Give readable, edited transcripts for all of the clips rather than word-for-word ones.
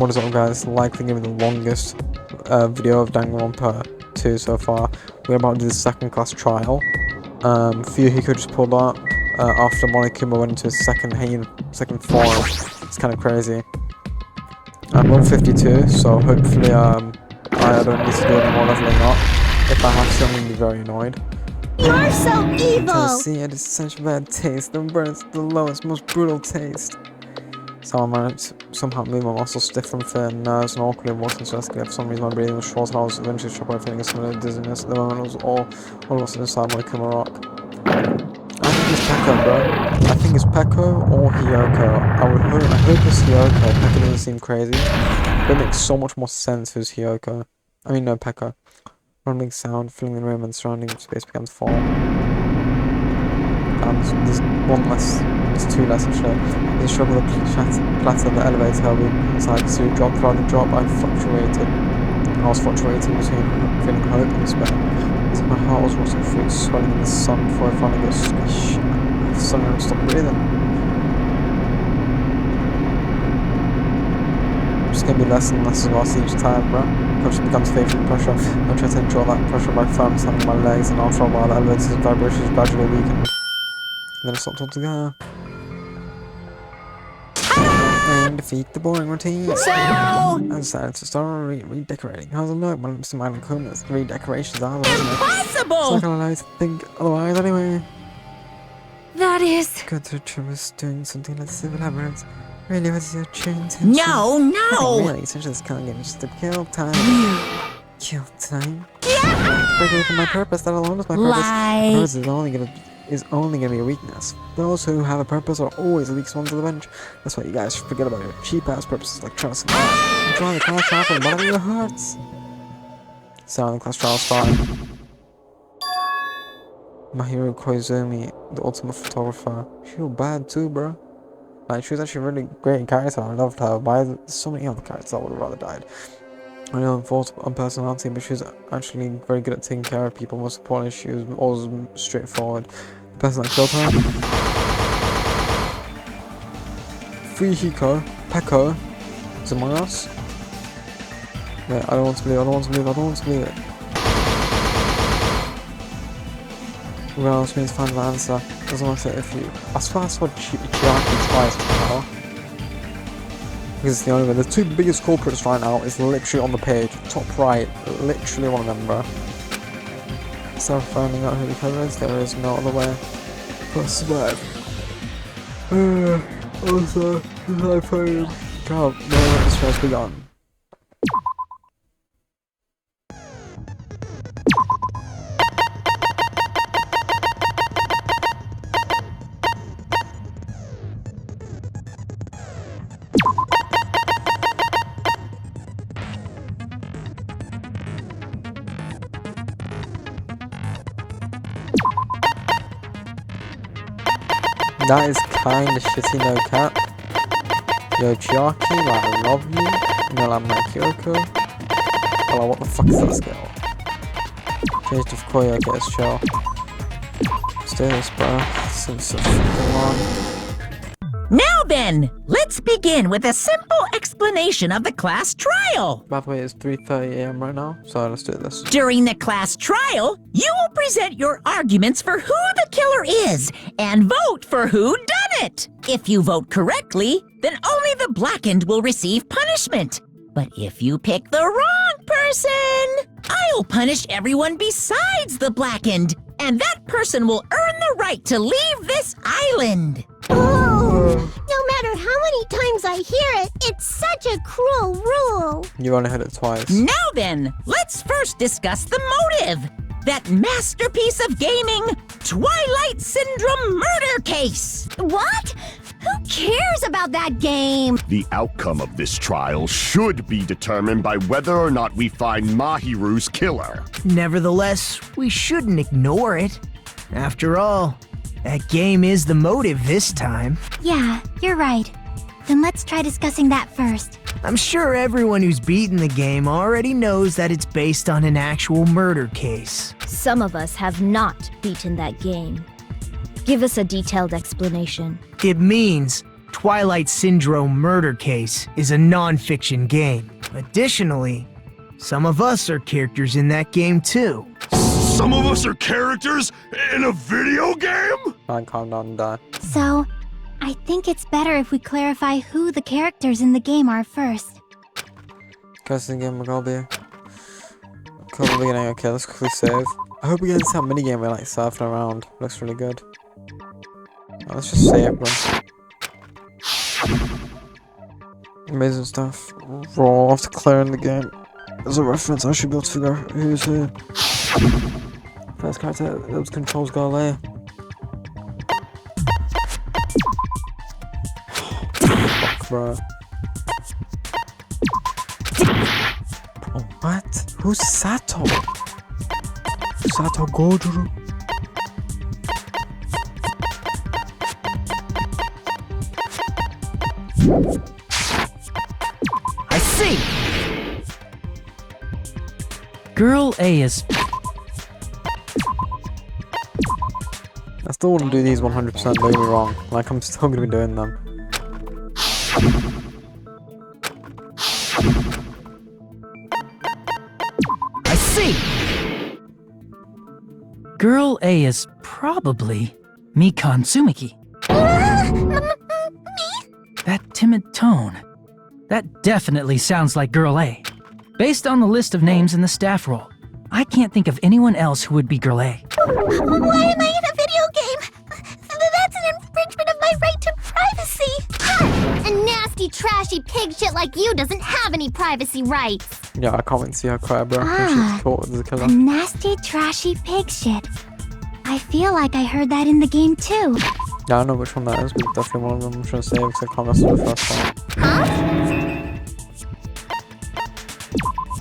What is up, guys? Likely gonna be the longest video of Danganronpa 2 so far. We're about to do the second class trial. Fuyuhiko just pulled up after Monokuma went into his second form. It's kind of crazy. I'm level 52, so hopefully I don't need to do any more leveling up. If I have to, I'm gonna be very annoyed. You're so evil! See, it is such a bad taste. The burns the lowest, most brutal taste. So I managed to somehow move my muscles stiff from fear and nerves and awkwardly walking to escalate. For some reason my breathing was short and I was eventually struck by feeling a similar dizziness. At the moment it was all of us inside Monokuma Rock. I think it's Pekko, bro. I think it's Pekko or Hyoko. I hope it's Hyoko. Pekko doesn't seem crazy. But it makes so much more sense if it's Hyoko. I mean, no, Pekko. Rumbling sound, filling the room and surrounding space began to fall. There's two less actually. There's a struggle to platter the elevator we inside to drop. Throughout the drop, I was fluctuating between feeling hope and despair. As my heart was rotting through, swelling in the sun before I finally got squish. Suddenly I stopped breathing. It's gonna be less and less as each time, bro. Pressure becomes faithful pressure. I try to control that pressure by firmly standing my legs, and after a while the elevator's vibrations gradually weakened. Then I stopped altogether. And defeat the boring routine. I decided to start redecorating. How's it look? My lips and my There's 3 decorations out of it, isn't it? Impossible! It's not gonna allow you to think otherwise anyway. That is... Good to Travis doing something like civil labyrinth. Really, what's your true intention? No! Really, essentially this kind of game is just to kill time. Kill time? Yeah! Break away from my purpose, that alone is my purpose. My purpose is only gonna be a weakness. Those who have a purpose are always the weakest ones on the bench. That's why you guys should forget about your cheap-ass purposes like trying to survive. And trying the class trial from the bottom of your hearts. So, the class trial's fine. My hero Koizumi, the ultimate photographer. She was bad too, bro. Like, she was actually a really great character. I loved her. But there's so many other characters I would have rather died. I know on personality, but she was actually very good at taking care of people. Most importantly, she was always straightforward. The person that killed her, Fuyuhiko, Pekko, is among us. Yeah, I don't want to believe it. Well, which means find the answer. Doesn't matter if you. I swear I saw Chiaki twice now. Because it's the only way. The 2 biggest culprits right now is literally on the page. Top right. Literally one of them, bro. Instead of finding out who the killer is, there is no other way. But survive. Also, I found. God, no, this has begun. That is kinda shitty, no cap. Yo, Chiaki, like, I love you. You know, like, my Kyoko. Hello, what the fuck is that skill? Changed of Koyo, okay, it's chill. Stay this, bro. Seems so fucking long. Now then, let's begin with a simple explanation of the class trial. By the way, it's 3:30 AM right now, so let's do this. During the class trial, you will present your arguments for who the killer is and vote for who done it. If you vote correctly, then only the blackened will receive punishment. But if you pick the wrong person, I'll punish everyone besides the blackened, and that person will earn the right to leave this island. Oh, no matter how many times I hear it, it's such a cruel rule. You only heard it twice. Now then, let's first discuss the motive. That masterpiece of gaming, Twilight Syndrome murder case. What? Who cares about that game? The outcome of this trial should be determined by whether or not we find Mahiru's killer. Nevertheless, we shouldn't ignore it. After all, that game is the motive this time. Yeah, you're right. Then let's try discussing that first. I'm sure everyone who's beaten the game already knows that it's based on an actual murder case. Some of us have not beaten that game. Give us a detailed explanation. It means Twilight Syndrome Murder Case is a non-fiction game. Additionally, some of us are characters in that game too. Some of us are characters in a video game? Fine, calm down and die. So, I think it's better if we clarify who the characters in the game are first. Guys, in the game, we're gonna be. Cool, beginning. Okay, let's quickly save. I hope we get into that minigame where like surfing around. Looks really good. Oh, let's just save, bro. Amazing stuff. Raw after clearing the game. As a reference, I should be able to figure out who's who. First character that controls Galileo. Fuck, bro. Oh, what? Who's Sato? Sato Gojuru? I see! Girl A is... I still wouldn't do these 100%, don't get me wrong. Like, I'm still gonna be doing them. I see! Girl A is probably Mikan Tsumiki. That timid tone. That definitely sounds like Girl A. Based on the list of names in the staff roll, I can't think of anyone else who would be Girl A. Why am I in a video game? That's an infringement of my right to privacy. A nasty, trashy pig shit like you doesn't have any privacy rights. Yeah, I can't wait to see her cry, bro. I think she's caught as a killer. A nasty, trashy pig shit. I feel like I heard that in the game too. Yeah, I know which one that is, but it's definitely one of them I'm trying to save because I can't mess with the first one. Huh?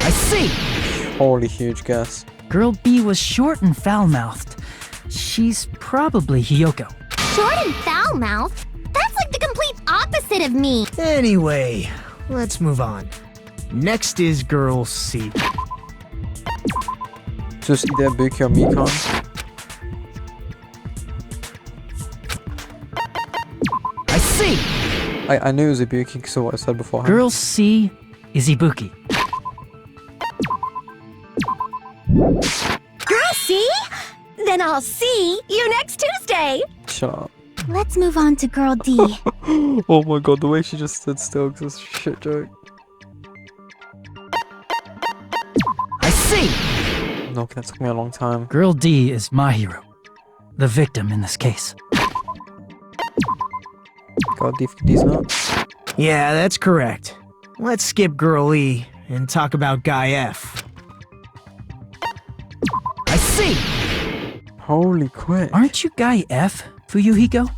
I see! Holy huge guess. Girl B was short and foul-mouthed. She's probably Hiyoko. Short and foul-mouthed? That's like the complete opposite of me. Anyway, let's move on. Next is Girl C. Just either Buki or Mikan. I see! I knew it was Ibuki because of what I said before. Girl C is Ibuki. Girl C? Then I'll see you next Tuesday. Shut up. Let's move on to Girl D. Oh my god, the way she just stood still because it's a shit joke. I see! No, that took me a long time. Girl D is Mahiru, the victim in this case. God, D's nuts. Yeah, that's correct. Let's skip Girl E and talk about Guy F. I see! Holy quick. Aren't you Guy F, Fuyuhiko?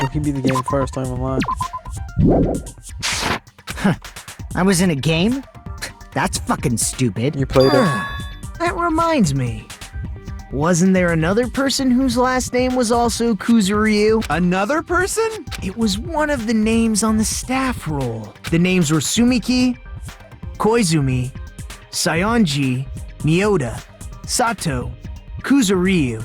You can be the game first, don't even lie. I was in a game? That's fucking stupid. You played it. That reminds me. Wasn't there another person whose last name was also Kuzuryu? Another person? It was one of the names on the staff roll. The names were Sumiki, Koizumi, Sayonji, Miyoda, Sato, Kuzuryu,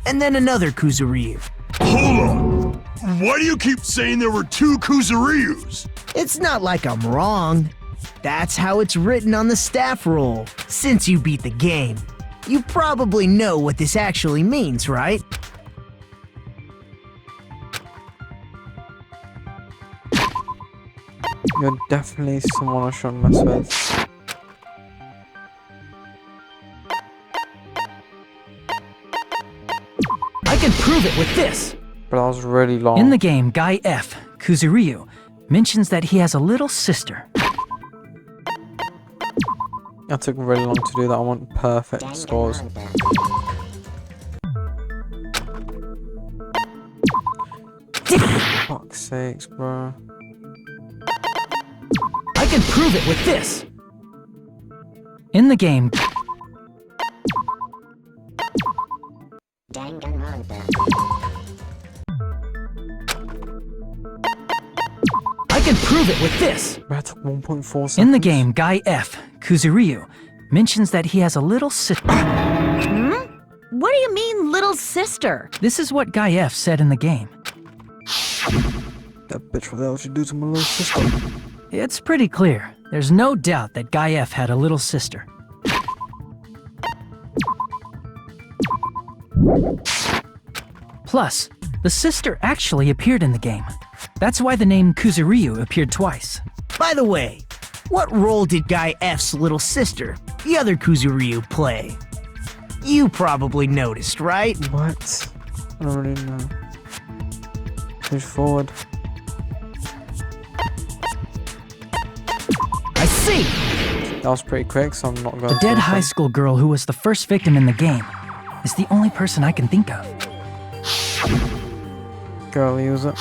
and then another Kuzuryu. Hold on. Why do you keep saying there were two Kuzuryus? It's not like I'm wrong. That's how it's written on the staff roll. Since you beat the game, you probably know what this actually means, right? You're definitely someone I shouldn't mess with. I can prove it with this! But that was really long. In the game, Guy F, Kuzuryu, mentions that he has a little sister. That took really long to do that. I want perfect scores. Fuck's sakes, bro. I can prove it with this! In the game, Danganronpa. I can prove it with this! That took 1.4 seconds. In the game, Guy F, Kuzuryu, mentions that he has a little sister. What do you mean, little sister? This is what Guy F said in the game. That bitch, what the hell she do to my little sister? It's pretty clear. There's no doubt that Guy F had a little sister. Plus, the sister actually appeared in the game. That's why the name Kuzuryu appeared twice. By the way, what role did Guy F's little sister, the other Kuzuryu, play? You probably noticed, right? What? I don't really know. Push forward. I see! That was pretty quick, so I'm not going The to. dead high school girl who was the first victim in the game is the only person I can think of. Girl, use it.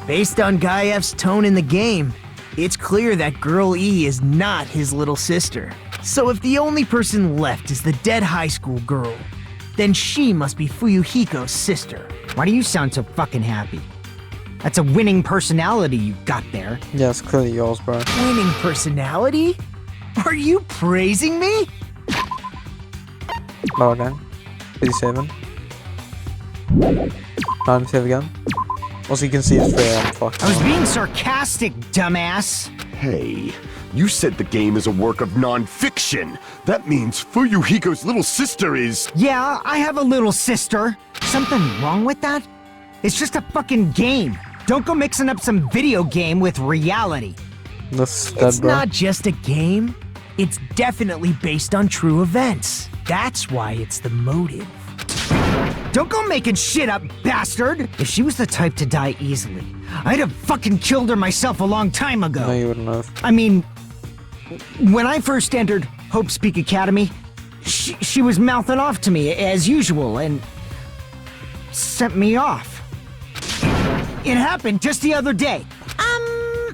Based on Guy F's tone in the game, it's clear that Girl E is not his little sister. So if the only person left is the dead high school girl, then she must be Fuyuhiko's sister. Why do you sound so fucking happy? That's a winning personality you've got there. Yeah, it's clearly yours, bro. Winning personality? Are you praising me? Low again. Busy saving. Time save again. Also, you can see it's free. I'm fucking. I was being sarcastic, dumbass. Hey, you said the game is a work of non-fiction. That means Fuyuhiko's little sister is... Yeah, I have a little sister. Something wrong with that? It's just a fucking game. Don't go mixing up some video game with reality. This dead, It's bro. not just a game. It's definitely based on true events. That's why it's the motive. Don't go making shit up, bastard! If she was the type to die easily, I'd have fucking killed her myself a long time ago. No, you wouldn't have. I mean, when I first entered Hope Speak Academy, she was mouthing off to me as usual and sent me off. It happened just the other day.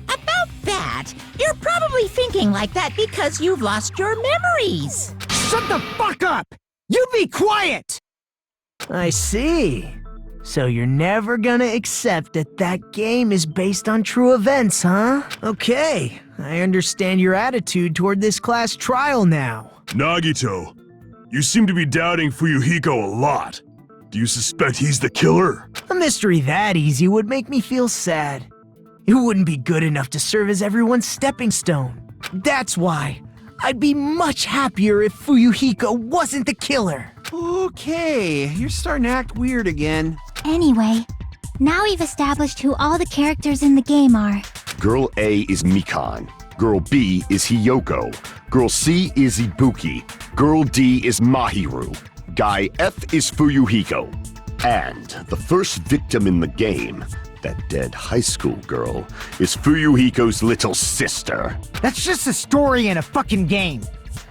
About that, you're probably thinking like that because you've lost your memories. Shut the fuck up! You be quiet! I see. So you're never gonna accept that that game is based on true events, huh? Okay, I understand your attitude toward this class trial now. Nagito, you seem to be doubting Fuyuhiko a lot. Do you suspect he's the killer? A mystery that easy would make me feel sad. It wouldn't be good enough to serve as everyone's stepping stone. That's why I'd be much happier if Fuyuhiko wasn't the killer. Okay, you're starting to act weird again. Anyway, now we've established who all the characters in the game are. Girl A is Mikan. Girl B is Hiyoko. Girl C is Ibuki. Girl D is Mahiru. Guy F is Fuyuhiko. And the first victim in the game, that dead high school girl, is Fuyuhiko's little sister. That's just a story in a fucking game.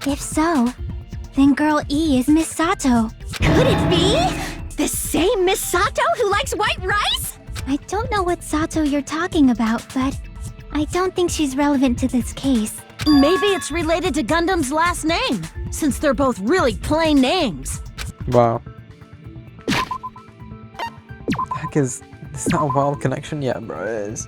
If so, then Girl E is Miss Sato. Could it be? The same Miss Sato who likes white rice? I don't know what Sato you're talking about, but I don't think she's relevant to this case. Maybe it's related to Gundam's last name, since they're both really plain names. Wow. Heck is that a wild connection? Yeah, bro, it is.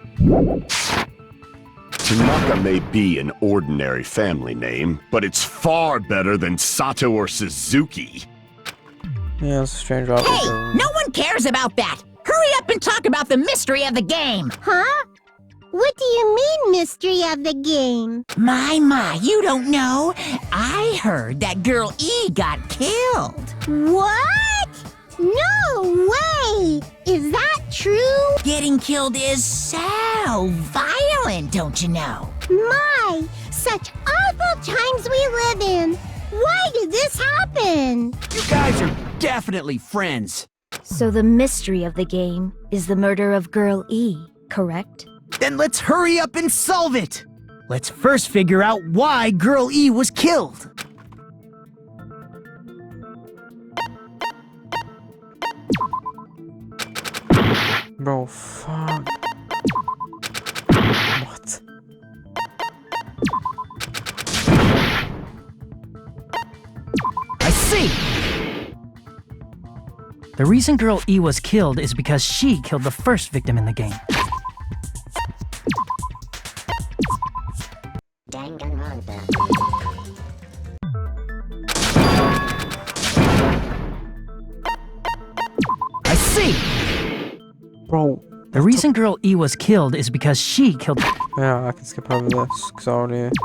Tanaka may be an ordinary family name, but it's far better than Sato or Suzuki. Yeah, it's a strange outlook. Hey, no one cares about that. Hurry up and talk about the mystery of the game. Huh? What do you mean, mystery of the game? My, you don't know. I heard that Girl E got killed. What? No way! Is that true? Getting killed is so violent, don't you know? My, such awful times we live in. Why did this happen? You guys are definitely friends. So the mystery of the game is the murder of Girl E, correct? Then let's hurry up and solve it! Let's first figure out why Girl E was killed. Bro, fuck. What? I see! The reason Girl E was killed is because she killed the first victim in the game. Danganronpa. I see! Bro. The reason Girl E was killed is because she killed. Yeah, I can skip over this, because I already...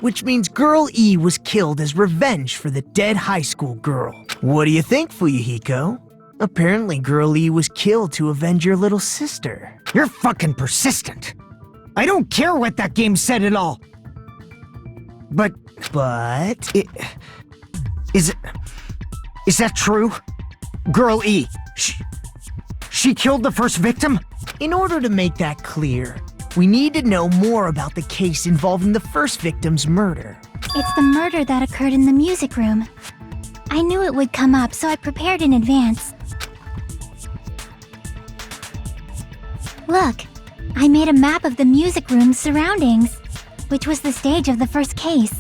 Which means Girl E was killed as revenge for the dead high school girl. What do you think, Fuyuhiko? Apparently Girl E was killed to avenge your little sister. You're fucking persistent. I don't care what that game said at all. But is that true? Girl E, she killed the first victim? In order to make that clear, we need to know more about the case involving the first victim's murder. It's the murder that occurred in the music room. I knew it would come up, so I prepared in advance. Look, I made a map of the music room's surroundings, which was the stage of the first case.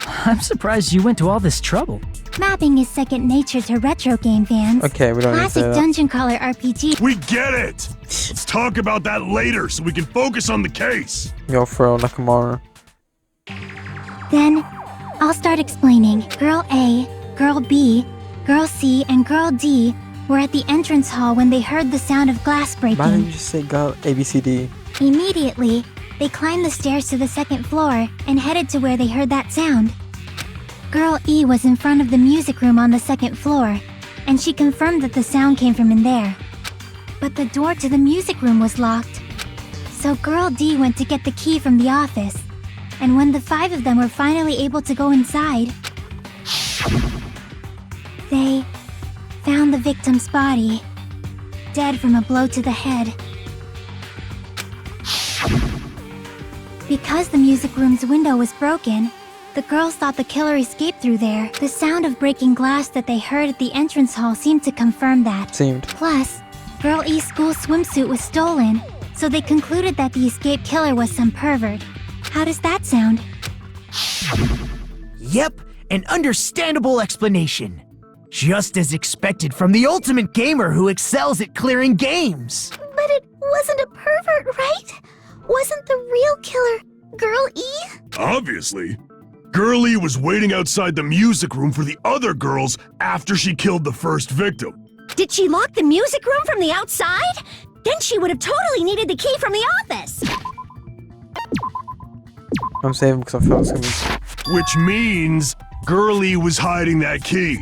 I'm surprised you went to all this trouble. Mapping is second nature to retro game fans. Okay, we don't need to Classic say that. dungeon crawler RPG. We get it! Let's talk about that later so we can focus on the case. Yo, Fro Nakamura. Then, I'll start explaining. Girl A, Girl B, Girl C, and Girl D were at the entrance hall when they heard the sound of glass Why didn't breaking. you just say girl ABCD? Immediately, they climbed the stairs to the second floor and headed to where they heard that sound. Girl E was in front of the music room on the second floor, and she confirmed that the sound came from in there. But the door to the music room was locked. So Girl D went to get the key from the office, and when the 5 of them were finally able to go inside, they found the victim's body, dead from a blow to the head. Because the music room's window was broken, the girls thought the killer escaped through there. The sound of breaking glass that they heard at the entrance hall seemed to confirm that. Seemed. Plus, Girl E's school swimsuit was stolen, so they concluded that the escaped killer was some pervert. How does that sound? Yep, an understandable explanation. Just as expected from the ultimate gamer who excels at clearing games. But it wasn't a pervert, right? Wasn't the real killer Girl E? Obviously. Girlie was waiting outside the music room for the other girls after she killed the first victim. Did she lock the music room from the outside? Then she would have totally needed the key from the office. I'm saving because I feel it's gonna be... Which means Girlie was hiding that key.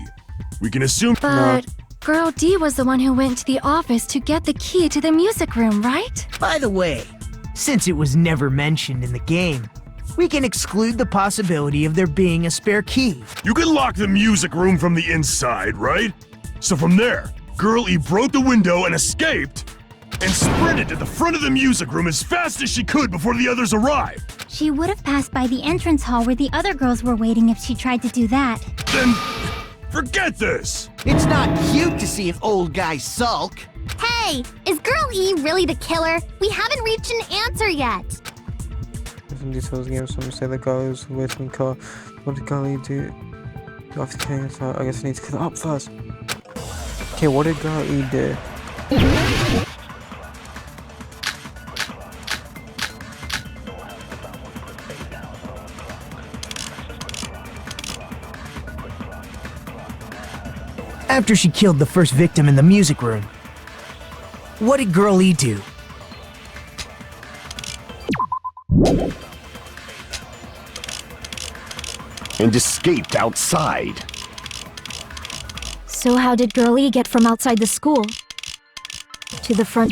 We can assume... But Girl D was the one who went to the office to get the key to the music room, right? By the way, since it was never mentioned in the game, we can exclude the possibility of there being a spare key. You can lock the music room from the inside, right? So from there, Girlie broke the window and escaped, and sprinted to the front of the music room as fast as she could before the others arrived. She would have passed by the entrance hall where the other girls were waiting if she tried to do that. Then, forget this! It's not cute to see an old guy sulk. Hey, is Girl E really the killer? We haven't reached an answer yet. Some details game, some say the girl is waiting car. What did Girlie do? After killing herself, I guess I need to kill her up first. Okay, what did Girl E do? After she killed the first victim in the music room, what did Girl E do? And escaped outside. So how did Girl E get from outside the school to the front?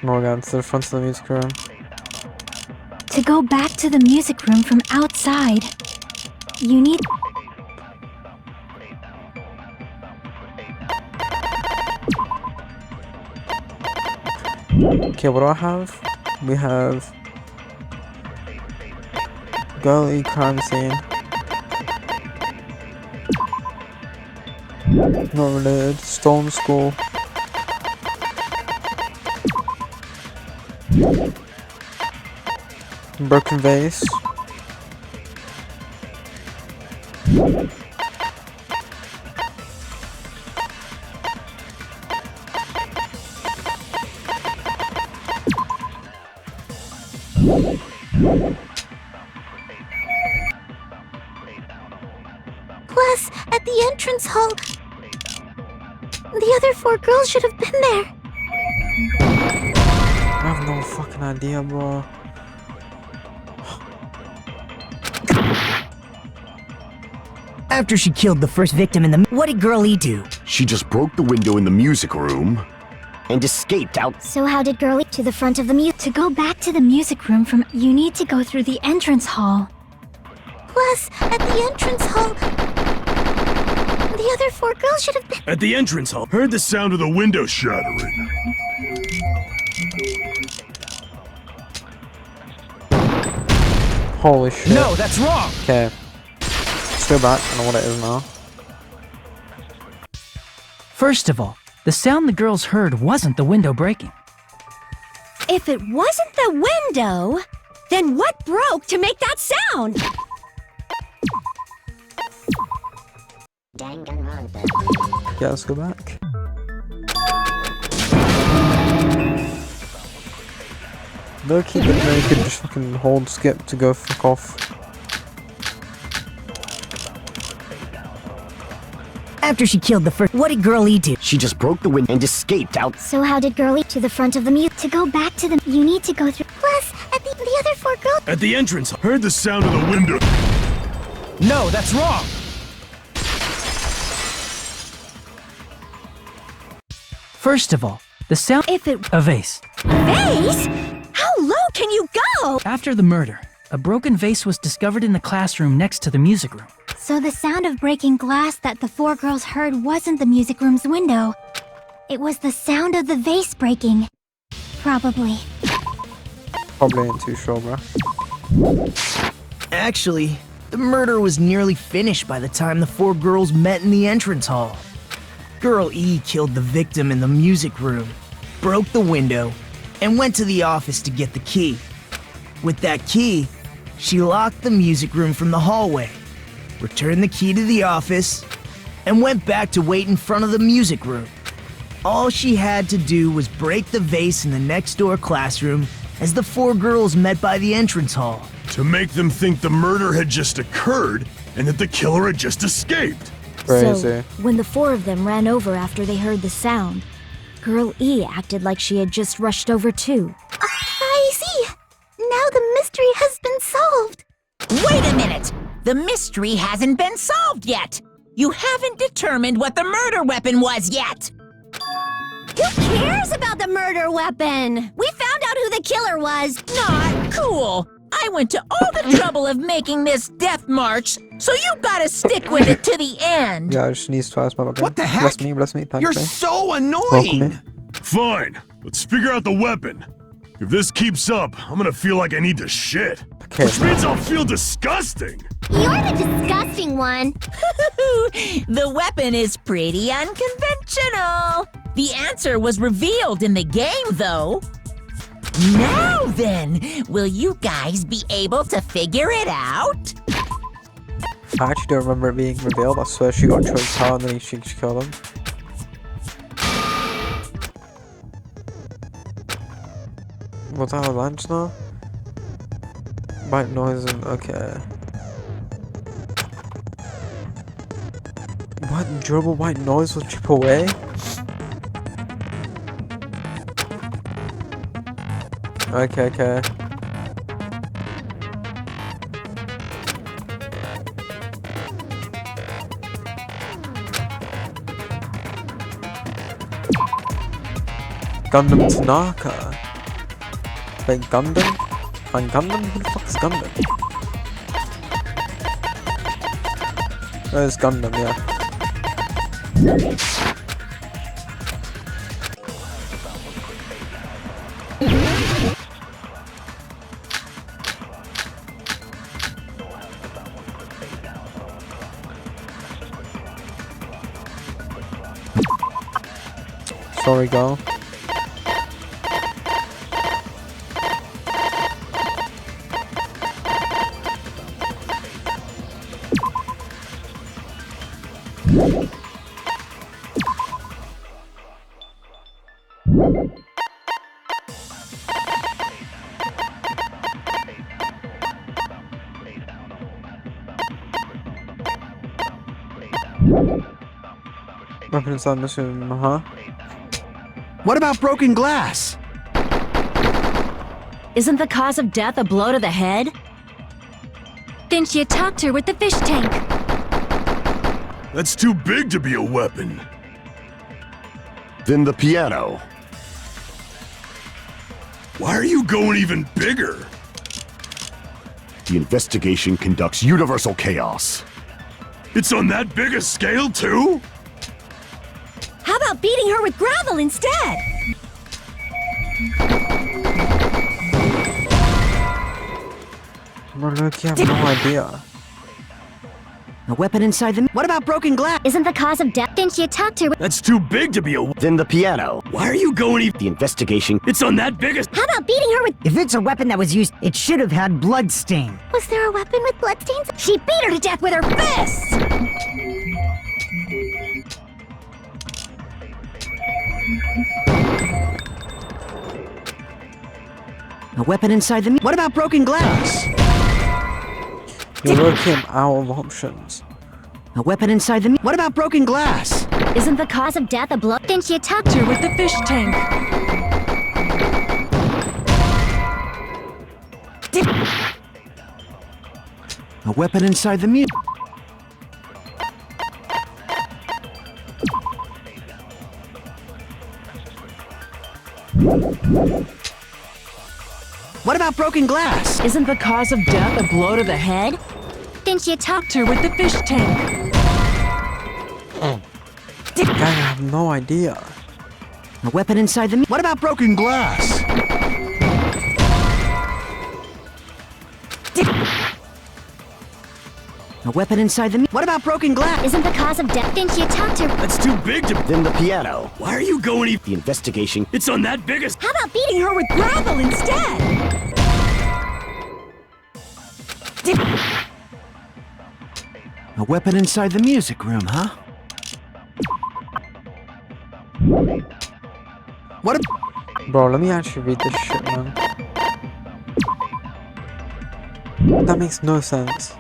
Morgan, to the front of the music room. To go back to the music room from outside, you need... Okay, what do I have? We have... Girl E crime scene. Not related. Storm school. Broken vase. Plus, at the entrance hall, the other four girls should have been there. I have no fucking idea, bro. After she killed the first victim in the... What did Girl E do? She just broke the window in the music room and escaped out. So how did Girlie to the front of the music? To go back to the music room from, you need to go through the entrance hall. Plus, at the entrance hall, the other four girls should have been. At the entrance hall, heard the sound of the window shattering. Holy shit. No, that's wrong! Okay. Let's go back. I know what it is now. First of all, the sound the girls heard wasn't the window breaking. If it wasn't the window, then what broke to make that sound? Danganronpa. Yeah, let's go back. No, keep it. No, you could just fucking hold skip to go fuck off. After she killed the first... What did Girl E do? She just broke the window and escaped out. So how did Girlie to the front of the music? To go back to the, you need to go through. Plus, at the other four girls. At the entrance hall, heard the sound of the window. No, that's wrong! First of all, the sound... If it... A vase. Vase? How low can you go? After the murder, a broken vase was discovered in the classroom next to the music room. So the sound of breaking glass that the four girls heard wasn't the music room's window. It was the sound of the vase breaking. Probably. Probably ain't too sure, bro. Actually, the murder was nearly finished by the time the four girls met in the entrance hall. Girl E killed the victim in the music room, broke the window, and went to the office to get the key. With that key, she locked the music room from the hallway, returned the key to the office, and went back to wait in front of the music room. All she had to do was break the vase in the next door classroom as the four girls met by the entrance hall. To make them think the murder had just occurred and that the killer had just escaped. Crazy. So, when the four of them ran over after they heard the sound, Girl E acted like she had just rushed over too. I see. Now the mystery has been solved. Wait a minute! The mystery hasn't been solved yet! You haven't determined what the murder weapon was yet! Who cares about the murder weapon? We found out who the killer was. Not cool! I went to all the trouble of making this death march, so you gotta stick with it to the end! Yeah, I just sneezed twice, my bad. What the heck? Bless me, thanks, You're man. so Welcome annoying! in. Fine, let's figure out the weapon. If this keeps up, I'm gonna feel like I need to shit. Okay. Which means I'll feel disgusting. You're the disgusting one. The weapon is pretty unconventional. The answer was revealed in the game, though. Now then, will you guys be able to figure it out? I actually don't remember it being revealed. I swear she got choked out and then she killed him. What's our lunch now? White noise and okay. What durable white noise will chip away? Okay. Gundam Tanaka. Wait, Gundam? Find Gundam? Who the fuck is Gundam? There's Gundam, yeah. Sorry, girl. Weapon inside this room, huh? What about broken glass? Isn't the cause of death a blow to the head? Then she attacked her with the fish tank. That's too big to be a weapon. Then the piano. Why are you going even bigger? The investigation conducts universal chaos. It's on that big a scale, too? How about beating her with gravel instead? Bro, look, you have no idea. A weapon inside the. What about broken glass? Isn't the cause of death? Then she attacked her with. That's too big to be a... Then the piano. Why are you going even... The investigation. It's on that big a... How about beating her with. If it's a weapon that was used, it should have had blood stain. Was there a weapon with bloodstains? She beat her to death with her fists! A weapon inside the. What about broken glass? You're looking out of options. A weapon inside the. What about broken glass? Isn't the cause of death a blow? Then she attacked her with the fish tank. A weapon inside the mute. What about broken glass? Isn't the cause of death a blow to the head? Then she attacked Her with the fish tank. Guy, I have no idea. A weapon inside the. What about broken glass? A weapon inside the. What about broken glass? Isn't the cause of death? Then she attacked her. That's too big to... Then the piano. Why are you going even... The investigation. It's on that big a... How about beating her with gravel instead? A weapon inside the music room, huh? What? Bro, let me actually read this shit, man. That makes no sense.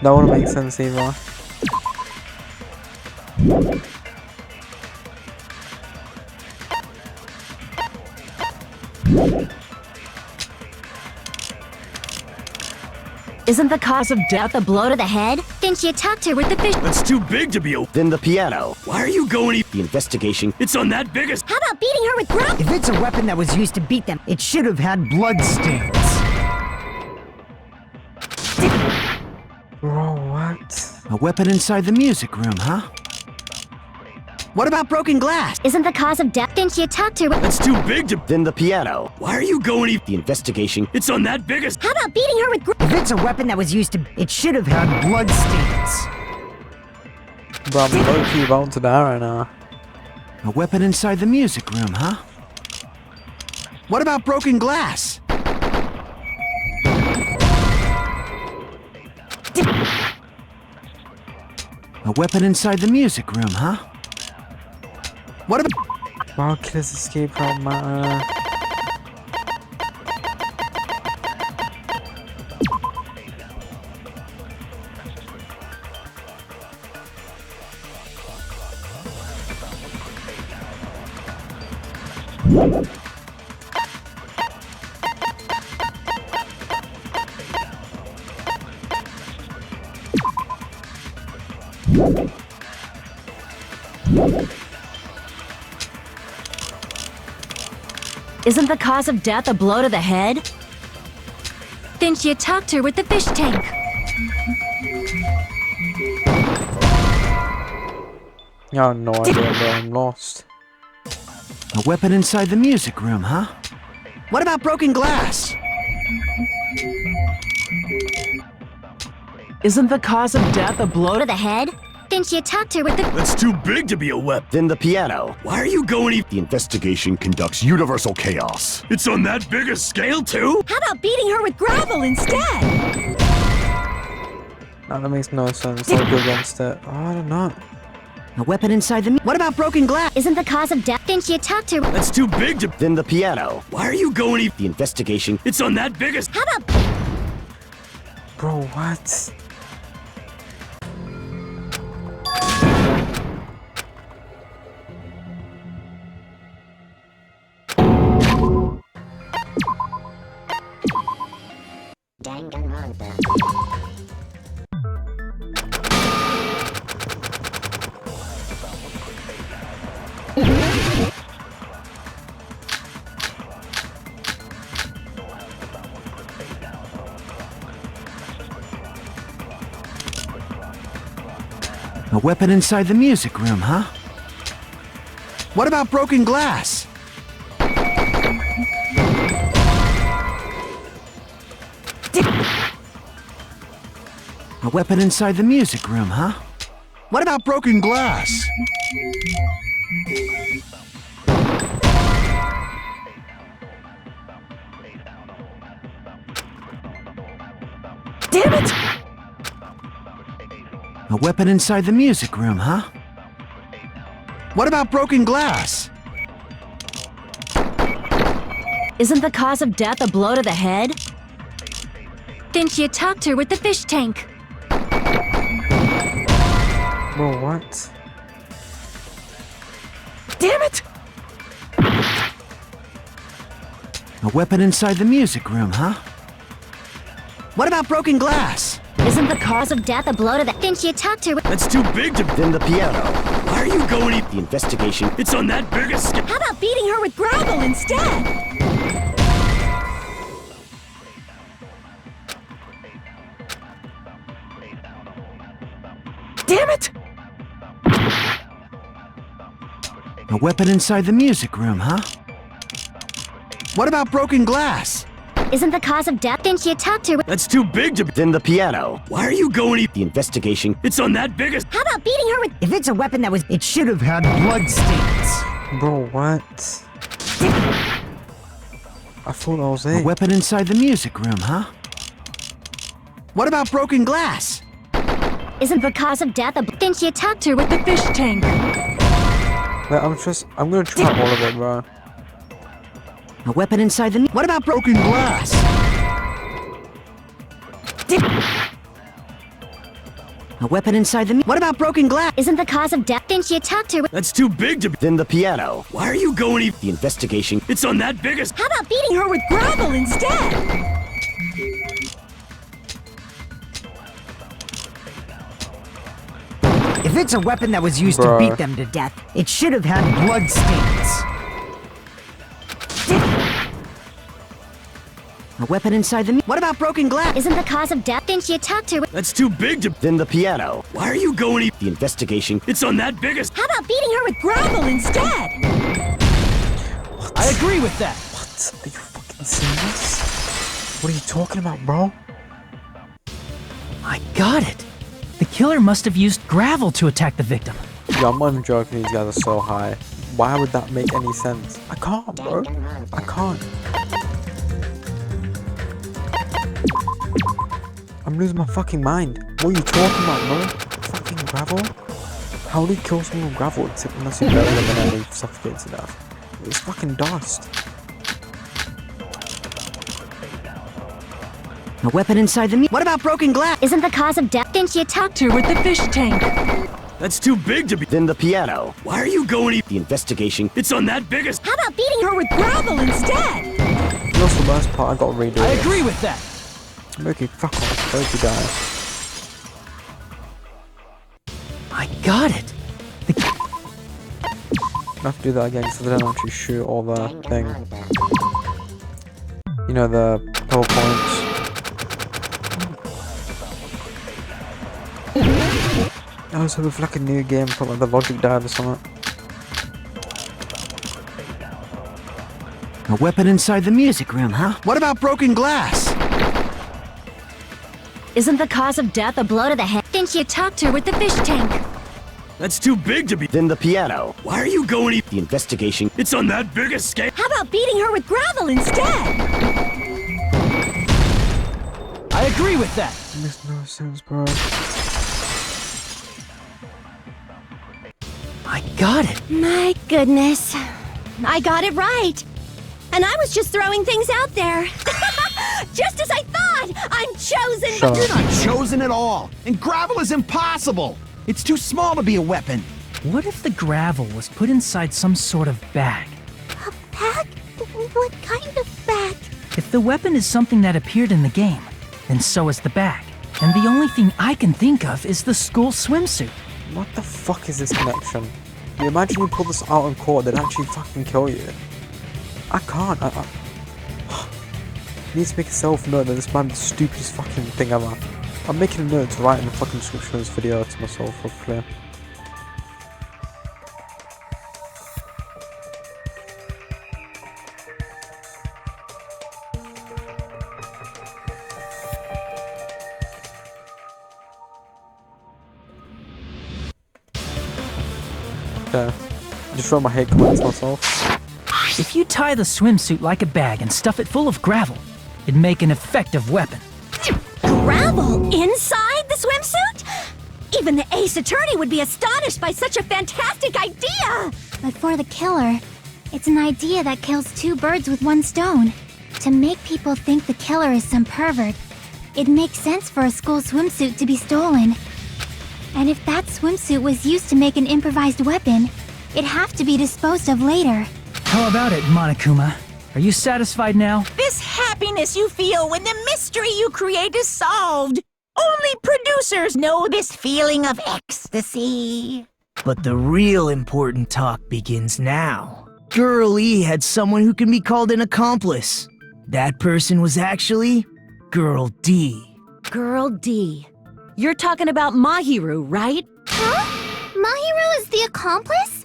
That wouldn't make sense either. Isn't the cause of death a blow to the head? Then she attacked her with the fish. That's too big to be a... Then the piano. Why are you going even... The investigation. It's on that big a... How about beating her with gravel? If it's a weapon that was used to beat them, it should have had blood stains. Bro, what? A weapon inside the music room, huh? What about broken glass? Isn't the cause of death? Then she attacked her with. That's too big to... Then the piano. Why are you going even... The investigation. It's on that big a... How about beating her with gravel? If it's a weapon that was used to. It should have had blood stains. Bro, I'm low-key about to die right now. A weapon inside the music room, huh? What about broken glass? A weapon inside the music room, huh? What about... Wow, killer's escape route matter. Isn't the cause of death a blow to the head? Then she attacked her with the fish tank. I have no idea, bro. I'm lost. A weapon inside the music room, huh? What about broken glass? Isn't the cause of death a blow to the head? Then she attacked her with the. That's too big to be a weapon. Then the piano. Why are you going even... The investigation conducts universal chaos. It's on that big a scale, too? How about beating her with gravel instead? No, that makes no sense. I'll go against it. Oh, I don't know. A weapon inside the... What about broken glass? Isn't the cause of death? Then she attacked her. That's too big to... Then the piano. Why are you going... The investigation. It's on that biggest... How about... Bro, what? Danganronpa. A weapon inside the music room, huh? What about broken glass? A weapon inside the music room, huh? What about broken glass? Damn it! A weapon inside the music room, huh? What about broken glass? Isn't the cause of death a blow to the head? Then she attacked her with the fish tank. Bro, what? Damn it! A weapon inside the music room, huh? What about broken glass? Isn't the cause of death a blow to the... Then she attacked her with... That's too big to... Then the piano. Why are you going... The investigation. It's on that biggest... How about beating her with gravel instead? Damn it! A weapon inside the music room, huh? What about broken glass? Isn't the cause of death? Then she attacked her with... That's too big to... Then the piano. Why are you going... The investigation. It's on that biggest... How about beating her with... If it's a weapon that was... It should have had blood stains. Bro, what? I thought that was A it. weapon inside the music room, huh? What about broken glass? Isn't the cause of death a... Then she attacked her with the... Fish tank. Wait, I'm gonna try all of it, bro. A weapon inside the... What about broken glass? A weapon inside the... What about broken glass? Isn't the cause of death? Then she attacked her with... That's too big to... Then the piano. Why are you going... The investigation. It's on that biggest... How about beating her with gravel instead? If it's a weapon that was used to Bruh. beat them to death, it should have had blood stains. A weapon inside the... What about broken glass? Isn't the cause of death? Then she attacked her with... That's too big to... Then the piano. Why are you going... The investigation. It's on that biggest... How about beating her with gravel instead? I agree with that. What? Are you fucking serious? What are you talking about, bro? I got it. The killer must have used gravel to attack the victim. Yeah, I'm not even joking, these guys are so high. Why would that make any sense? I can't, bro. I can't. I'm losing my fucking mind. What are you talking about, bro? Fucking gravel? How do you kill someone with gravel except unless you bury them and then they suffocate to death? It's fucking dust. A weapon inside the... What about broken glass? Isn't the cause of death? Then she attacked her Her with the fish tank. That's too big to be... Then the piano. Why are you going... The investigation. It's on that biggest... How about beating her with gravel instead? That's the worst part, I got to redo I it. agree with that. Mookie, fuck off, both you guys. I got it. I have to do that again because I don't actually shoot all the thing. You know, the PowerPoints. I was hoping for like a new game for like the logic dive or something. A weapon inside the music room, huh? What about broken glass? Isn't the cause of death a blow to the head? Then she attacked her with the fish tank. That's too big to be... Then the piano. Why are you going... The investigation. It's on that biggest scale... How about beating her with gravel instead? I agree with that. Makes no sense, bro. got it. My goodness. I got it right. And I was just throwing things out there. Just as I thought! I'm chosen! Shut You're up. not chosen at all, and gravel is impossible. It's too small to be a weapon. What if the gravel was put inside some sort of bag? A bag? What kind of bag? If the weapon is something that appeared in the game, then so is the bag. And the only thing I can think of is the school swimsuit. What the fuck is this connection? You imagine you pull this out in court, they'd actually fucking kill you. I can't. I need to make a self-note that this might be the stupidest fucking thing ever. I'm making a note to write in the fucking description of this video to myself, hopefully. Okay. Just wrote my hate comments myself. If you tie the swimsuit like a bag and stuff it full of gravel, it'd make an effective weapon. Gravel inside the swimsuit? Even the ace attorney would be astonished by such a fantastic idea! But for the killer, it's an idea that kills two birds with one stone. To make people think the killer is some pervert, it makes sense for a school swimsuit to be stolen. And if that swimsuit was used to make an improvised weapon, it'd have to be disposed of later. How about it, Monokuma? Are you satisfied now? This happiness you feel when the mystery you create is solved. Only producers know this feeling of ecstasy. But the real important talk begins now. Girl E had someone who can be called an accomplice. That person was actually Girl D. Girl D. You're talking about Mahiru, right? Huh? Mahiru is the accomplice?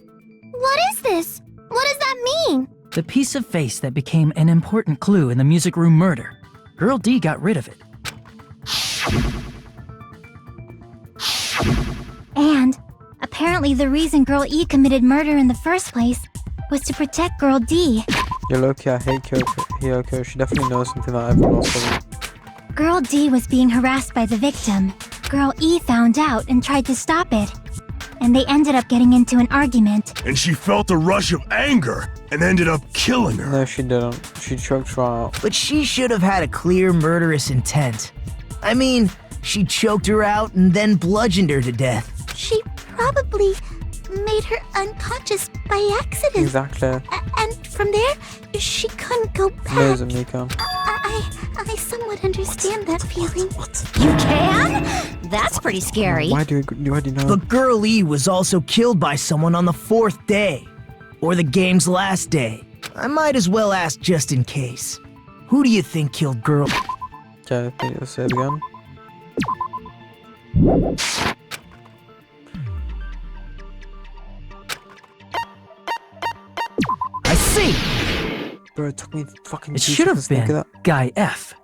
What is this? What does that mean? The piece of face that became an important clue in the music room murder. Girl D got rid of it. And apparently the reason Girl E committed murder in the first place was to protect Girl D. Yo, Loki, I hate Hiyoko. She definitely knows something that everyone else doesn't. Girl D was being harassed by the victim. Girl E found out and tried to stop it. And they ended up getting into an argument. And she felt a rush of anger and ended up killing her. No, she didn't. She choked her out. But she should have had a clear murderous intent. I mean, she choked her out and then bludgeoned her to death. She probably made her unconscious by accident. Exactly. And from there, she couldn't go back. Amazing, Mika. I somewhat understand that feeling. What? You can? That's pretty scary. Why do you already know? But Girl E was also killed by someone on the 4th day. Or the game's last day. I might as well ask just in case. Who do you think killed Girl? Okay, let's say it again. I see! Bro, it took me fucking It 2 should have seconds to think been of that. Guy F.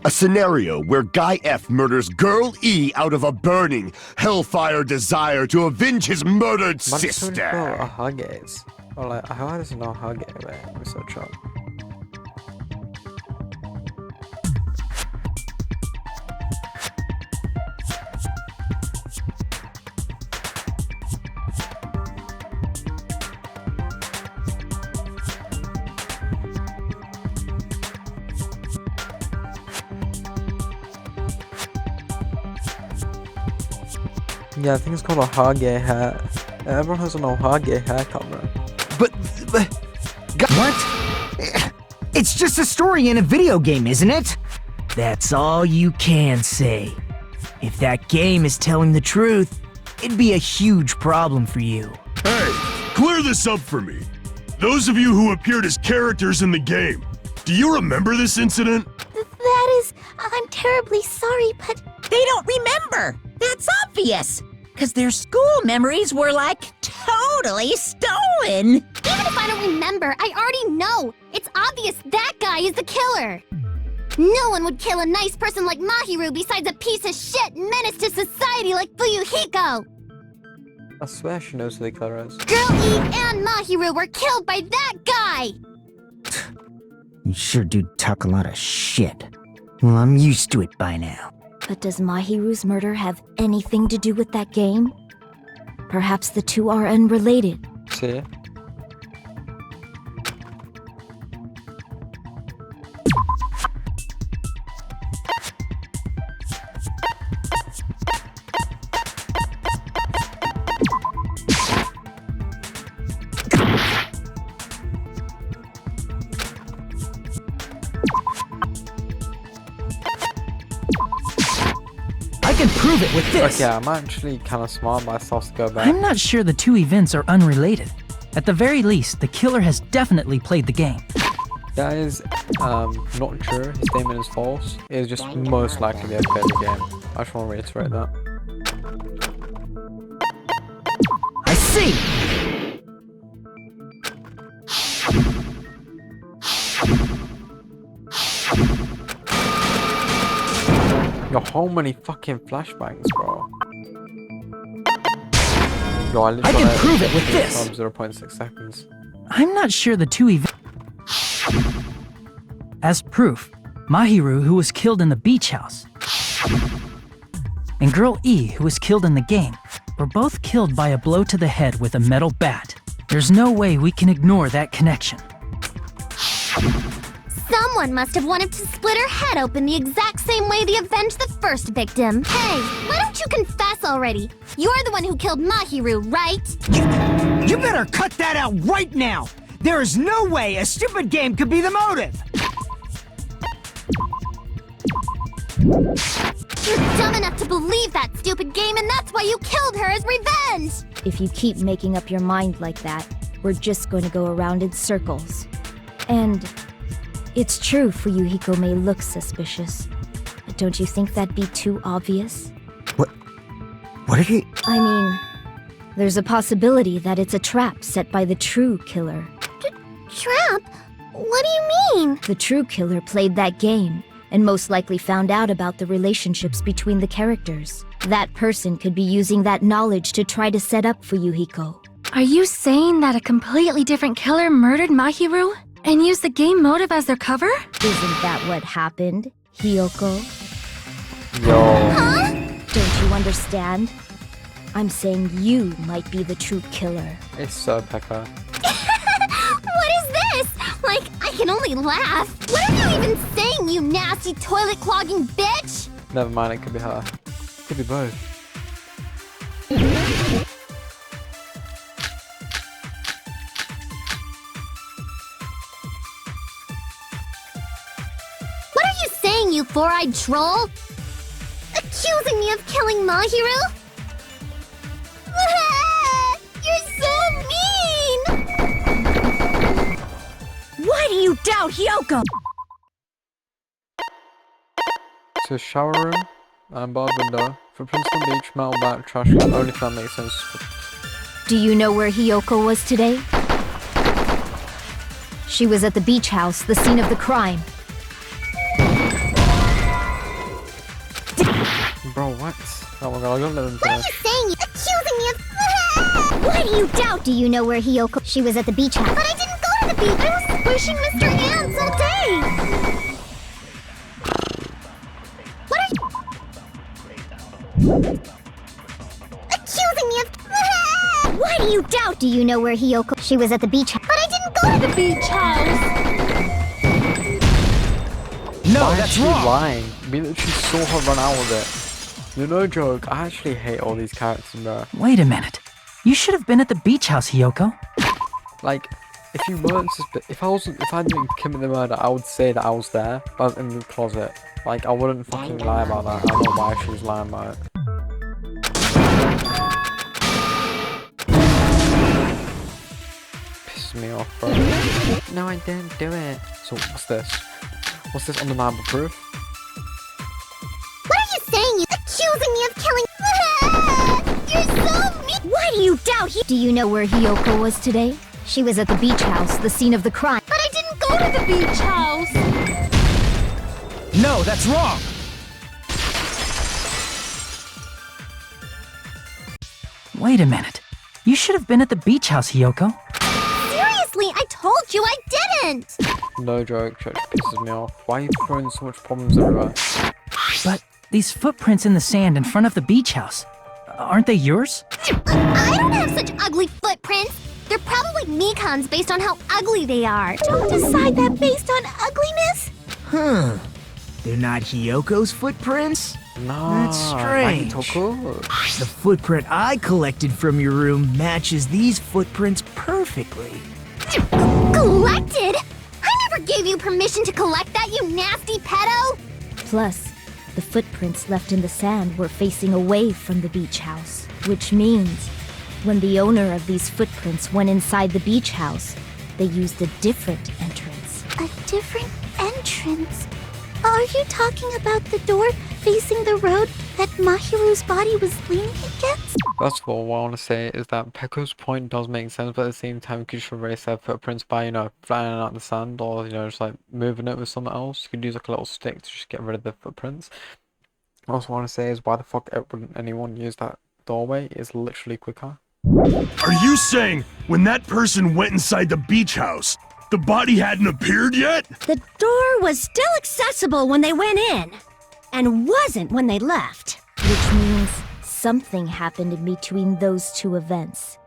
A scenario where Guy F murders Girl E out of a burning, hellfire desire to avenge his murdered Man, so many people sister. are huggies. Or like, how does it know huggy? Wait, let me search up. Yeah, I think it's called a Hage hat. Everyone has an Ohage haircut, bro. But What? it's just a story in a video game, isn't it? That's all you can say. If that game is telling the truth, it'd be a huge problem for you. Hey, clear this up for me. Those of you who appeared as characters in the game, do you remember this incident? That is, I'm terribly sorry, but They don't remember. That's obvious. Because their school memories were like totally stolen. even if I don't remember, I already know. It's obvious that guy is the killer. No one would kill a nice person like Mahiru besides a piece of shit menace to society like Fuyuhiko. I swear she knows who the killer is. Girl E and Mahiru were killed by that guy. You sure do talk a lot of shit. Well, I'm used to it by now. But does Mahiru's murder have anything to do with that game? Perhaps the two are unrelated. See? I can prove it with this! Okay, I'm actually kind of smart, but I still have to go back. I'm not sure the two events are unrelated. At the very least, the killer has definitely played the game. That is not true. His statement is false. It is just most likely they have played the game. I just want to reiterate that. I see! Yo, how many fucking flashbangs, bro? Yo, I can prove it with this! 0.6 seconds. I'm not sure the two events... As proof, Mahiru, who was killed in the beach house, and Girl E, who was killed in the game, were both killed by a blow to the head with a metal bat. There's no way we can ignore that connection. Someone must have wanted to split her head open the exact same way they avenged the first victim. Hey, why don't you confess already? You're the one who killed Mahiru, right? You better cut that out right now! There is no way a stupid game could be the motive! You're dumb enough to believe that stupid game, and that's why you killed her as revenge! If you keep making up your mind like that, we're just going to go around in circles. And it's true Fuyuhiko may look suspicious, but don't you think that'd be too obvious? What did he... I mean, there's a possibility that it's a trap set by the true killer. Trap? What do you mean? The true killer played that game, and most likely found out about the relationships between the characters. That person could be using that knowledge to try to set up Fuyuhiko. Are you saying that a completely different killer murdered Mahiru and used the game motive as their cover? Isn't that what happened, Hiyoko? Yo. Huh? Don't you understand? I'm saying you might be the true killer. It's so Pekka. What is this? Like, I can only laugh. What are you even saying, you nasty toilet-clogging bitch? Never mind, it could be her. Could be both. What are you saying, you four-eyed troll? Accusing me of killing Mahiru? You're so mean! Why do you doubt Hiyoko? So shower room, barred window, footprints on the beach, metal bat, trash can, only if that makes sense. Do you know where Hiyoko was today? She was at the beach house, the scene of the crime. Bro, what? Oh my god, I got let him What are finish. you saying? You accusing me of... Why do you doubt? Do you know where Hiyoko... She was at the beach house. But I didn't go to the beach. I was squishing Mr. Ants all day. What are you... Accusing me of... Why do you doubt? Do you know where Hiyoko... She was at the beach house. But I didn't go to the beach house. No, Why is that's she wrong! lying? We literally saw her run out with it. You're no joke, I actually hate all these characters, bro. Wait a minute. You should have been at the beach house, Hiyoko. Like, if you weren't if I didn't commit the murder, I would say that I was there, but I was in the closet. Like, I wouldn't fucking lie about that. I don't know why she's lying about it. Pisses me off, bro. No, I didn't do it. So, what's this? What's this undeniable proof? What are you saying? You accusing me of killing... You're so mean. Why do you doubt Do you know where Hiyoko was today? She was at the beach house, the scene of the crime. But I didn't go to the beach house. No, that's wrong! Wait a minute. You should have been at the beach house, Hiyoko. Seriously, I told you I didn't. No joke, church pisses me off. Why are you throwing so much problems everywhere? But These footprints in the sand in front of the beach house. Aren't they yours? I don't have such ugly footprints. They're probably Mikan's based on how ugly they are. Don't decide that based on ugliness. Huh. They're not Hiyoko's footprints? No, That's strange. Mahitoko. The footprint I collected from your room matches these footprints perfectly. Collected? I never gave you permission to collect that, you nasty pedo! Plus, the footprints left in the sand were facing away from the beach house, which means when the owner of these footprints went inside the beach house, they used a different entrance. A different entrance? Are you talking about the door facing the road that Mahiru's body was leaning against? First of all, what I want to say is that Pekko's point does make sense, but at the same time, you could just erase their footprints by, flattening out the sand, or, just like moving it with something else. You could use like a little stick to just get rid of the footprints. What I also want to say is, why the fuck wouldn't anyone use that doorway? It's literally quicker. Are you saying when that person went inside the beach house, the body hadn't appeared yet? The door was still accessible when they went in, and wasn't when they left. Which means something happened in between those two events.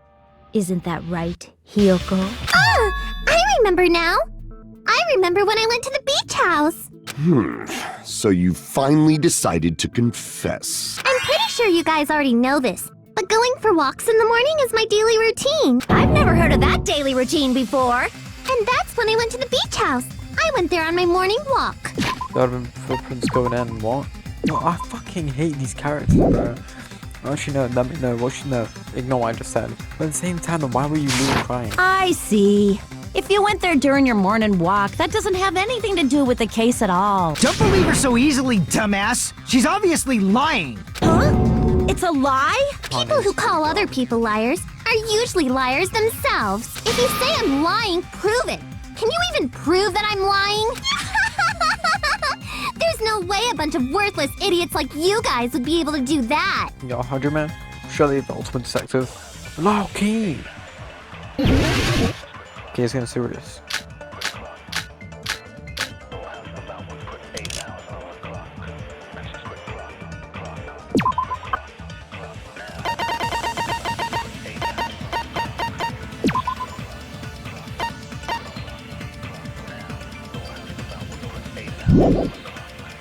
Isn't that right, Hiyoko? Ah! I remember now! I remember when I went to the beach house! So you finally decided to confess. I'm pretty sure you guys already know this, but going for walks in the morning is my daily routine. I've never heard of that daily routine before. And that's when I went to the beach house. I went there on my morning walk. There would have been footprints going in, what? No, I fucking hate these characters, bro. Once you know, let me know. Once you know, ignore what I just said. But at the same time, then why were you really crying? I see. If you went there during your morning walk, that doesn't have anything to do with the case at all. Don't believe her so easily, dumbass. She's obviously lying. Huh? It's a lie? People who call other people liars are usually liars themselves. If you say I'm lying, prove it. Can you even prove that I'm lying? There's no way a bunch of worthless idiots like you guys would be able to do that. Yo, 100 man. Surely the ultimate detective. Low-key. Okay, he's getting serious.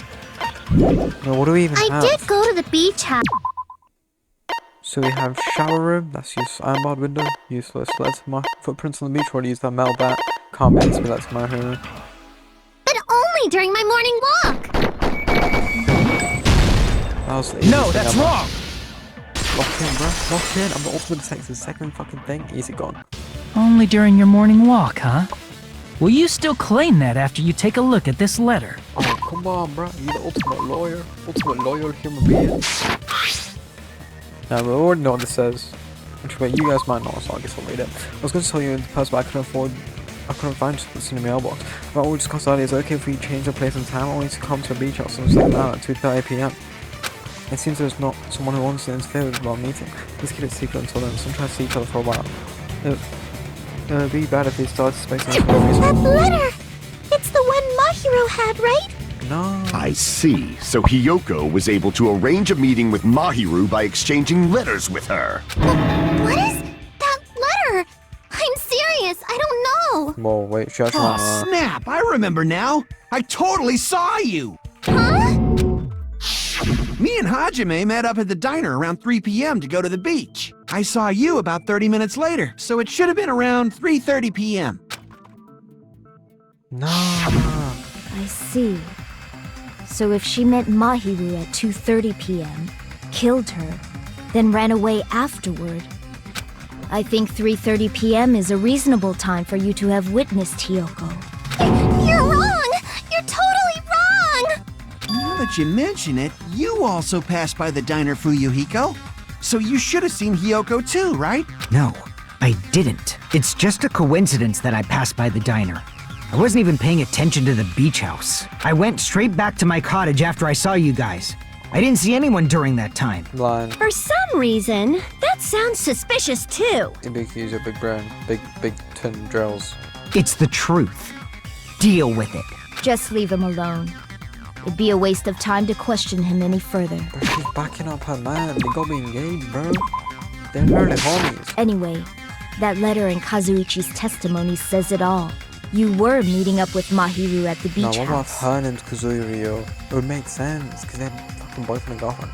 Now, what do we even have? I did go to the beach house. So we have shower room, that's useless. Ironbarred window, useless. Let's my footprints on the beach, already used that metal bat. Can't miss me, that's my hero. But only during my morning walk. That was the No, easiest that's thing ever. wrong. Lock in, bro. Lock in. I'm the ultimate detective. Second fucking thing. Easy gone. Only during your morning walk, huh? Will you still claim that after you take a look at this letter? Oh, come on, bro. You're the ultimate lawyer. Ultimate loyal human being. Now, we already know what this says. Which way you guys might not, so I guess I'll read it. I was going to tell you in the past, but I couldn't find this in the mailbox. But all discussed earlier, is it okay if we change the place and time only to come to a beach house on the second hour at 2:30 PM? It seems there's not someone who wants to interfere with our meeting. Let's keep it secret until then. Some try to see each other for a while. It would be bad if they started suspecting us for no reason. That letter! It's the one Mahiro had, right? No. I see. So Hiyoko was able to arrange a meeting with Mahiru by exchanging letters with her. What is that letter? I'm serious. I don't know. Whoa, wait, she actually Oh, snap! I remember now. I totally saw you. Huh? Me and Hajime met up at the diner around 3 p.m. to go to the beach. I saw you about 30 minutes later, so it should have been around 3:30 p.m. No. I see. So if she met Mahiru at 2:30 p.m., killed her, then ran away afterward, I think 3:30 p.m. is a reasonable time for you to have witnessed Hiyoko. You're wrong. You're totally wrong. Now that you mention it, you also passed by the diner, Fuyuhiko. So you should have seen Hiyoko too, right? No, I didn't. It's just a coincidence that I passed by the diner. I wasn't even paying attention to the beach house. I went straight back to my cottage after I saw you guys. I didn't see anyone during that time. Blind. For some reason, that sounds suspicious too. Big user, big brain, big tin drills. It's the truth. Deal with it. Just leave him alone. It'd be a waste of time to question him any further. But she's backing up her man. They gotta be engaged, bro. They're literally homies. Anyway, that letter in Kazuichi's testimony says it all. You were meeting up with Mahiru at the beach Now, what about house. her name's Kazurio? It would make sense, because they're fucking boyfriend and girlfriend.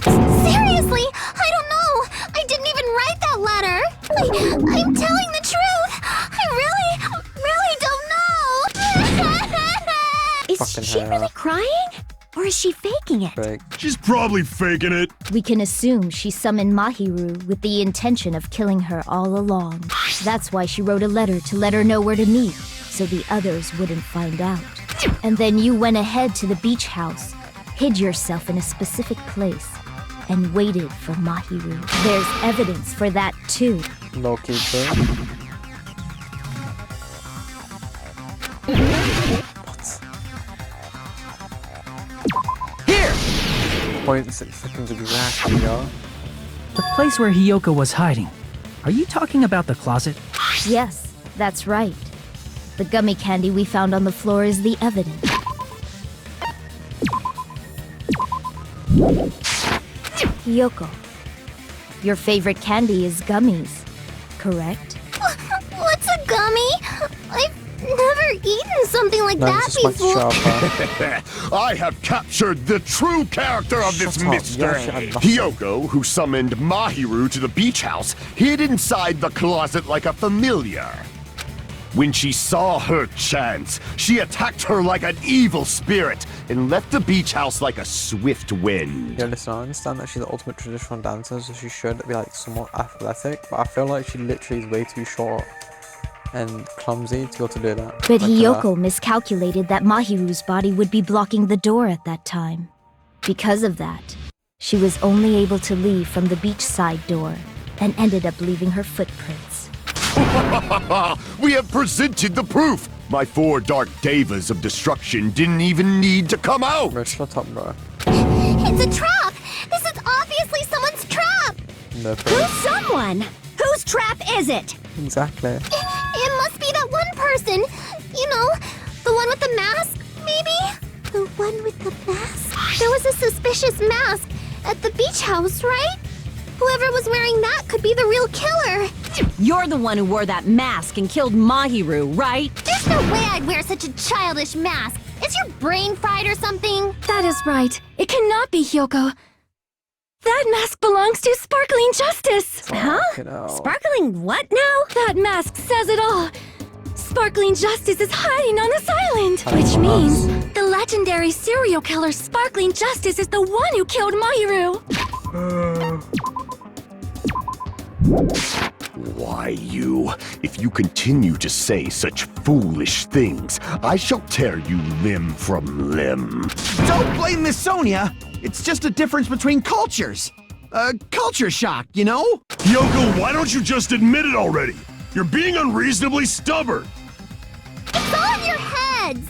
Seriously, I don't know. I didn't even write that letter. I'm telling the truth. I really don't know. Is Fucking she hell. really crying? Or is she faking it? Fake. She's probably faking it. We can assume she summoned Mahiru with the intention of killing her all along. That's why she wrote a letter to let her know where to meet, so the others wouldn't find out. And then you went ahead to the beach house, hid yourself in a specific place, and waited for Mahiru. There's evidence for that too. Low-key true. Here! 0.6 seconds exactly, yo. The place where Hiyoko was hiding. Are you talking about the closet? Yes, that's right. The gummy candy we found on the floor is the evidence. Hiyoko, your favorite candy is gummies, correct? What's a gummy? I've never eaten something like No, that this is my before. I have captured the true character of this Shut up, mystery. yeah, shut up. Hiyoko, who summoned Mahiru to the beach house, hid inside the closet like a familiar. When she saw her chance, she attacked her like an evil spirit and left the beach house like a swift wind. Yeah, listen, I understand that she's the ultimate traditional dancer, so she should be like somewhat athletic, but I feel like she literally is way too short and clumsy to be able to do that. But Like, Hiyoko miscalculated that Mahiru's body would be blocking the door at that time. Because of that, she was only able to leave from the beachside door and ended up leaving her footprints. We have presented the proof! My 4 dark devas of destruction didn't even need to come out! Bro, shut up, bro. It's a trap. This is obviously someone's trap. No, Who's someone? Whose trap is it? exactly. It must be that one person. You know, the one with the mask, maybe? The one with the mask? There was a suspicious mask at the beach house, right? Whoever was wearing that could be the real killer. You're the one who wore that mask and killed Mahiru, right? There's no way I'd wear such a childish mask. Is your brain fried or something? That is right. It cannot be Hyoko. That mask belongs to Sparkling Justice. Fucking hell. Sparkling what now? That mask says it all. Sparkling Justice is hiding on this island. Hiding Which from means us. the legendary serial killer Sparkling Justice is the one who killed Mahiru. Why, you? If you continue to say such foolish things, I shall tear you limb from limb. Don't blame Miss Sonia. It's just a difference between cultures. Culture shock, you know? Yoko, why don't you just admit it already? You're being unreasonably stubborn. It's all in your heads.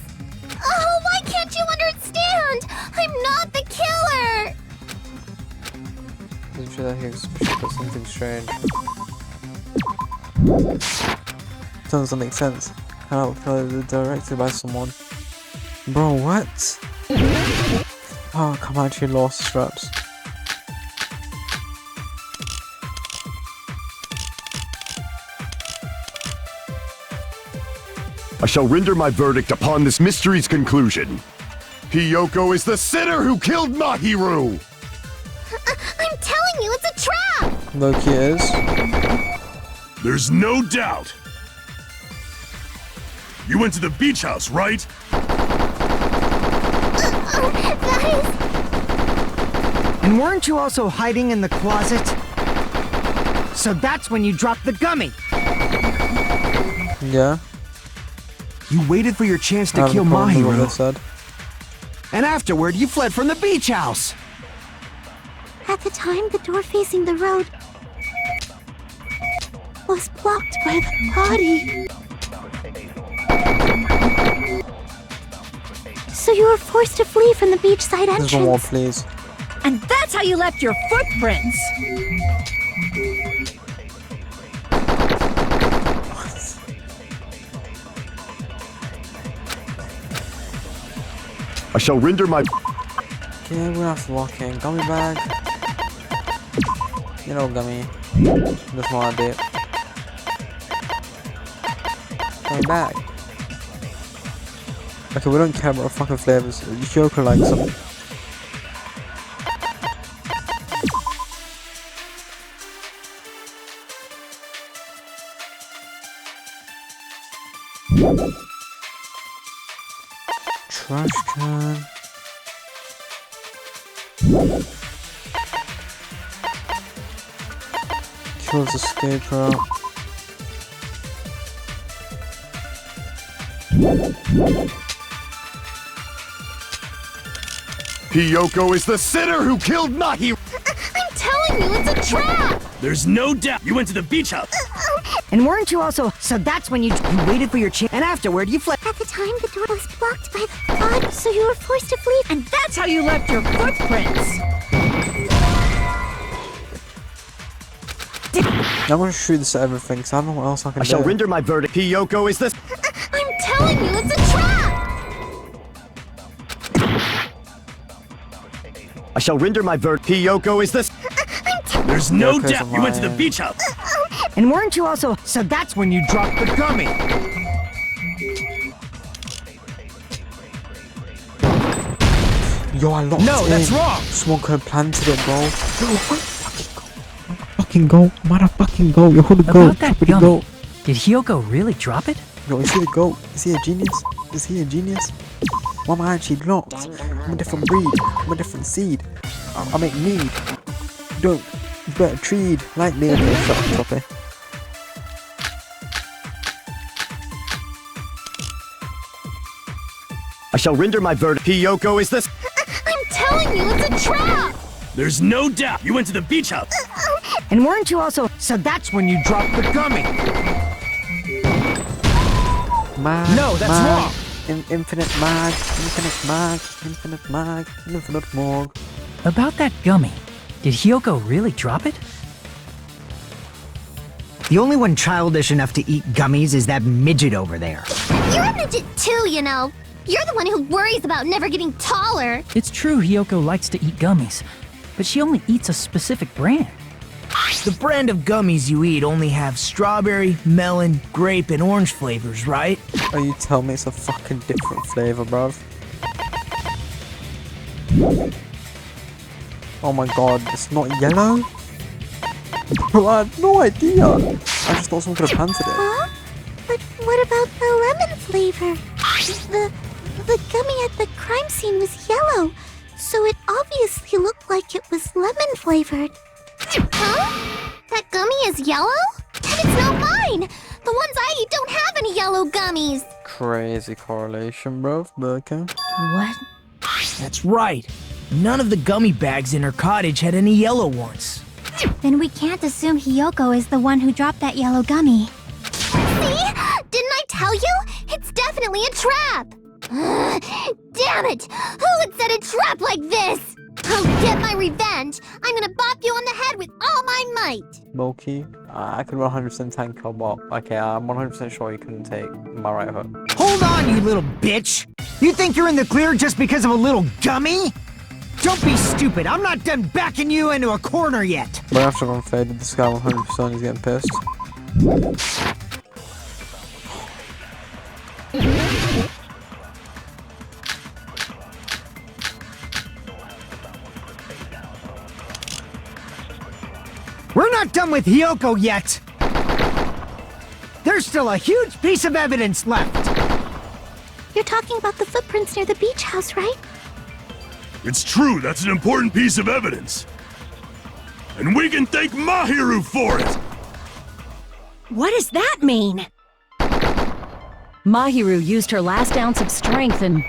Oh, why can't you understand? I'm not the killer. I'm sure that he was suspicious about something strange. Doesn't make sense. How directed by someone. Bro, what? Oh, come on, she lost straps. I shall render my verdict upon this mystery's conclusion. Hiyoko is the sinner who killed Mahiru! I'm telling you, it's a trap. Loki is. There's no doubt. You went to the beach house, right? That is... And weren't you also hiding in the closet? So that's when you dropped the gummy. Yeah. You waited for your chance I to have kill no problem with what they Mahiru, said. and afterward you fled from the beach house. At the time, the door facing the road was blocked by the body. So you were forced to flee from the beachside There's one more, entrance. please. And that's how you left your footprints. I shall render my... Okay, we're gonna have to lock in. Gummy bag. You know, gummy. Just want to dip. Gummy bag. Okay, we don't care about the fucking flavors. Joker likes them. Trash can. Kills escape route. Hiyoko is the sinner who killed Mahi! I'm telling you, it's a trap! There's no doubt you went to the beach house. And weren't you also... So that's when you waited for your chance, and afterward you fled. At the time, the door was blocked by the god, so you were forced to flee. And that's how you left your footprints. I'm gonna shoot this at everything, because I don't know what else I can I do. shall render my verdict. Hiyoko is the... I'm telling you, it's a trap! I shall render my verdict. Hiyoko is the... There's no Yoko's doubt you went to the lying. beach house. And weren't you also... So that's when you dropped the gummy. Yo, I locked No, in. that's wrong. Someone could have planted it, bro. Fucking go. Might have fucking go. Yo, who the goat? About that Who the gummy, goat? did Hiyoko really drop it? Yo, is he the goat? Is he a genius? Is he a genius? Why am I actually locked? I'm a different breed. I'm a different seed. I make mead. Don't. You better treat like me. Okay, shut up, Choppy. I shall render my verdict. Hiyoko is the... I'm telling you, it's a trap! There's no doubt you went to the beach house. And weren't you also... So that's when you dropped the gummy. Mag. No, that's mag, wrong. Infinite mag. Infinite mag. Infinite mag. Infinite morgue. About that gummy, did Hiyoko really drop it? The only one childish enough to eat gummies is that midget over there. You're a midget too, you know. You're the one who worries about never getting taller. It's true Hiyoko likes to eat gummies, but she only eats a specific brand. The brand of gummies you eat only have strawberry, melon, grape, and orange flavors, right? Oh, you tell me it's a fucking different flavor, bruv. Oh my god, it's not yellow? Bro, I had no idea. I just thought someone could have planted it. Huh? But what about the lemon flavor? The gummy at the crime scene was yellow, so it obviously looked like it was lemon flavored. Huh? That gummy is yellow? And it's not mine! The ones I eat don't have any yellow gummies! Crazy correlation, bruv, but okay. What? That's right. None of the gummy bags in her cottage had any yellow ones. Then we can't assume Hiyoko is the one who dropped that yellow gummy. See? Didn't I tell you? It's definitely a trap! Damn it! Who would set a trap like this? I'll get my revenge! I'm gonna bop you on the head with all my might! Loki, I could 100% tank a bop. Okay, I'm 100% sure you couldn't take my right hook. Hold on, you little bitch! You think you're in the clear just because of a little gummy? Don't be stupid. I'm not done backing you into a corner yet. But after I'm faded, this guy 100% is getting pissed. We're not done with Hiyoko yet. There's still a huge piece of evidence left. You're talking about the footprints near the beach house, right? It's true, that's an important piece of evidence. And we can thank Mahiru for it! What does that mean? Mahiru used her last ounce of strength and...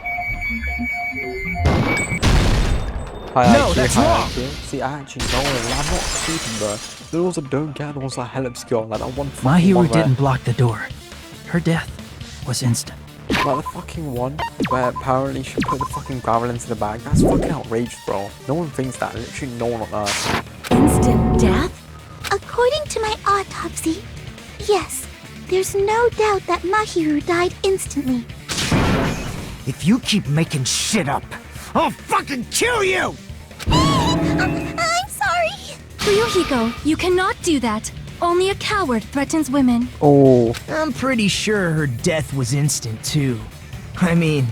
High No, IQ, that's high wrong. IQ. See, I actually know it. I'm not stupid, bro. The ones that don't get, the ones that are hell obscure. Like that one fucking Mahiru one where- didn't block the door. Her death was instant. Like the fucking one where apparently she put the fucking gravel into the bag. That's fucking outrageous, bro. No one thinks that. Literally no one on earth. Instant death? According to my autopsy, yes, there's no doubt that Mahiru died instantly. If you keep making shit up, I'll fucking kill you! I'm sorry. Fuyuhiko, you cannot do that. Only a coward threatens women. Oh, I'm pretty sure her death was instant, too. I mean,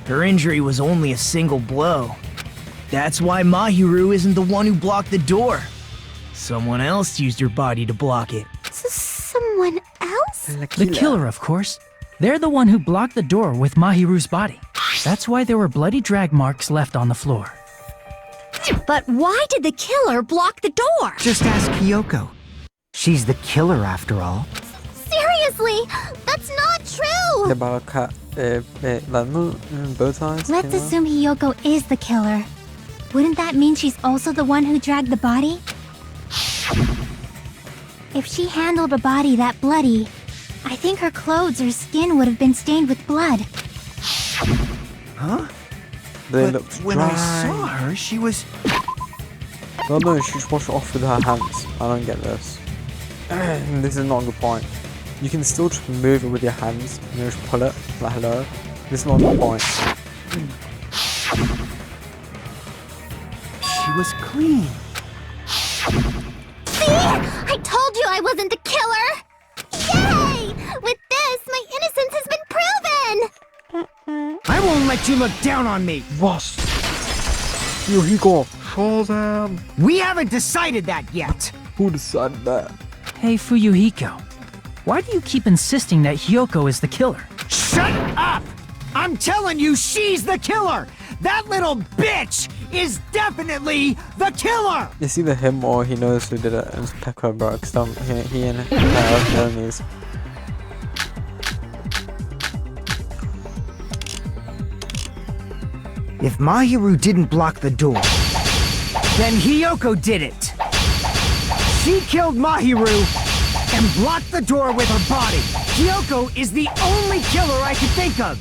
her injury was only a single blow. That's why Mahiru isn't the one who blocked the door. Someone else used her body to block it. Someone else? The killer, of course. They're the one who blocked the door with Mahiru's body. That's why there were bloody drag marks left on the floor. But why did the killer block the door? Just ask Hiyoko. She's the killer after all. Seriously, that's not true. about a cat, bow ties. Let's assume Hiyoko is the killer. Wouldn't that mean she's also the one who dragged the body? If she handled a body that bloody, I think her clothes or skin would have been stained with blood. Huh? They But looked when dry. I saw her, she was... No, she just washed it off with her hands. I don't get this. This is not a good point. You can still just move it with your hands and you just pull it, like hello. This is not a good point. She was clean. See? I told you I wasn't the killer. Yay! With this, my innocence has been proven. I won't let you look down on me. What? Fuyuhiko, show them. We haven't decided that yet. Who decided that? Hey, Fuyuhiko. Why do you keep insisting that Hiyoko is the killer? Shut up! I'm telling you, she's the killer! That little bitch is definitely the killer! It's either him or he knows who did it and it's Pekka, bro. Cause he and her are enemies. If Mahiru didn't block the door, then Hiyoko did it. She killed Mahiru and blocked the door with her body. Hiyoko is the only killer I can think of.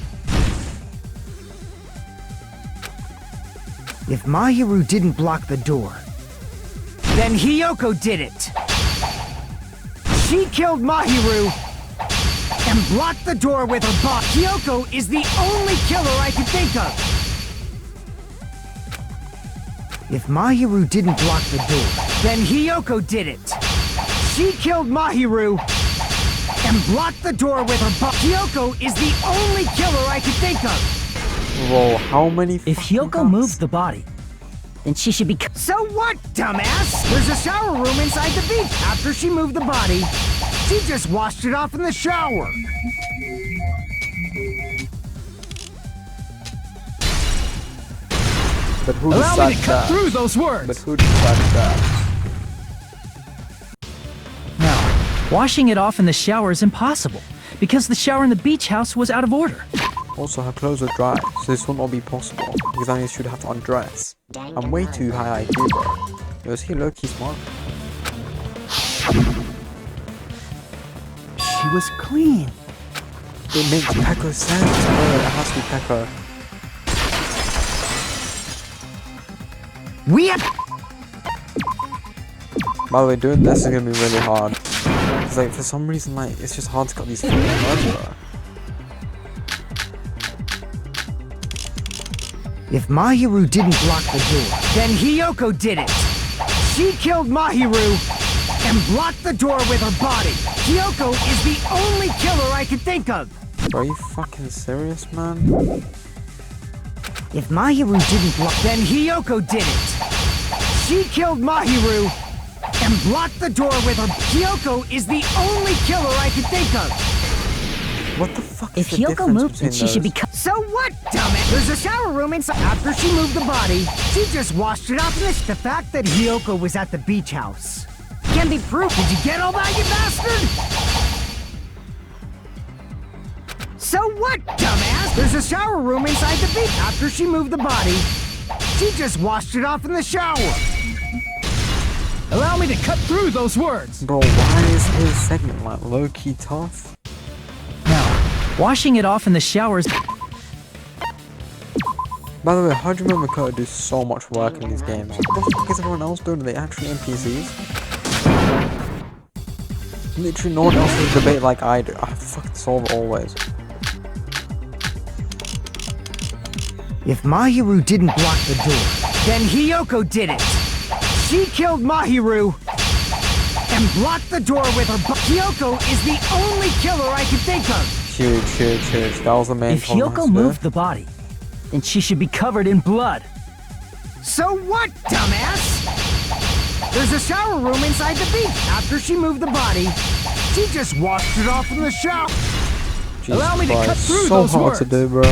If Mahiru didn't block the door, then Hiyoko did it. She killed Mahiru and blocked the door with her body. Hiyoko is the only killer I can think of. If Mahiru didn't block the door, then Hiyoko did it. She killed Mahiru and blocked the door with her body. Hiyoko is the only killer I can think of. Whoa, how many If fucking Hiyoko guns? moved the body, Then she should be. So what, dumbass? There's a shower room inside the beach. After she moved the body, she just washed it off in the shower. But who allow me decided to cut that? through those words. But who decided that? Now, washing it off in the shower is impossible because the shower in the beach house was out of order. Also, her clothes are dry, so this would not be possible, because that means she'd have to undress. I'm way too high IQ, bro. Yo, is he low-key smart? She was clean. It makes Pekka sense, bro. It has to be Pekka. We have. By the way, doing this is gonna be really hard. Because, like, for some reason, like, it's just hard to cut these fucking words, bro. If Mahiru didn't block the door, then Hiyoko did it. She killed Mahiru and blocked the door with her body. Hiyoko is the only killer I can think of. Bro, are you fucking serious, man? If Mahiru didn't block, then Hiyoko did it. She killed Mahiru and blocked the door with her. Hiyoko is the only killer I can think of. What the fuck If is the Hiyoko difference moved, between then she should be. those? So what, dumbass? There's a shower room inside. After she moved the body, she just washed it off. The fact that Hiyoko was at the beach house can be proof. Did you get all that, you bastard? So what, dumbass? There's a shower room inside the beach. After she moved the body, she just washed it off in the shower. Allow me to cut through those words. Bro, why is his segment, like, low-key tough? Now, washing it off in the showers. By the way, how do you remember Makoto do so much work in these games? What the fuck is everyone else doing? Are they actually NPCs? Literally no one else will debate like I do. I fucking solve it always. If Mahiru didn't block the door, then Hiyoko did it. She killed Mahiru and blocked the door with her Hiyoko is the only killer I can think of. Huge. That was the main If Hiyoko moved the body, then she should be covered in blood. So what, dumbass? There's a shower room inside the beach. After she moved the body, she just washed it off in the shower. Jesus Allow me to cut Christ, through so those hard words. to do, bro.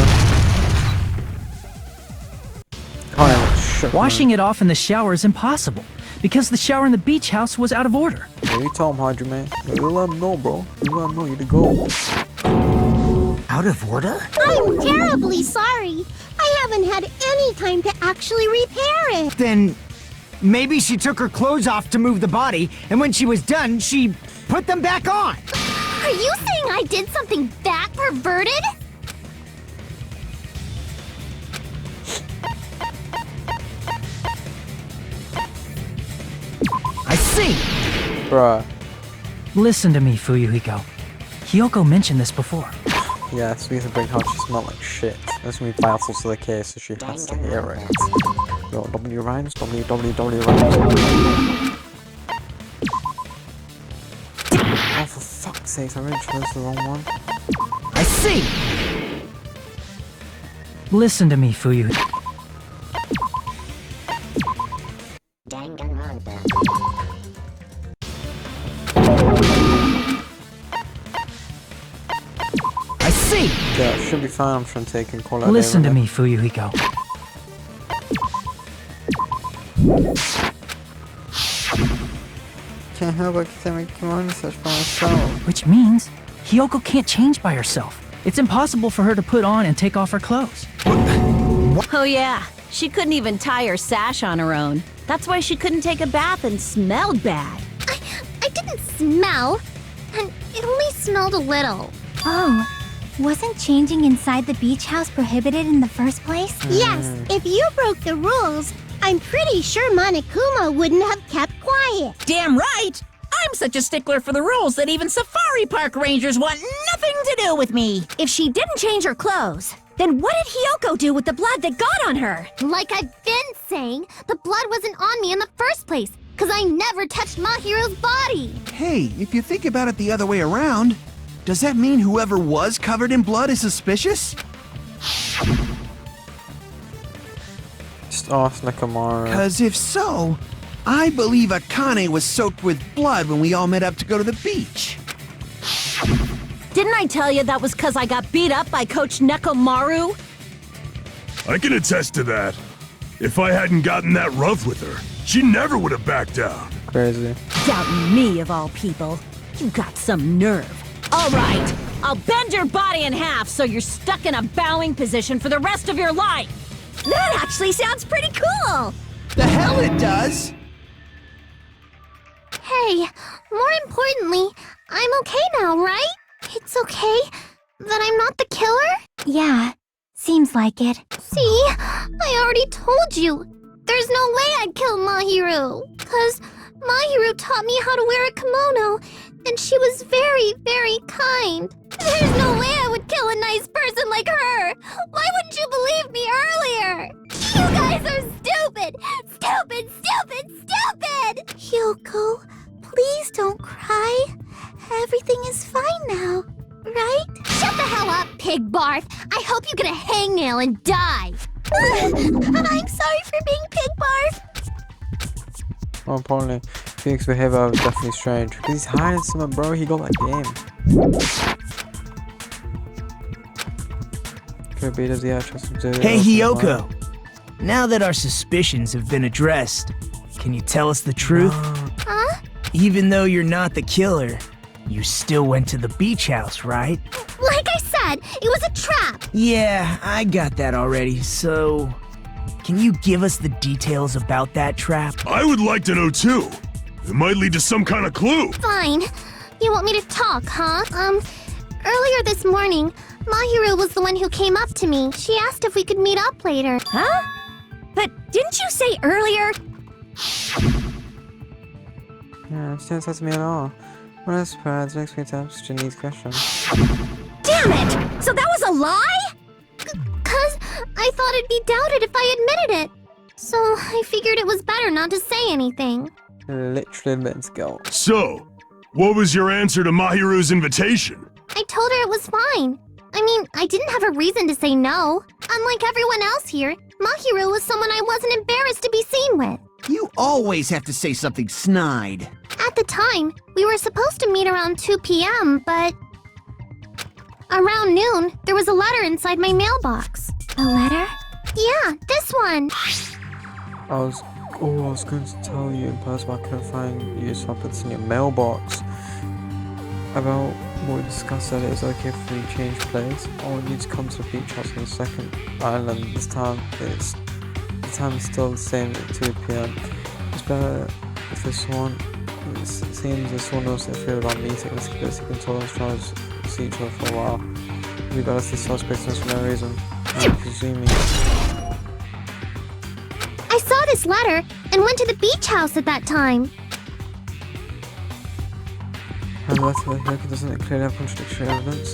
Washing it off in the shower is impossible, because the shower in the beach house was out of order. Yeah, you tell him, Hajime. You let him know, bro. You let him know you to go. Out of order? I'm terribly sorry. I haven't had any time to actually repair it. Then maybe she took her clothes off to move the body, and when she was done, she put them back on. Are you saying I did something that perverted? I see. Bruh. Listen to me, Fuyuhiko. Hiyoko mentioned this before. Yes, we have to bring how she smelled like shit. This will be vital to the case, so she has to hear it. Yo, W rhymes, WWW rhymes. Oh, for fuck's sake, I really chose the wrong one. I see. Listen to me, Fuyuhiko. Danganronpa. I see. Yeah, it should be fine. I'm trying to take and call out. Listen to me, Fuyuhiko. Can't help but to make kimono such by myself. Which means Hiyoko can't change by herself. It's impossible for her to put on and take off her clothes. Oh yeah, she couldn't even tie her sash on her own. That's why she couldn't take a bath and smelled bad. I didn't smell, and it only smelled a little. Oh, wasn't changing inside the beach house prohibited in the first place? Yes, if you broke the rules, I'm pretty sure Monokuma wouldn't have kept quiet. Damn right! I'm such a stickler for the rules that even safari park rangers want nothing to do with me. If she didn't change her clothes, then what did Hiyoko do with the blood that got on her? Like I've been saying, the blood wasn't on me in the first place, because I never touched Mahiro's body. Hey, if you think about it the other way around, does that mean whoever was covered in blood is suspicious? Just ask Nakamura. Because if so, I believe Akane was soaked with blood when we all met up to go to the beach. Didn't I tell you that was because I got beat up by Coach Nekomaru? I can attest to that. If I hadn't gotten that rough with her, she never would have backed down. Crazy. Doubting me, of all people. You got some nerve. All right, I'll bend your body in half so you're stuck in a bowing position for the rest of your life. That actually sounds pretty cool. The hell it does! Hey, more importantly, I'm okay now, right? It's okay that I'm not the killer? Yeah, seems like it. See, I already told you. There's no way I'd kill Mahiru. Because Mahiru taught me how to wear a kimono, and she was very, very kind. There's no way I would kill a nice person like her. Why wouldn't you believe me earlier? You guys are stupid! Stupid, stupid, stupid! Hyoko, please don't cry. Everything is fine now, right? Shut the hell up, pig barf! I hope you get a hangnail and die! I'm sorry for being pig barf! More importantly, Phoenix's behavior was definitely strange. Because he's hiding something, bro. He got that game. Could be the actress who did it. Hey, Hiyoko. Now that our suspicions have been addressed, can you tell us the truth? Huh? Even though you're not the killer, you still went to the beach house, right? Like I said, it was a trap! Yeah, I got that already, so... Can you give us the details about that trap? I would like to know too. It might lead to some kind of clue. Fine. You want me to talk, huh? Earlier this morning, Mahiru was the one who came up to me. She asked if we could meet up later. Huh? But didn't you say earlier? Yeah, she didn't talk to me at all. What a surprise. Next week to answer Janine's question. Damn it! So that was a lie? 'Cause I thought it'd be doubted if I admitted it. So I figured it was better not to say anything. Literally admits guilt. So, what was your answer to Mahiru's invitation? I told her it was fine. I mean, I didn't have a reason to say no. Unlike everyone else here, Mahiru was someone I wasn't embarrassed to be seen with. You always have to say something snide. At the time, we were supposed to meet around 2 p.m., but... around noon, there was a letter inside my mailbox. A letter? Yeah, this one. I was going to tell you in person, but I couldn't find you, so I put this in your mailbox. About what we discussed that it's okay if we change place. I want you to come to the beach house on the second island. This time the time is still the same at 2 p.m. It's better if this one, it seems there's someone else that feels about meeting. Let's keep it secret until let's try to see each other for a while. We got us this suspect for no reason. I'm presuming. I saw this letter and went to the beach house at that time. And the letter here doesn't clearly have contradictory evidence.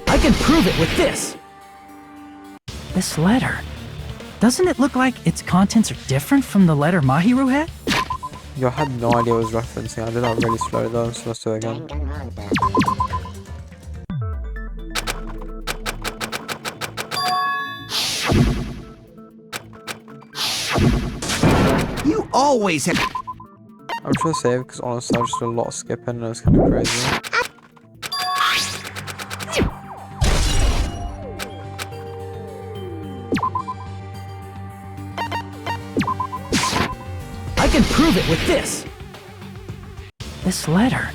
I can prove it with this! This letter. Doesn't it look like its contents are different from the letter Mahiru had? Yo, I had no idea what it was referencing. I did that really slow though, so let's do it again. You always have... I'm trying to save because honestly I just did a lot of skipping and it was kind of crazy. I can prove it with this! This letter.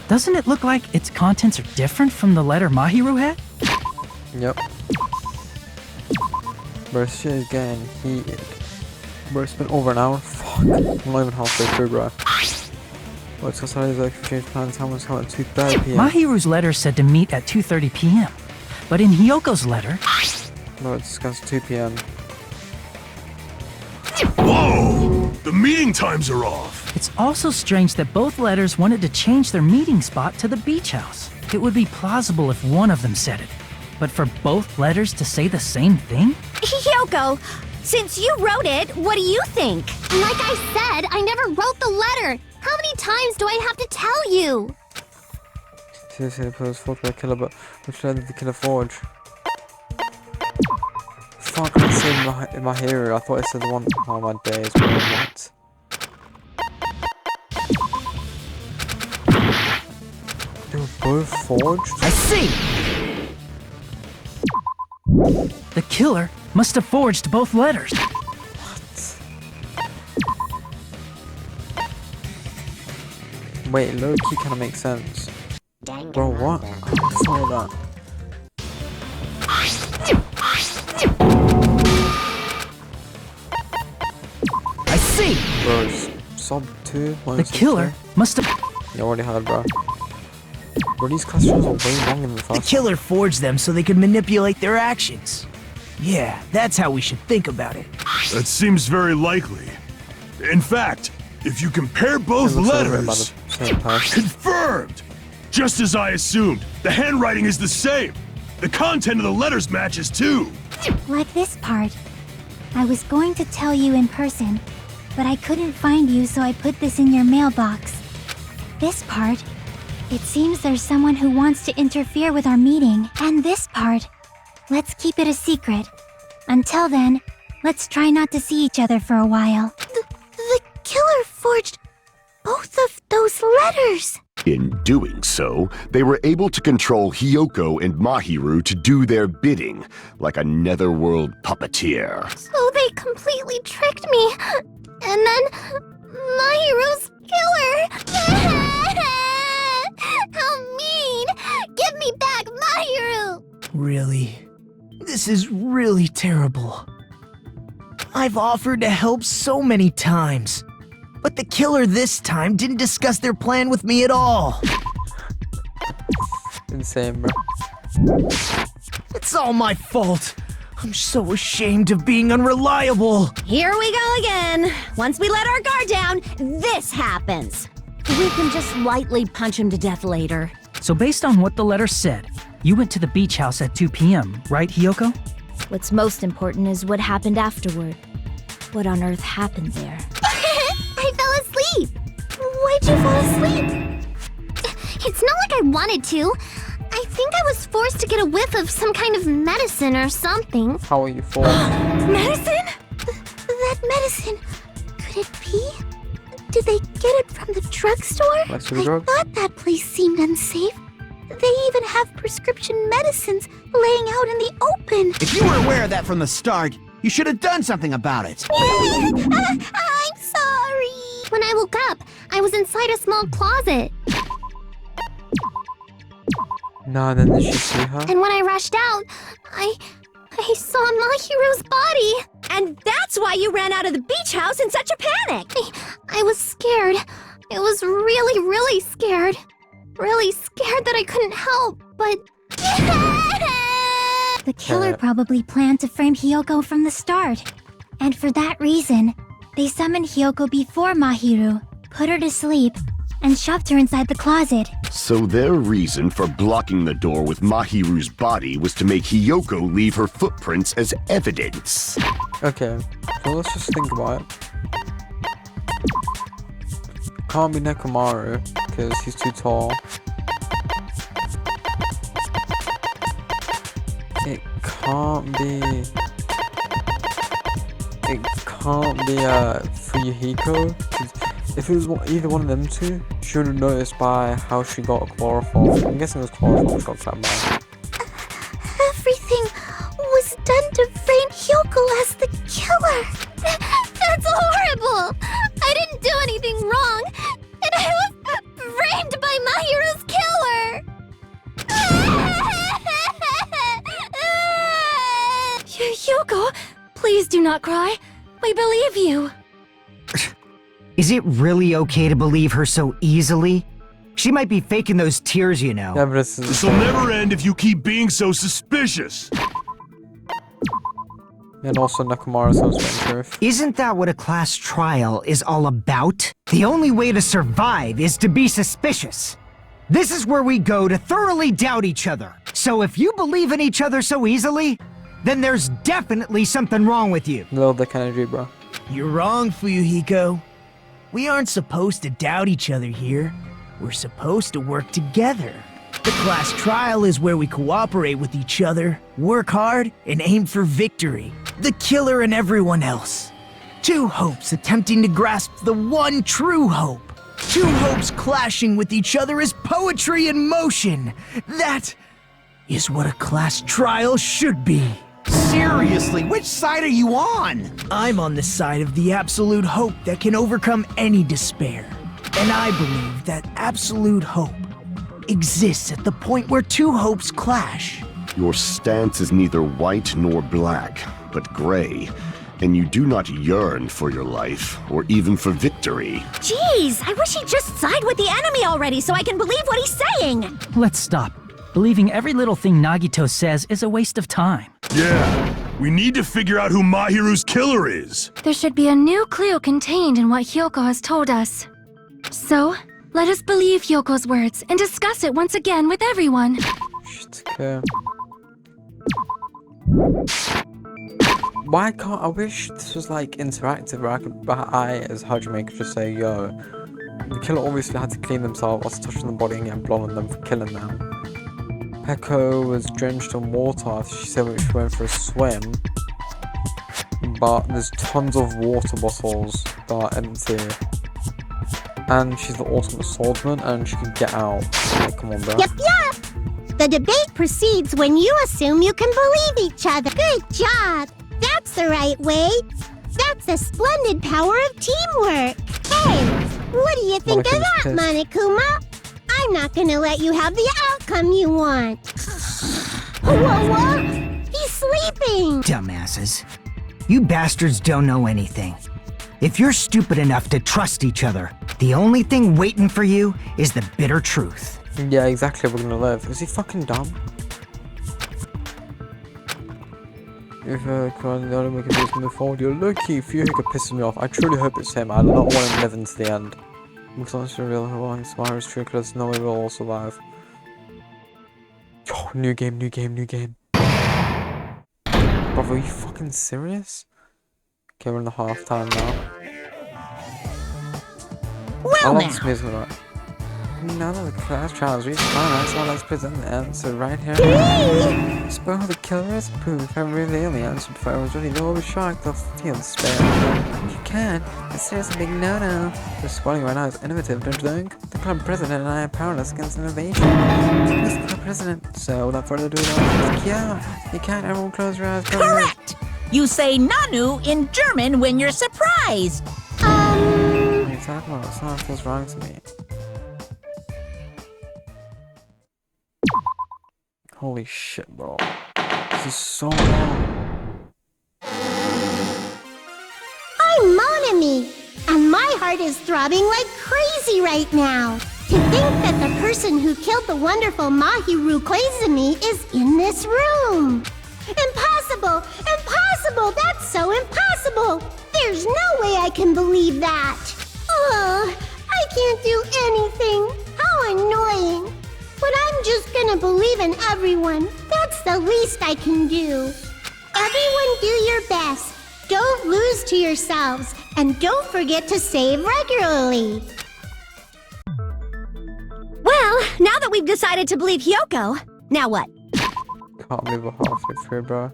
Doesn't it look like its contents are different from the letter Mahiru had? Yep. Bro, shit is getting heated. Bro, it's been over an hour. Fuck. I'm not even halfway through, bro. Well, it's because I was like, change plans. Time was coming at 2:30 p.m. Mahiru's letter said to meet at 2:30 p.m. But in Hyoko's letter... No, it's discussed 2 p.m. Whoa! The meeting times are off! It's also strange that both letters wanted to change their meeting spot to the beach house. It would be plausible if one of them said it. But for both letters to say the same thing? Hyoko, since you wrote it, what do you think? Like I said, I never wrote the letter. How many times do I have to tell you? Seriously, the was forged by a killer, but which letter did the killer forge? Fuck, I said in my hero. I thought it said the one. Oh my days, bro, what? They were both forged? I see! The killer must have forged both letters. Wait, low-key kinda makes sense. Bro, what? I don't follow that. I see! Bro, sub 2? The killer must have... You already had, bro. Bro, these questions are way longer than the The first killer forged them so they could manipulate their actions. Yeah, that's how we should think about it. That seems very likely. In fact, if you compare both letters... Confirmed! Just as I assumed, the handwriting is the same. The content of the letters matches too. Like this part. I was going to tell you in person, but I couldn't find you, so I put this in your mailbox. This part. It seems there's someone who wants to interfere with our meeting. And this part. Let's keep it a secret. Until then, let's try not to see each other for a while. The killer forged both of those letters. In doing so, they were able to control Hyoko and Mahiru to do their bidding, like a netherworld puppeteer. So they completely tricked me. And then Mahiru's killer. How mean! Give me back Mahiru! Really? This is really terrible. I've offered to help so many times, but the killer this time didn't discuss their plan with me at all. Insane, bro. It's all my fault. I'm so ashamed of being unreliable. Here we go again. Once we let our guard down, this happens. We can just lightly punch him to death later. So based on what the letter said, you went to the beach house at 2 p.m., right, Hiyoko? What's most important is what happened afterward. What on earth happened there? I fell asleep. Why'd you fall asleep? It's not like I wanted to. I think I was forced to get a whiff of some kind of medicine or something. How are you forced? Medicine? That medicine. Could it be? Did they get it from the drugstore? I thought that place seemed unsafe. They even have prescription medicines laying out in the open. If you were aware of that from the start, you should have done something about it. I'm sorry. When I woke up, I was inside a small closet. No, then did she see her? And when I rushed out, I saw Mahiro's body. And that's why you ran out of the beach house in such a panic. I was scared. I was really, really scared. Really scared that I couldn't help, but... The killer probably planned to frame Hiyoko from the start. And for that reason, they summoned Hiyoko before Mahiru, put her to sleep, and shoved her inside the closet. So their reason for blocking the door with Mahiru's body was to make Hiyoko leave her footprints as evidence. Okay, so let's just think about it. Can't be Nekomaru, because he's too tall. It can't be Fuyuhiko. If it was either one of them two, she would have noticed by how she got chloroform. I'm guessing it was chloroform she got clapped by. Everything was done to frame Hyoko as the killer. That's horrible. I didn't do anything wrong, and I was framed by Mahiru's killer. Hyoko, please do not cry. We believe you. Is it really okay to believe her so easily? She might be faking those tears, you know. Yeah, but This'll never end if you keep being so suspicious. And also Nekomaru sounds very truth. Isn't that what a class trial is all about? The only way to survive is to be suspicious. This is where we go to thoroughly doubt each other. So if you believe in each other so easily, then there's definitely something wrong with you. Little dick energy, bro. You're wrong, Fuyuhiko. We aren't supposed to doubt each other here. We're supposed to work together. The class trial is where we cooperate with each other, work hard, and aim for victory. The killer and everyone else. Two hopes attempting to grasp the one true hope. Two hopes clashing with each other is poetry in motion. That is what a class trial should be. Seriously, which side are you on? I'm on the side of the absolute hope that can overcome any despair. And I believe that absolute hope exists at the point where two hopes clash. Your stance is neither white nor black, but gray, and you do not yearn for your life, or even for victory. Jeez, I wish he'd just side with the enemy already so I can believe what he's saying. Let's stop. Believing every little thing Nagito says is a waste of time. Yeah, we need to figure out who Mahiru's killer is. There should be a new clue contained in what Hyoko has told us. So, let us believe Hyoko's words and discuss it once again with everyone. Shit, okay. Why can't I wish this was like interactive where I as Hajime could just say, yo, the killer obviously had to clean themselves after touching the body and getting blood on them for killing them. Peko was drenched in water after she said she went for a swim. But there's tons of water bottles that are empty. And she's the ultimate swordsman and she can get out. Like, come on, bro. Yep. The debate proceeds when you assume you can believe each other. Good job. That's the right way. That's the splendid power of teamwork. Hey, what do you think of that, Monokuma? I'm not gonna let you have the outcome you want. Whoa, he's sleeping. Dumbasses. You bastards don't know anything. If you're stupid enough to trust each other, the only thing waiting for you is the bitter truth. Yeah, exactly, we're gonna live. Is he fucking dumb? If the only way to move forward, you're lucky. Fuyuhiko pisses me off. I truly hope it's him. I do not want him living to the end. Because I'm sure real who inspire is true, because no one will all survive. Oh, new game. Bro, are you fucking serious? Okay, we're in the half time now. Well, I love now. this music though. Now that the class trials reach climax, I'd like to present the answer right here. Spoil who the killer is? Poof, I reveal the answer before I was ready. They'll be shocked, they'll feel despair. You can't. It's seriously a big no-no. The spoiling right now is innovative, don't you think? The club president and I are powerless against innovation. He's the club president. So, without further ado, yeah, you can't. Everyone close your eyes. Correct! You say nanu in German when you're surprised. What are you talking about? Something feels wrong to me. Holy shit, bro. This is so long. I'm Mon Ami, and my heart is throbbing like crazy right now. To think that the person who killed the wonderful Mahiru Koizumi is in this room. Impossible! Impossible! That's so impossible! There's no way I can believe that! Oh, I can't do anything! How annoying! But I'm just gonna believe in everyone. That's the least I can do. Everyone do your best. Don't lose to yourselves. And don't forget to save regularly. Well, now that we've decided to believe Hyoko, now what? Can't believe we're halfway through, bro.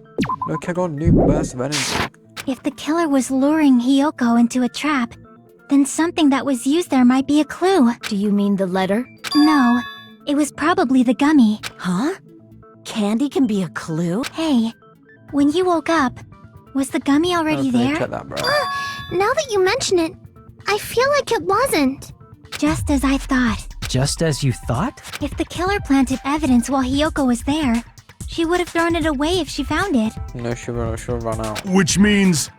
Look, I got a new burst of energy. If the killer was luring Hyoko into a trap, then something that was used there might be a clue. Do you mean the letter? No, it was probably the gummy. Huh? Candy can be a clue? Hey, when you woke up, was the gummy already there? Check that, bro. Now that you mention it, I feel like it wasn't. Just as I thought. Just as you thought? If the killer planted evidence while Hyoko was there, she would have thrown it away if she found it. No, she'll run out. Which means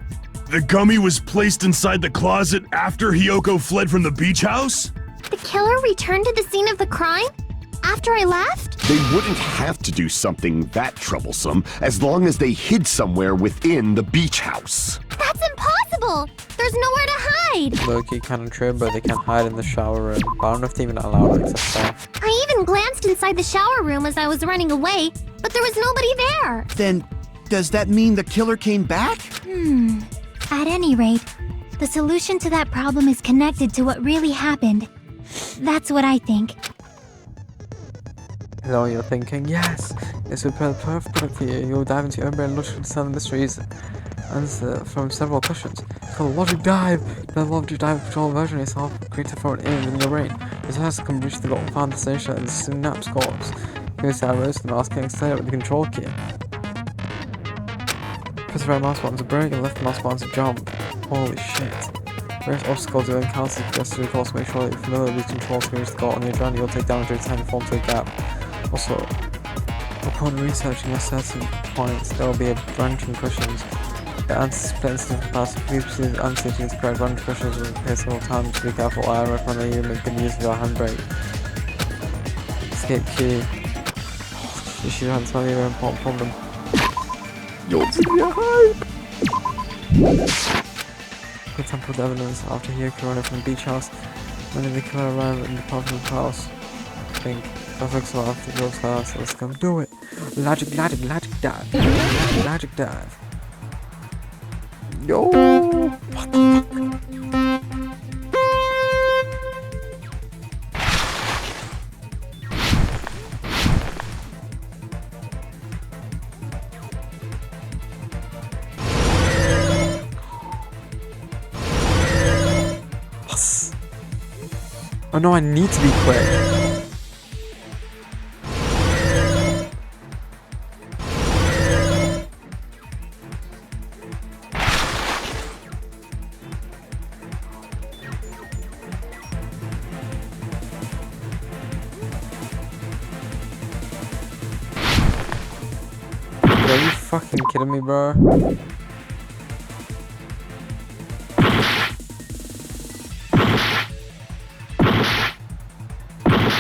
the gummy was placed inside the closet after Hyoko fled from the beach house? The killer returned to the scene of the crime? After I left? They wouldn't have to do something that troublesome as long as they hid somewhere within the beach house. That's impossible! There's nowhere to hide! Low-key kinda true, but they can hide in the shower room. But I don't know if they even allowed access there. I even glanced inside the shower room as I was running away, but there was nobody there! Then, does that mean the killer came back? At any rate, the solution to that problem is connected to what really happened. That's what I think. Hello, you're thinking, yes, this would be the perfect product for you. You'll dive into your own brain and look to some mysteries answer from several questions. It's called Logic Dive. The Logic Dive control version of yourself created for an image in your brain. It has to come reach the goal, find the station and the synapse cords. Use the arrows and the mouse can accelerate with the control key. Press the right mouse button to brake and left mouse button to jump. Holy shit. Various obstacles you encounter suggest to course, make sure that you're familiar with these controls to reach the goal on your journey. You'll take damage every time you fall into a gap. Also, upon researching a certain points, there will be a branch in cushions. The answer split into different parts. Please proceed with answers to correct branch cushions will appear several times. Be careful. I recommend that you make good use of your handbrake. Escape key. You should have some very important problem. You'll see your hype! Good sample of evidence after Hyoko running from the beach house. When did the killer arrive in the apartment house? I think. Perfect, so after the class, let's go do it. Logic dive. Logic dive. Yo! What the fuck? Oh no, I need to be quick. Are you fucking kidding me, bro?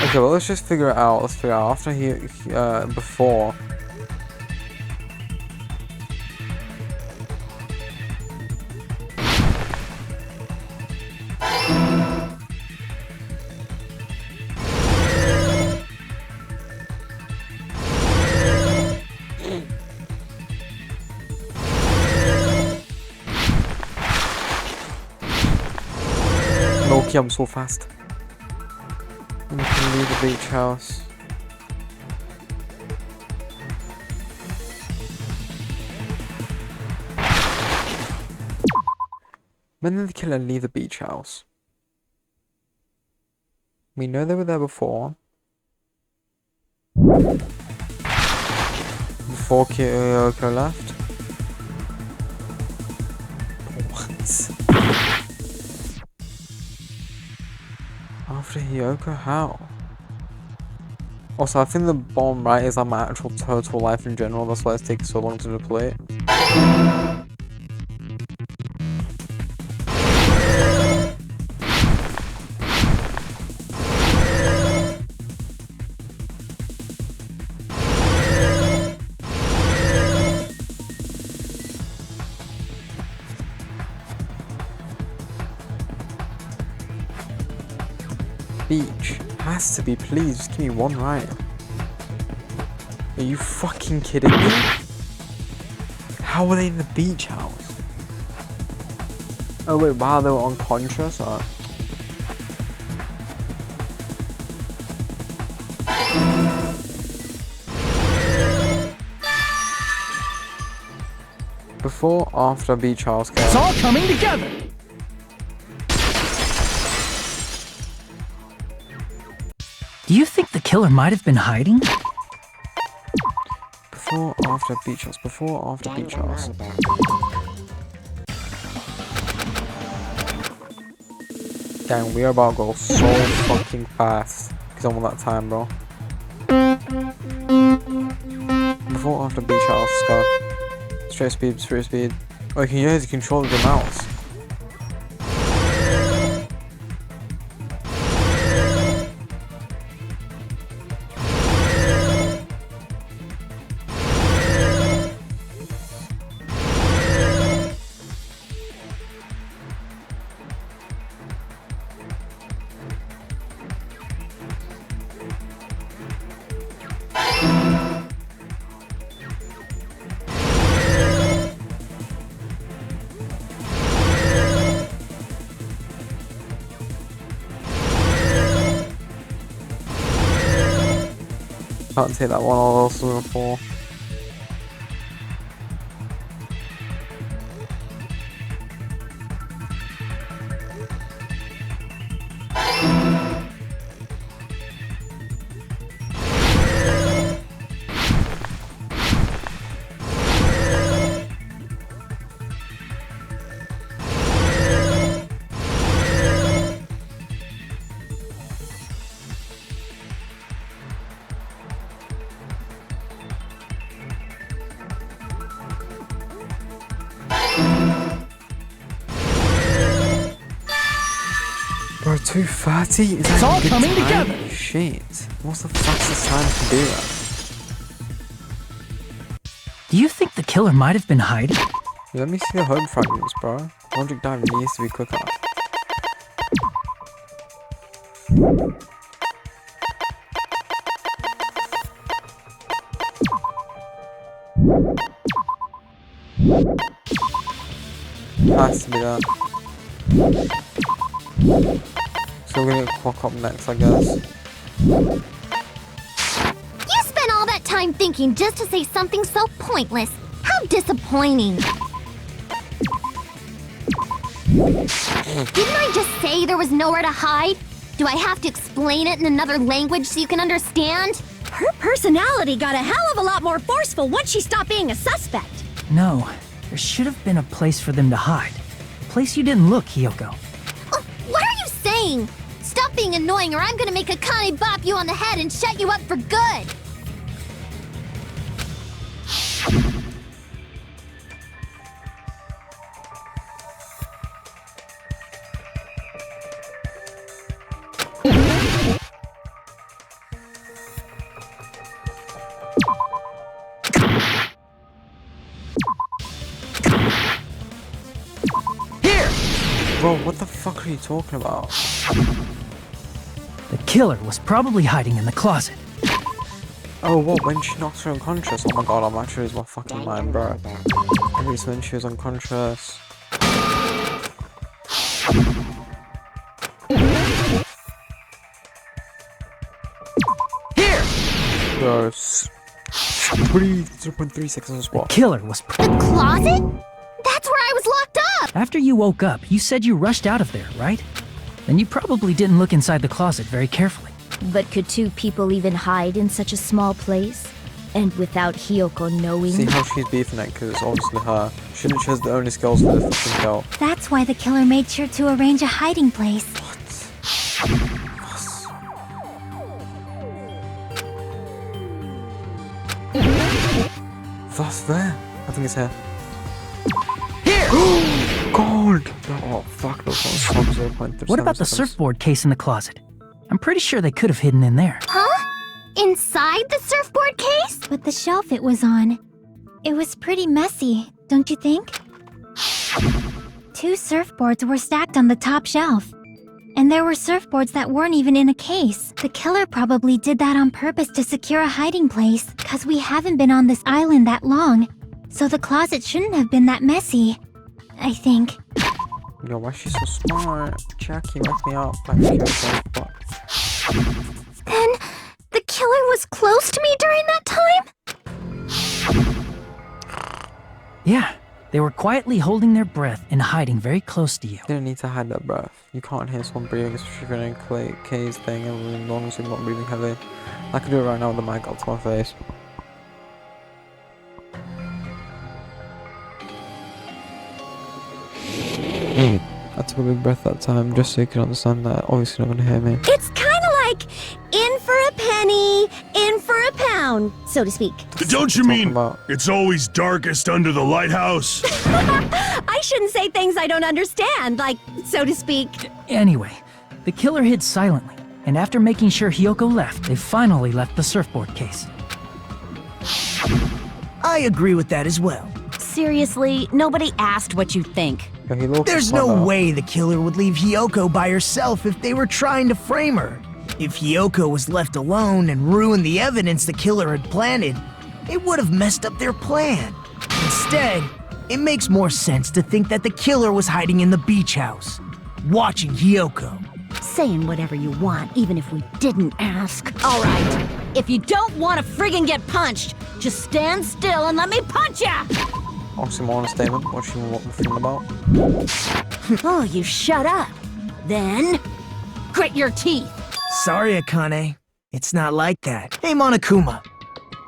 Okay, well, let's just figure it out. Let's figure out after before. Fuck you, I'm so fast. We can leave the beach house. When did the killer leave the beach house? We know they were there before. Before Kyoko left. What? After Hiyoko? How? Also, I think the bottom right is like my actual total life in general. That's why it's taking so long to play it. Beach. Has to be, please, just give me one right. Are you fucking kidding me? How were they in the beach house? Oh wait, wow, they were unconscious? Before, after beach house game. It's all coming together! Do you think the killer might have been hiding? Before, after beach house. Before, after beach house. Dang, we are about to go so fucking fast. Because I'm on that time, bro. Before, after beach house. Let's go. Straight speed, straight speed. Oh, you can use the control of the mouse. Can't take that one, I'll also fall. Bro, 2:30? Is that It's all a good coming time? together. Shit. What's the fastest time to do that? Do you think the killer might have been hiding? Let me see the home fragments, bro. Logic dive needs to be quicker. Has to be that. So we're gonna get Quack up next, I guess. You spent all that time thinking just to say something so pointless. How disappointing. Didn't I just say there was nowhere to hide? Do I have to explain it in another language so you can understand? Her personality got a hell of a lot more forceful once she stopped being a suspect. No, there should have been a place for them to hide. A place you didn't look, Hiyoko. Oh, what are you saying? Stop being annoying or I'm gonna make Akane bop you on the head and shut you up for good! Bro, what the fuck are you talking about? The killer was probably hiding in the closet. Oh, what? When she knocks her unconscious? Oh my god, I'm actually losing my fucking mind, bro. Maybe it's when she was unconscious. Gross. 0.3 seconds as well. Killer was. The closet? That's where I was locked up! After you woke up, you said you rushed out of there, right? Then you probably didn't look inside the closet very carefully. But could two people even hide in such a small place? And without Hiyoko knowing? See how she's beefing it, because it's obviously her. She has the only skills for the fucking kill. That's why the killer made sure to arrange a hiding place. That's there. I think it's here. Here! Gold! Oh, fuck, those ones. 0.37 What about the seconds. surfboard case in the closet? I'm pretty sure they could have hidden in there. Huh? Inside the surfboard case? But the shelf it was on, it was pretty messy, don't you think? 2 surfboards were stacked on the top shelf. And there were surfboards that weren't even in a case. The killer probably did that on purpose to secure a hiding place, cause we haven't been on this island that long. So the closet shouldn't have been that messy, I think. Yo, why is she so smart? Jackie, wake me up. Like, fuck. Then, the killer was close to me during that time? Yeah, they were quietly holding their breath and hiding very close to you. You don't need to hide that breath. You can't hear someone breathing, especially if you're in a case thing, as long as you're not breathing heavy. I can do it right now with the mic up to my face. I took a big breath that time, just so you can understand that obviously you're not gonna hear me. It's kind of like in for a penny, in for a pound, so to speak. Don't you mean about. it's always darkest under the lighthouse? I shouldn't say things I don't understand, like, so to speak. Anyway, the killer hid silently, and after making sure Hiyoko left, they finally left the surfboard case. I agree with that as well. Seriously, nobody asked what you think. Yo, he looks There's like no that. way the killer would leave Hiyoko by herself if they were trying to frame her. If Hiyoko was left alone and ruined the evidence the killer had planted, it would have messed up their plan. Instead, it makes more sense to think that the killer was hiding in the beach house, watching Hiyoko. Saying whatever you want, even if we didn't ask. All right, if you don't want to friggin' get punched, just stand still and let me punch ya! Oxymoron statement, what she want me thinking about. Oh, you shut up. Then, grit your teeth. Sorry, Akane. It's not like that. Hey, Monokuma.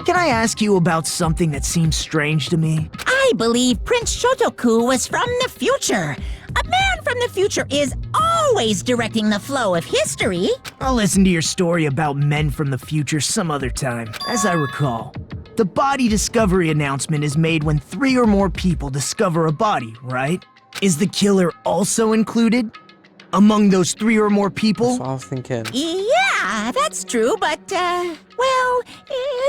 Can I ask you about something that seems strange to me? I believe Prince Shotoku was from the future. A man from the future is always directing the flow of history. I'll listen to your story about men from the future some other time. As I recall, the body discovery announcement is made when 3 or more people discover a body, right? Is the killer also included among those 3 or more people? That's what I was thinking. Yeah, that's true, but,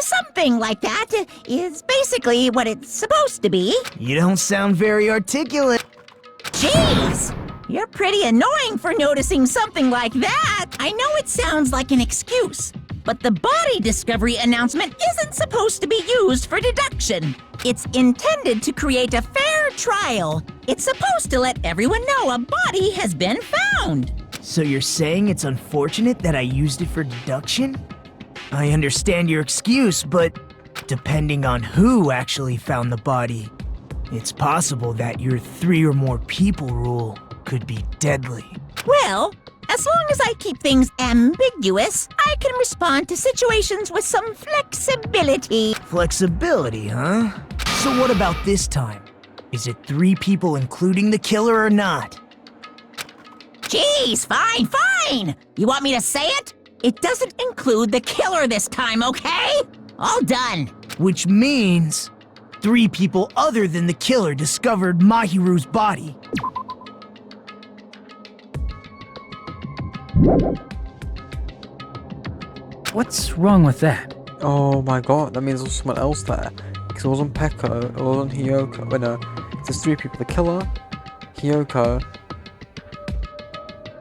something like that is basically what it's supposed to be. You don't sound very articulate. Jeez! You're pretty annoying for noticing something like that. I know it sounds like an excuse, but the body discovery announcement isn't supposed to be used for deduction. It's intended to create a fair trial. It's supposed to let everyone know a body has been found. So you're saying it's unfortunate that I used it for deduction? I understand your excuse, but depending on who actually found the body, it's possible that your 3 or more people rule could be deadly. Well, as long as I keep things ambiguous, I can respond to situations with some flexibility. Flexibility, huh? So what about this time? Is it 3 people including the killer or not? Jeez, fine. You want me to say it? It doesn't include the killer this time, okay? All done. Which means 3 people other than the killer discovered Mahiru's body. What's wrong with that? Oh my god, that means there's someone else there. Because it wasn't Pekko, it wasn't Hiyoko. Wait, no. There's 3 people. The killer, Hiyoko,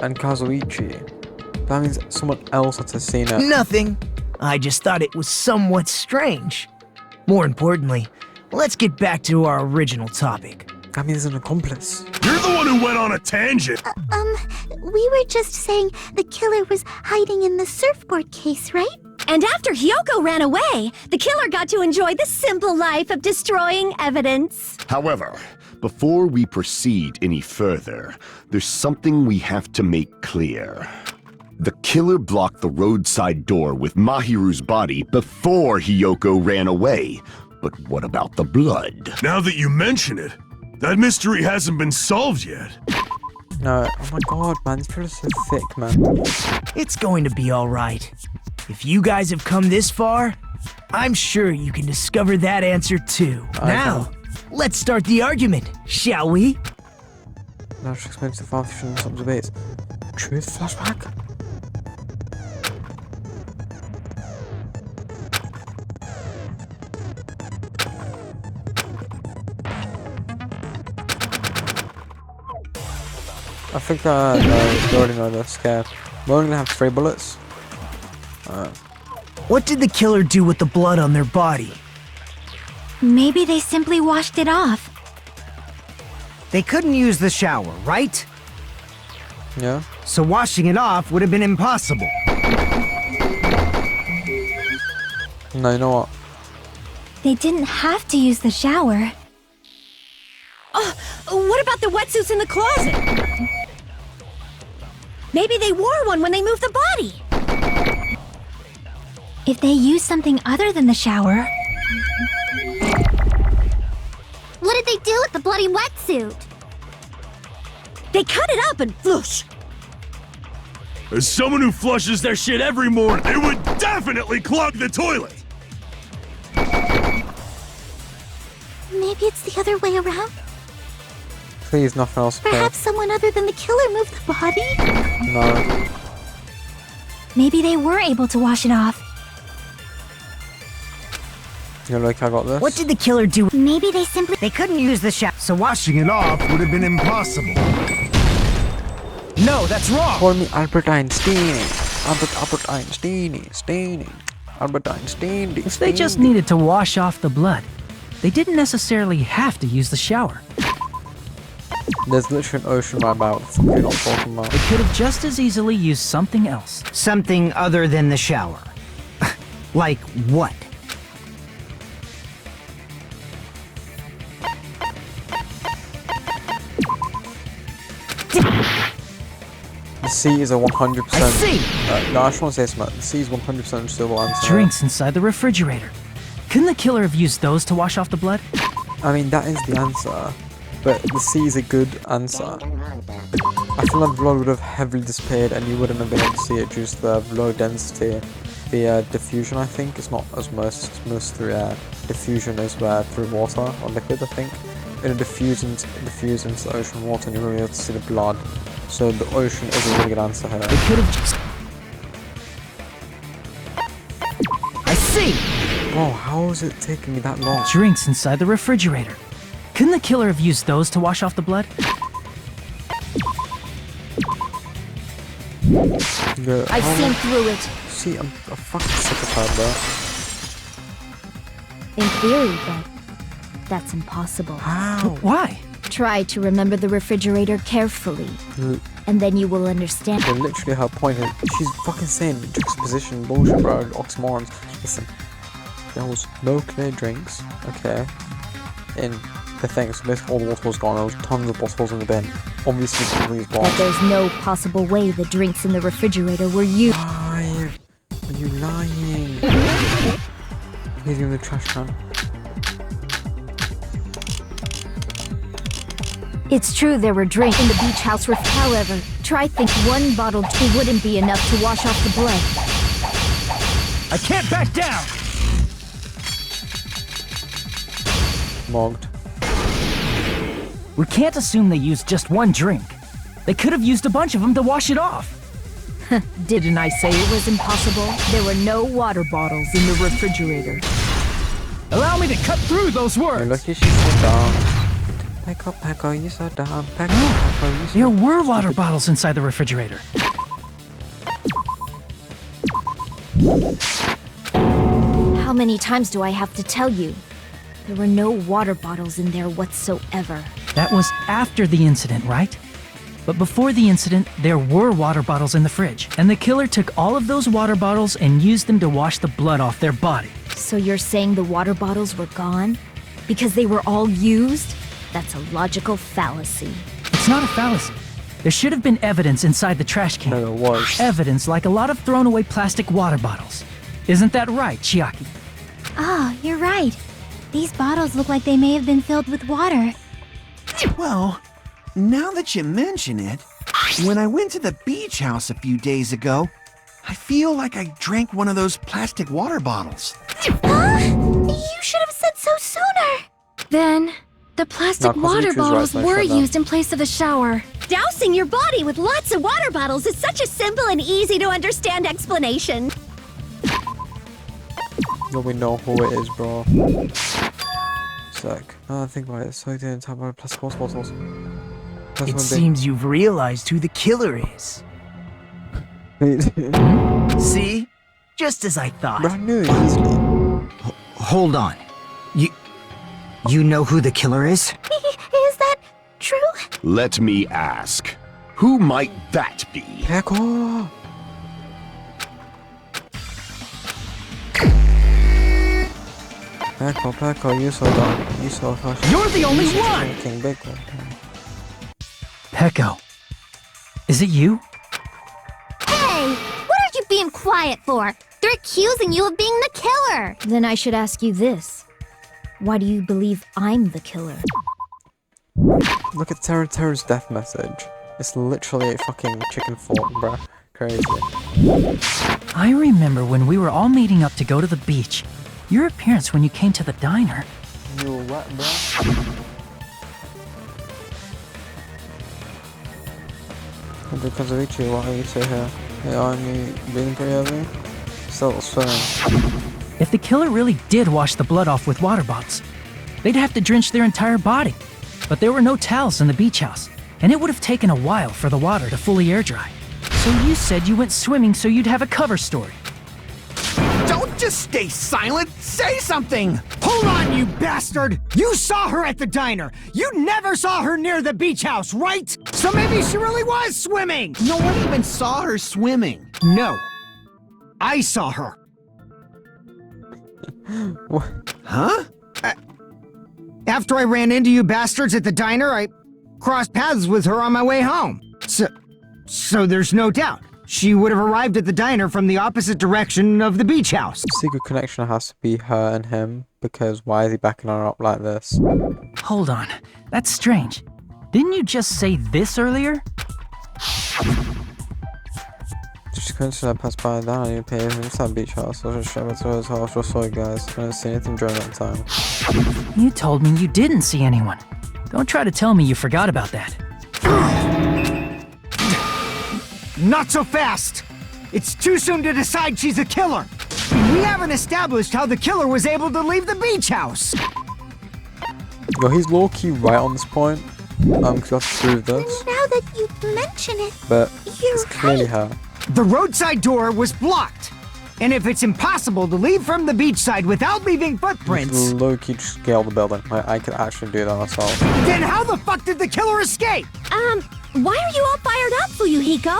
and Kazuichi. That means someone else had to have seen it. Nothing. I just thought it was somewhat strange. More importantly, let's get back to our original topic. That means an accomplice. You're the one who went on a tangent. We were just saying the killer was hiding in the surfboard case, right? And after Hyoko ran away, the killer got to enjoy the simple life of destroying evidence. However, before we proceed any further, there's something we have to make clear. The killer blocked the roadside door with Mahiru's body before Hyoko ran away. But what about the blood? Now that you mention it, that mystery hasn't been solved yet. No, oh my god, man, this trailer's so thick, man. It's going to be alright. If you guys have come this far, I'm sure you can discover that answer too. Now, let's start the argument, shall we? Now she explains the father and some debates. Truth flashback? I think no, you already know this. Okay, we're only gonna have 3 bullets. What did the killer do with the blood on their body? Maybe they simply washed it off. They couldn't use the shower, right? Yeah. So washing it off would have been impossible. No, you know what? They didn't have to use the shower. Oh, what about the wetsuits in the closet? Maybe they wore one when they moved the body. If they used something other than the shower... What did they do with the bloody wetsuit? They cut it up and flush. As someone who flushes their shit every morning, it would definitely clog the toilet! Maybe it's the other way around? Please, nothing else. Perhaps someone other than the killer moved the body? No. Maybe they were able to wash it off. You're like, I got this. What did the killer do? Maybe they simply... They couldn't use the shower. So washing it off would have been impossible. No, that's wrong! Call me Albert Einstein. Albert Einstein. Albert Einstein. If they just needed to wash off the blood, they didn't necessarily have to use the shower. There's literally an ocean right about. What are you not talking about? They could have just as easily used something else. Something other than the shower. Like what? The C is a 100%. I see! No, I just want to say something. The C is 100% still answer. Drinks inside the refrigerator. Couldn't the killer have used those to wash off the blood? I mean, that is the answer. But the C is a good answer. I feel like blood would have heavily disappeared and you wouldn't have been able to see it due to the low density. The diffusion, I think, is not as most through air. Diffusion is through water or liquid, I think. It'll diffuse into the ocean water and you won't be able to see the blood. So the ocean is a really good answer here. They could have just... I see! Oh, how is it taking me that long? Drinks inside the refrigerator. Couldn't the killer have used those to wash off the blood? Yeah, I've seen through it. See, I'm fucking sick of her, bro. In theory, but that's impossible. How? Why? Try to remember the refrigerator carefully, and then you will understand. But literally her point is, she's fucking saying juxtaposition bullshit, bro, oxymorons. Listen, there was no clear drinks, okay, in the thing, so basically all the water was gone, there was tons of bottles in the bin. Obviously, some of these But bottles. there's no possible way the drinks in the refrigerator were used. Why are you lying? He's in the trash can. It's true there were drinks in the beach house roof. However, try think one bottle wouldn't be enough to wash off the blood. I can't back down! Mogged. We can't assume they used just one drink. They could have used a bunch of them to wash it off. Didn't I say it was impossible? There were no water bottles in the refrigerator. Allow me to cut through those You're words. lucky she's so dumb. Pack up, you so dumb. Pack up, you so There were water bottles inside the refrigerator. How many times do I have to tell you? There were no water bottles in there whatsoever. That was after the incident, right? But before the incident, there were water bottles in the fridge, and the killer took all of those water bottles and used them to wash the blood off their body. So you're saying the water bottles were gone? Because they were all used? That's a logical fallacy. It's not a fallacy. There should have been evidence inside the trash can. No, it was. Evidence like a lot of thrown away plastic water bottles. Isn't that right, Chiaki? Oh, you're right. These bottles look like they may have been filled with water. Well, now that you mention it, when I went to the beach house a few days ago, I feel like I drank one of those plastic water bottles. You should have said so sooner. Then, the plastic No, 'cause water you choose right, bottles so I were said that. used in place of the shower. Dousing your body with lots of water bottles is such a simple and easy to understand explanation. No, we know who it is, bro. Sick. Now I think about it, so I didn't talk about plastic water bottles. It seems you've realized who the killer is. See? Just as I thought. Brand new, easily. Hold on. You know who the killer is? Is that true? Let me ask. Who might that be? Peko! Peko, you saw that. You saw how she... You're the only one! King Big One. Peko. Is it you? Hey, what are you being quiet for? They're accusing you of being the killer. Then I should ask you this. Why do you believe I'm the killer? Look at Terra's death message. It's literally a fucking chicken fork, bruh. Crazy. I remember when we were all meeting up to go to the beach. Your appearance when you came to the diner. You were what, bruh? Because of Ichi, what are you say here? Hey, aren't you being pretty heavy? Still swimming. If the killer really did wash the blood off with water bottles, they'd have to drench their entire body. But there were no towels in the beach house, and it would have taken a while for the water to fully air dry. So you said you went swimming so you'd have a cover story. Don't just stay silent! Say something! Hold on, you bastard! You saw her at the diner! You never saw her near the beach house, right? So maybe she really was swimming! No one even saw her swimming. No. I saw her. What? Huh? After I ran into you bastards at the diner, I crossed paths with her on my way home. So there's no doubt. She would have arrived at the diner from the opposite direction of the beach house. Secret connection has to be her and him, because why is he backing her up like this? Hold on, that's strange. Didn't you just say this earlier? Just coincidentally I passed by and down and you paid him to that beach house. I just showed it to his house, just saw you guys. I didn't see anything during that time. You told me you didn't see anyone. Don't try to tell me you forgot about that. Not so fast! It's too soon to decide she's a killer! We haven't established how the killer was able to leave the beach house! Yo, he's low-key right on this point. Because you have to prove this. Now that you mention it, But you're it's clearly right. her. The roadside door was blocked! And if it's impossible to leave from the beachside without leaving footprints, Low-key just scale the building. Like, I could actually do that myself. then how the fuck did the killer escape? Why are you all fired up, Fuyuhiko?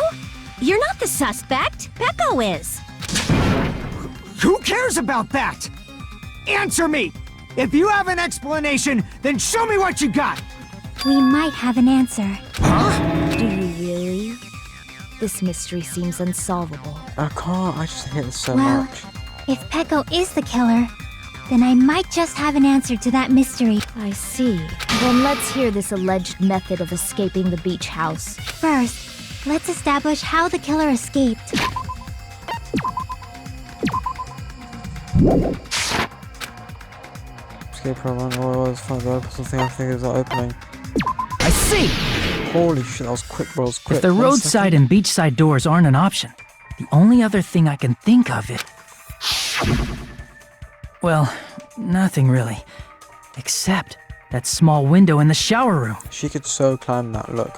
You're not the suspect. Peko is. Who cares about that? Answer me! If you have an explanation, then show me what you got! We might have an answer. Do you really? This mystery seems unsolvable. I can't. I just hate this so Well, much. if Peko is the killer, then I might just have an answer to that mystery. I see. Then let's hear this alleged method of escaping the beach house. First, let's establish how the killer escaped. Escape from one was found the something I think is opening. I see! Holy shit, that was quick, bro. Was quick. If the 1 roadside second. and beachside doors aren't an option, the only other thing I can think of is... Well, nothing really. Except that small window in the shower room. She could so climb that, look.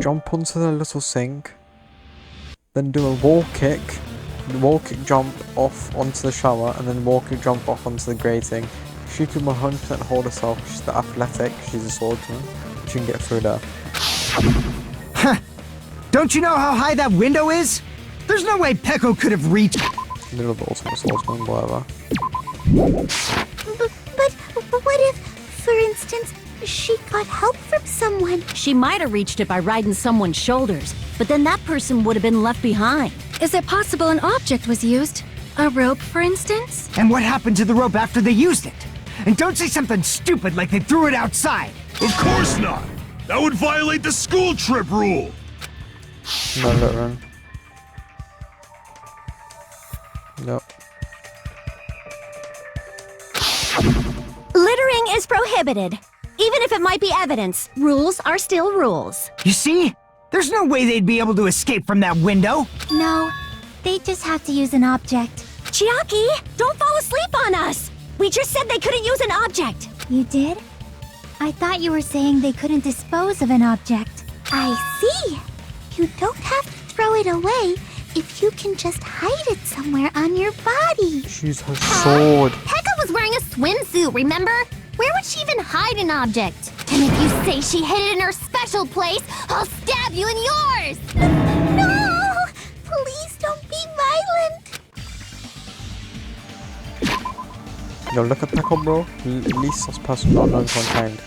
Jump onto the little sink, then do a wall kick jump off onto the shower, and then wall kick jump off onto the grating. She could 100% hold herself, she's the athletic, she's a swordsman. She can get through there. Huh. Don't you know how high that window is? There's no way Peko could have reached. Middle of the ultimate swordsman, whatever. But what if, for instance, she got help from someone? She might have reached it by riding someone's shoulders, but then that person would have been left behind. Is it possible an object was used? A rope, for instance? And what happened to the rope after they used it? And don't say something stupid like they threw it outside. Of course not! That would violate the school trip rule! No, look, run. Nope. Littering is prohibited. Even if it might be evidence, rules are still rules. You see? There's no way they'd be able to escape from that window. No, they just have to use an object. Chiaki, don't fall asleep on us! We just said they couldn't use an object! You did? I thought you were saying they couldn't dispose of an object. I see. You don't have to throw it away if you can just hide it somewhere on your body. She's her sword. Pekka was wearing a swimsuit, remember? Where would she even hide an object? And if you say she hid it in her special place, I'll stab you in yours! No! Please don't be violent! Yo, look at Peko, bro. At least this person not known for kind.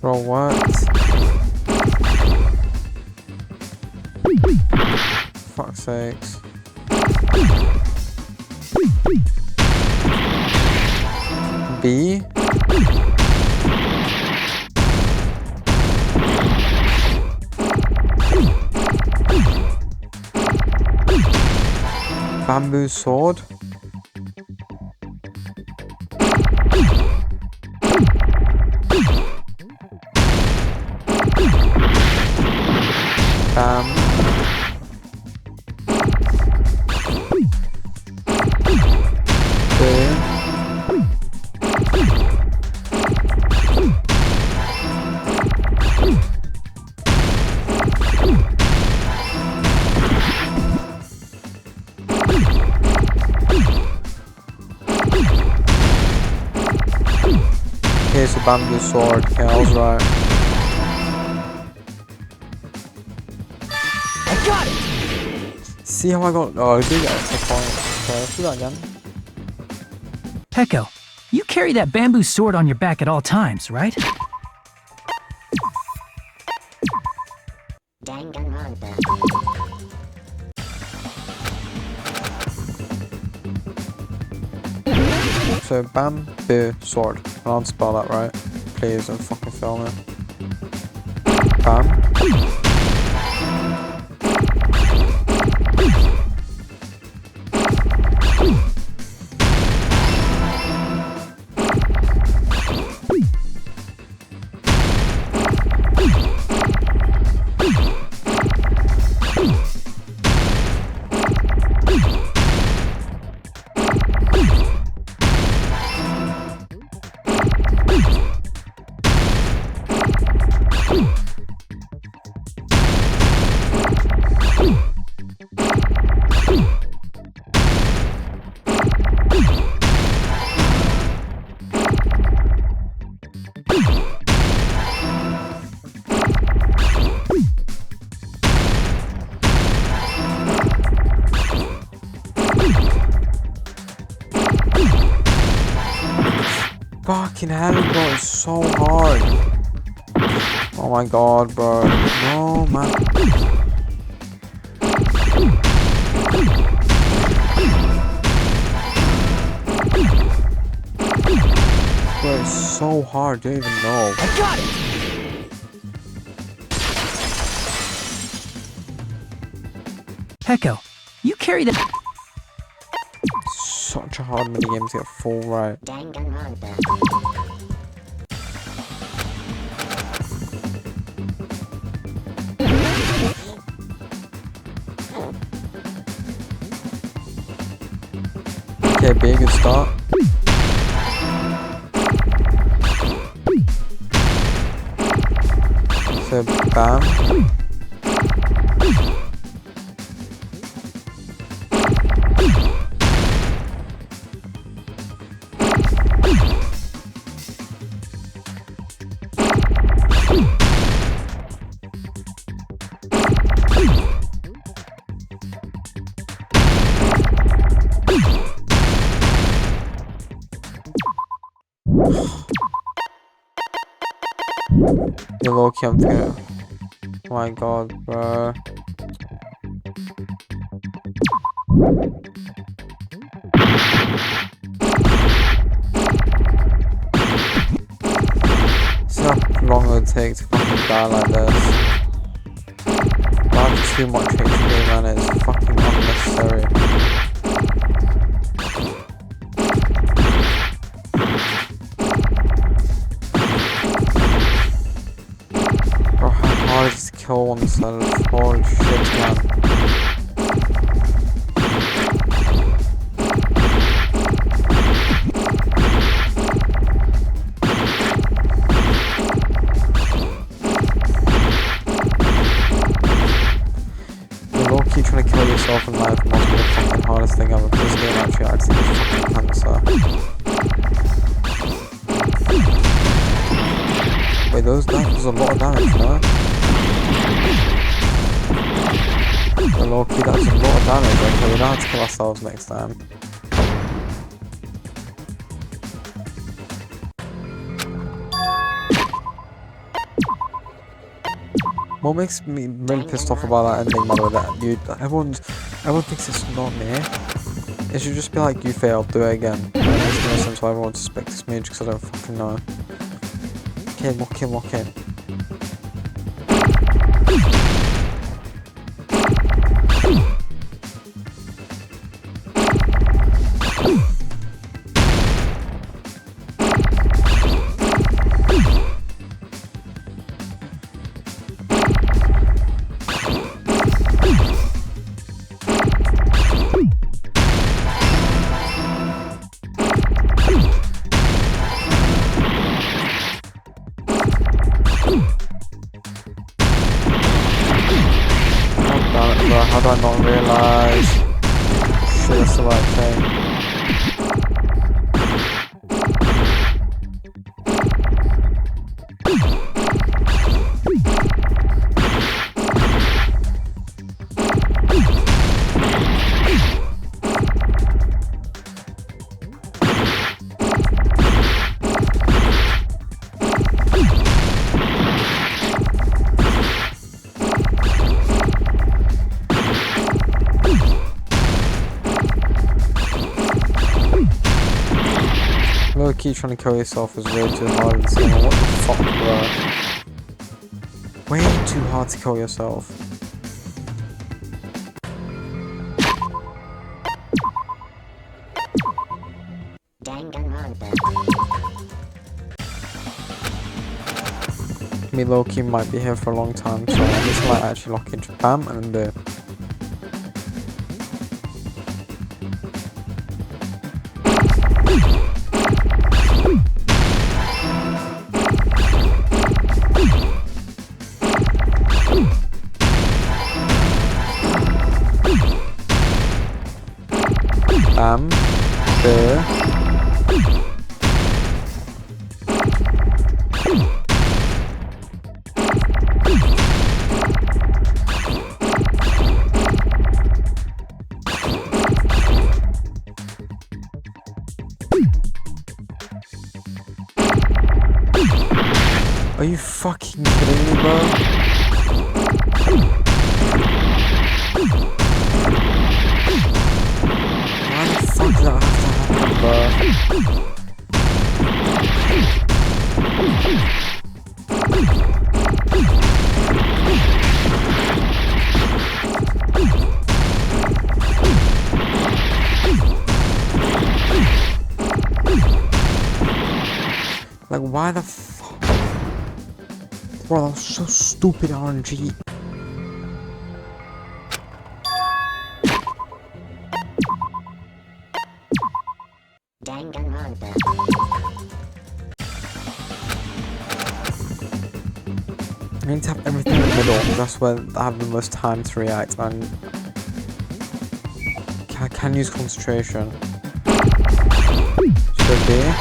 Bro, what? Fuck's sakes. B? Bamboo sword? Here's a bamboo sword. Yeah, I was right. I got it! See how I got? Oh, I do get a point. Okay, let's do that again. Peko, you carry that bamboo sword on your back at all times, right? Danganronpa. So, bamboo sword. I don't spell that right. Please don't fucking film it. Bam. Fucking hell, bro, it's so hard. Oh my god, bro. No, man. Bro, it's so hard, you don't even know. I got it! Heko, you carry that. Such a hard minigame to get full right. Danganronpa. Okay, be a good start. So, bam. You're low-key, I'm thinking. Oh my god, bro. See how long it would take to fucking die like this. I have too much HP, man. It's fucking unnecessary. Bro, how hard is it to kill one self? Holy shit, man. You're low-key trying to kill yourself in life must be the fucking hardest thing ever. This game actually acts like fucking cancer. Wait, that was a lot of damage, no? Well, low-key, that was a lot of damage. Okay, we don't have to kill ourselves next time. What makes me really pissed off about that ending, by the way, that dude, everyone thinks it's not me. It should just be like, you failed, do it again. It makes no sense why everyone suspects me because I don't fucking know. Okay, lock in, lock in. How do I not realise? Shit, that's the right thing. Low-key trying to kill yourself is way too hard in this game. What the fuck, bro? Way too hard to kill yourself. Danganronpa. Me low-key might be here for a long time, so I need to like actually lock in. Bam, and then do it. Bam, there. Are you fucking kidding me, bro? Why the fuck did that have to happen, bro? Like, why the fuck? Bro, that was so stupid RNG. Danganronpa. I need to have everything in the middle, because that's where I have the most time to react, and I can use concentration. Should be.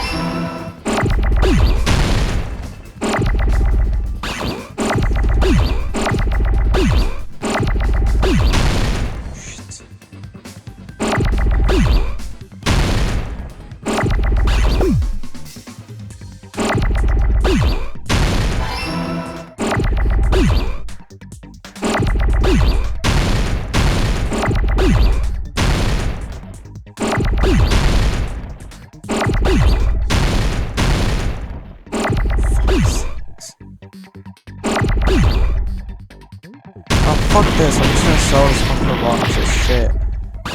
Fuck this, I'm just gonna sell this fucking box of shit.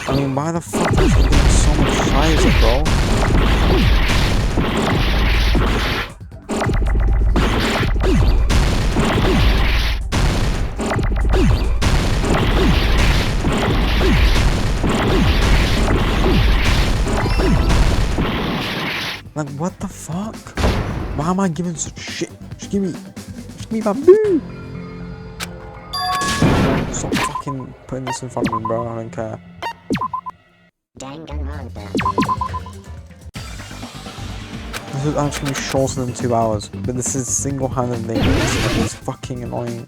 I mean, why the fuck is it doing so much scheiße, bro? Like, what the fuck? Why am I giving such shit? Just give me my boo! Stop fucking putting this in front of me, bro. I don't care. Danganronpa. This is actually shorter than 2 hours, but this is single-handedly it's fucking annoying.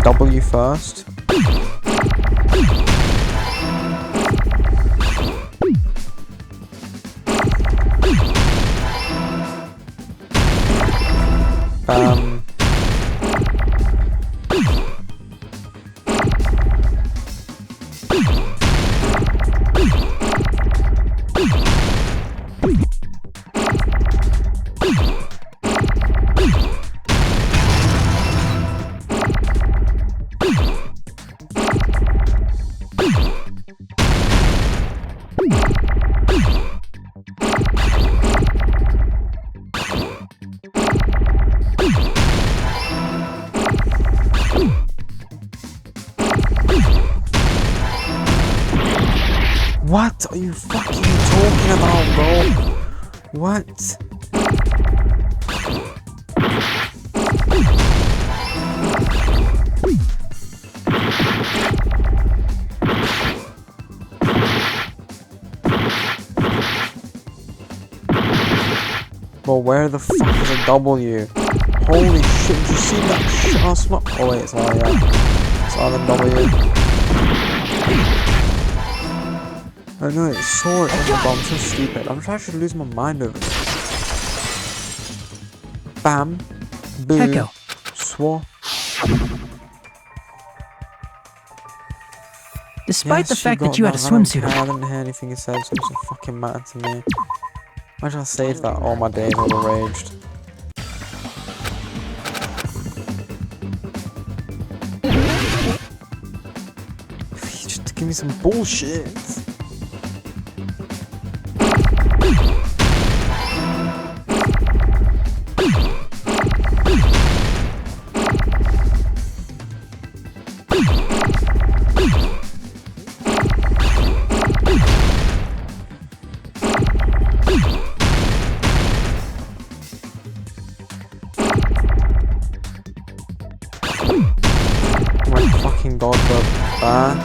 W first. What are you fucking talking about, bro? What? Well, where the fuck is a W? Holy shit, did you see that shit ass not? Oh wait, it's R, yeah. It's R then W. I know, it saw it on the bomb, so stupid. I'm trying to lose my mind over it. Bam. Boo. Echo. Swore. Despite the Yes, fact got that you had a I don't swimsuit care, on. I didn't hear anything he said, so it doesn't fucking matter to me. Imagine I saved that, all my days would have raged. Just give me some bullshit. Oh my fucking god, bro. Bad.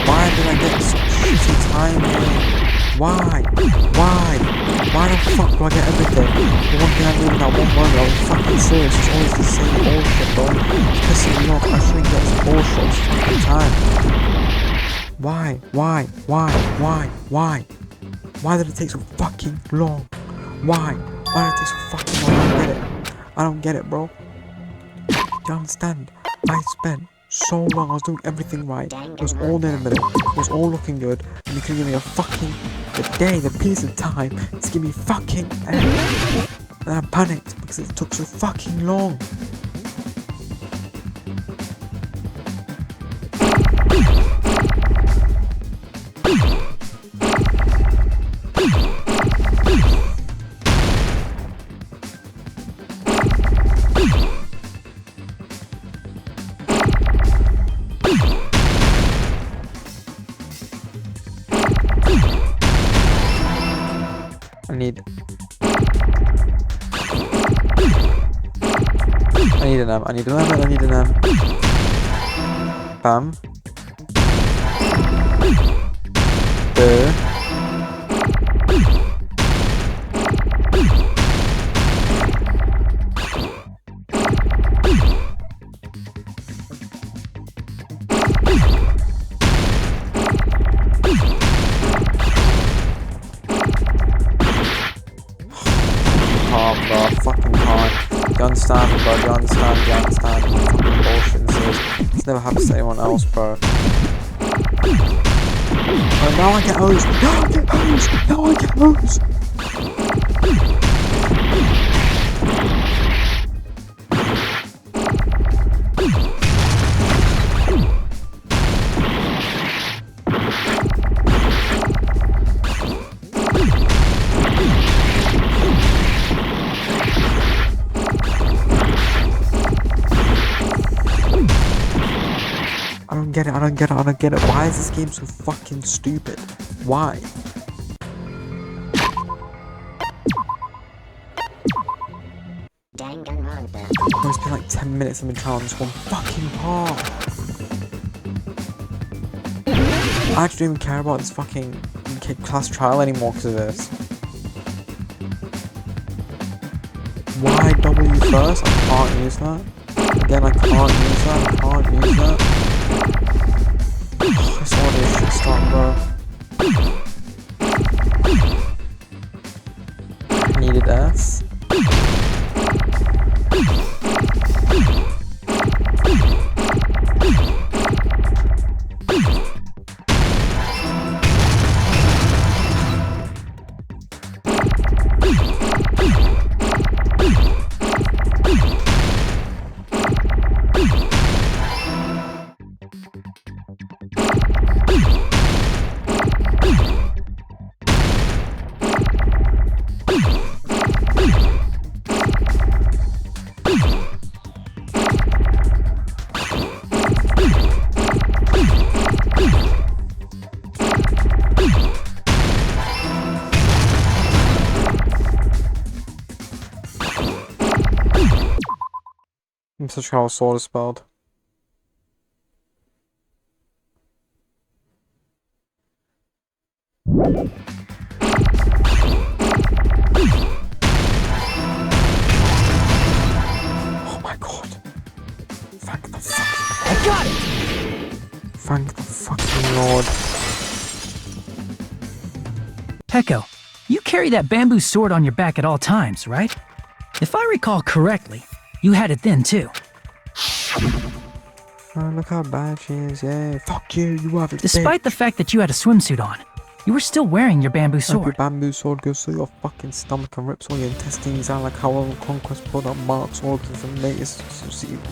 Why did I get such shitty timing? Why? Why the fuck do I get everything? The one thing I need in that one moment, I was fucking serious, it's always the same bullshit, bro. It's pissing me off, I shouldn't get this bullshit this fucking time. Why? Why did it take so fucking long? Why did it take so fucking long? I don't get it. I don't get it, bro. Do you understand? I spent so long, I was doing everything right. It was all in the middle. It was all looking good. And you couldn't give me a fucking, the piece of time to give me fucking and I panicked because it took so fucking long. I need an M. I need an M. Bam. Fucking hard. Do you understand, bro? Do you understand? Do you understand? What fucking bullshit this is. It's never happened to anyone else, bro. Oh, now I get hosed. Now I get hosed. Now I get hosed. I don't get it. Why is this game so fucking stupid? Why? Danganronpa. Oh, it's been like 10 minutes I've been trying on this one fucking part. I actually don't even care about this fucking class trial anymore because of this. Why W first? I can't use that. Again, I can't use that. I can't use that. This audio should start, bro. Needed S. I'm such how sword is spelled. Oh my god. Thank the fucking I got it! Thank the fucking Lord. Peko, you carry that bamboo sword on your back at all times, right? If I recall correctly, you had it then too. Oh, look how bad she is, yay. Fuck you, you have it. Despite the fact that you had a swimsuit on, you were still wearing your bamboo sword. Your bamboo sword goes through your fucking stomach and rips all your intestines out like how Conquest put up Mark's orders and latest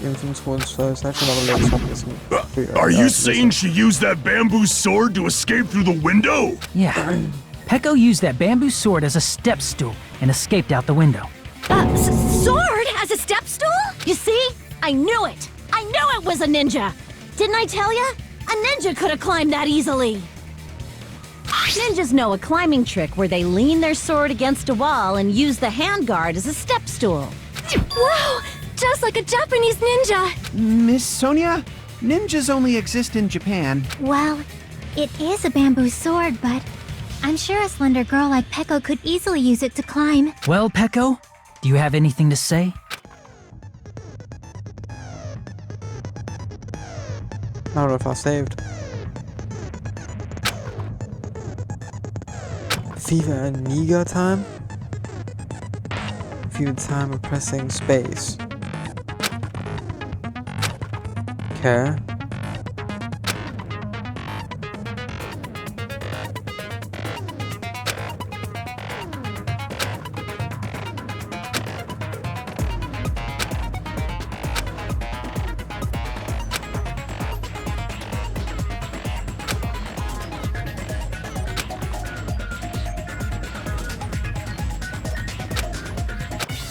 infants one's first. That's another latest one. Are you saying she used that bamboo sword to escape through the window? Yeah. Peko used that bamboo sword as a step stool and escaped out the window. Sword as a step stool? You see? I knew it! I knew it was a ninja! Didn't I tell ya? A ninja could have climbed that easily! Ninjas know a climbing trick where they lean their sword against a wall and use the handguard as a step stool. Wow! Just like a Japanese ninja! Miss Sonia, ninjas only exist in Japan. Well, it is a bamboo sword, but I'm sure a slender girl like Peko could easily use it to climb. Well, Peko, do you have anything to say? I don't know if I saved. Fever and Niga time? View the time of pressing space. Okay.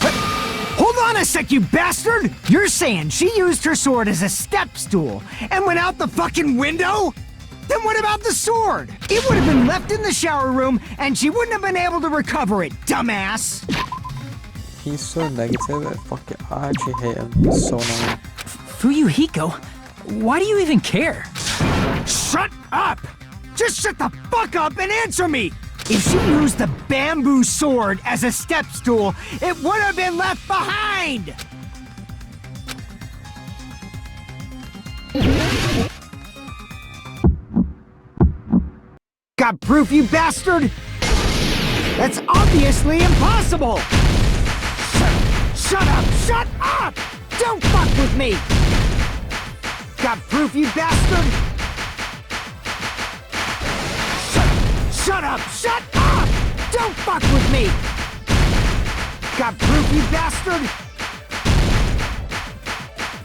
Hold on a sec, you bastard! You're saying she used her sword as a step stool and went out the fucking window? Then what about the sword? It would have been left in the shower room and she wouldn't have been able to recover it, dumbass! He's so negative. Fuck it. I actually hate him. He's so annoying. Fuyuhiko, why do you even care? Shut up! Just shut the fuck up and answer me! If she used the bamboo sword as a step stool, it would have been left behind! Got proof, you bastard? That's obviously impossible! Shut up! Shut up! Don't fuck with me! Got proof, you bastard? Shut up! Shut up! Don't fuck with me! Got proof, you bastard?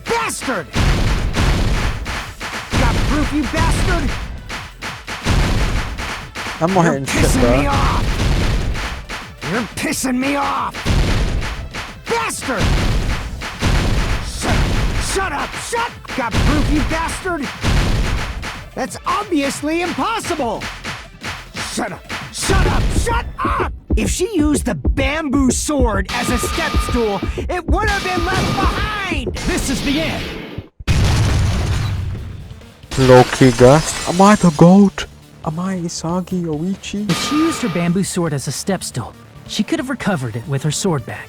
Bastard! Got proof, you bastard? I'm not You're hitting shit, pissing me bro. off! You're pissing me off! Bastard! Shut up! Shut! Got proof, you bastard? That's obviously impossible! Shut up! Shut up! Shut up! If she used the bamboo sword as a step stool, it would have been left behind! This is the end! Low-key guess. Am I the goat? Am I Isagi Yoichi? If she used her bamboo sword as a step stool, she could have recovered it with her sword bag.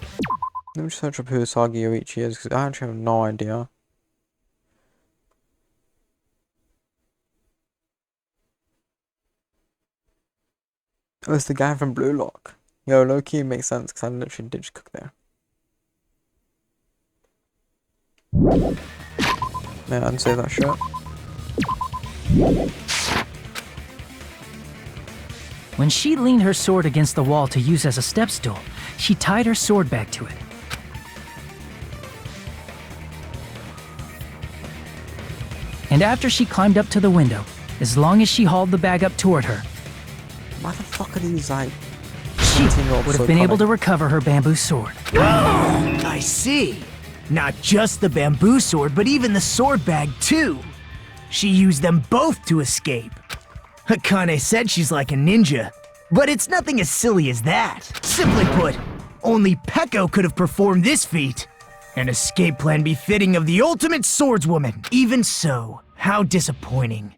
Let me just search up who Isagi Yoichi is, because I actually have no idea. Oh, it's the guy from Blue Lock. Yo, low-key makes sense, because I literally did just cook there. Man, I didn't say that shit. When she leaned her sword against the wall to use as a step stool, she tied her sword bag to it. And after she climbed up to the window, as long as she hauled the bag up toward her, Why the fuck are these, like, she 17-year-olds would so have been able iconic? to recover her bamboo sword. I see. Not just the bamboo sword, but even the sword bag, too. She used them both to escape. Akane said she's like a ninja, but it's nothing as silly as that. Simply put, only Peko could have performed this feat. An escape plan befitting of the ultimate swordswoman. Even so, how disappointing.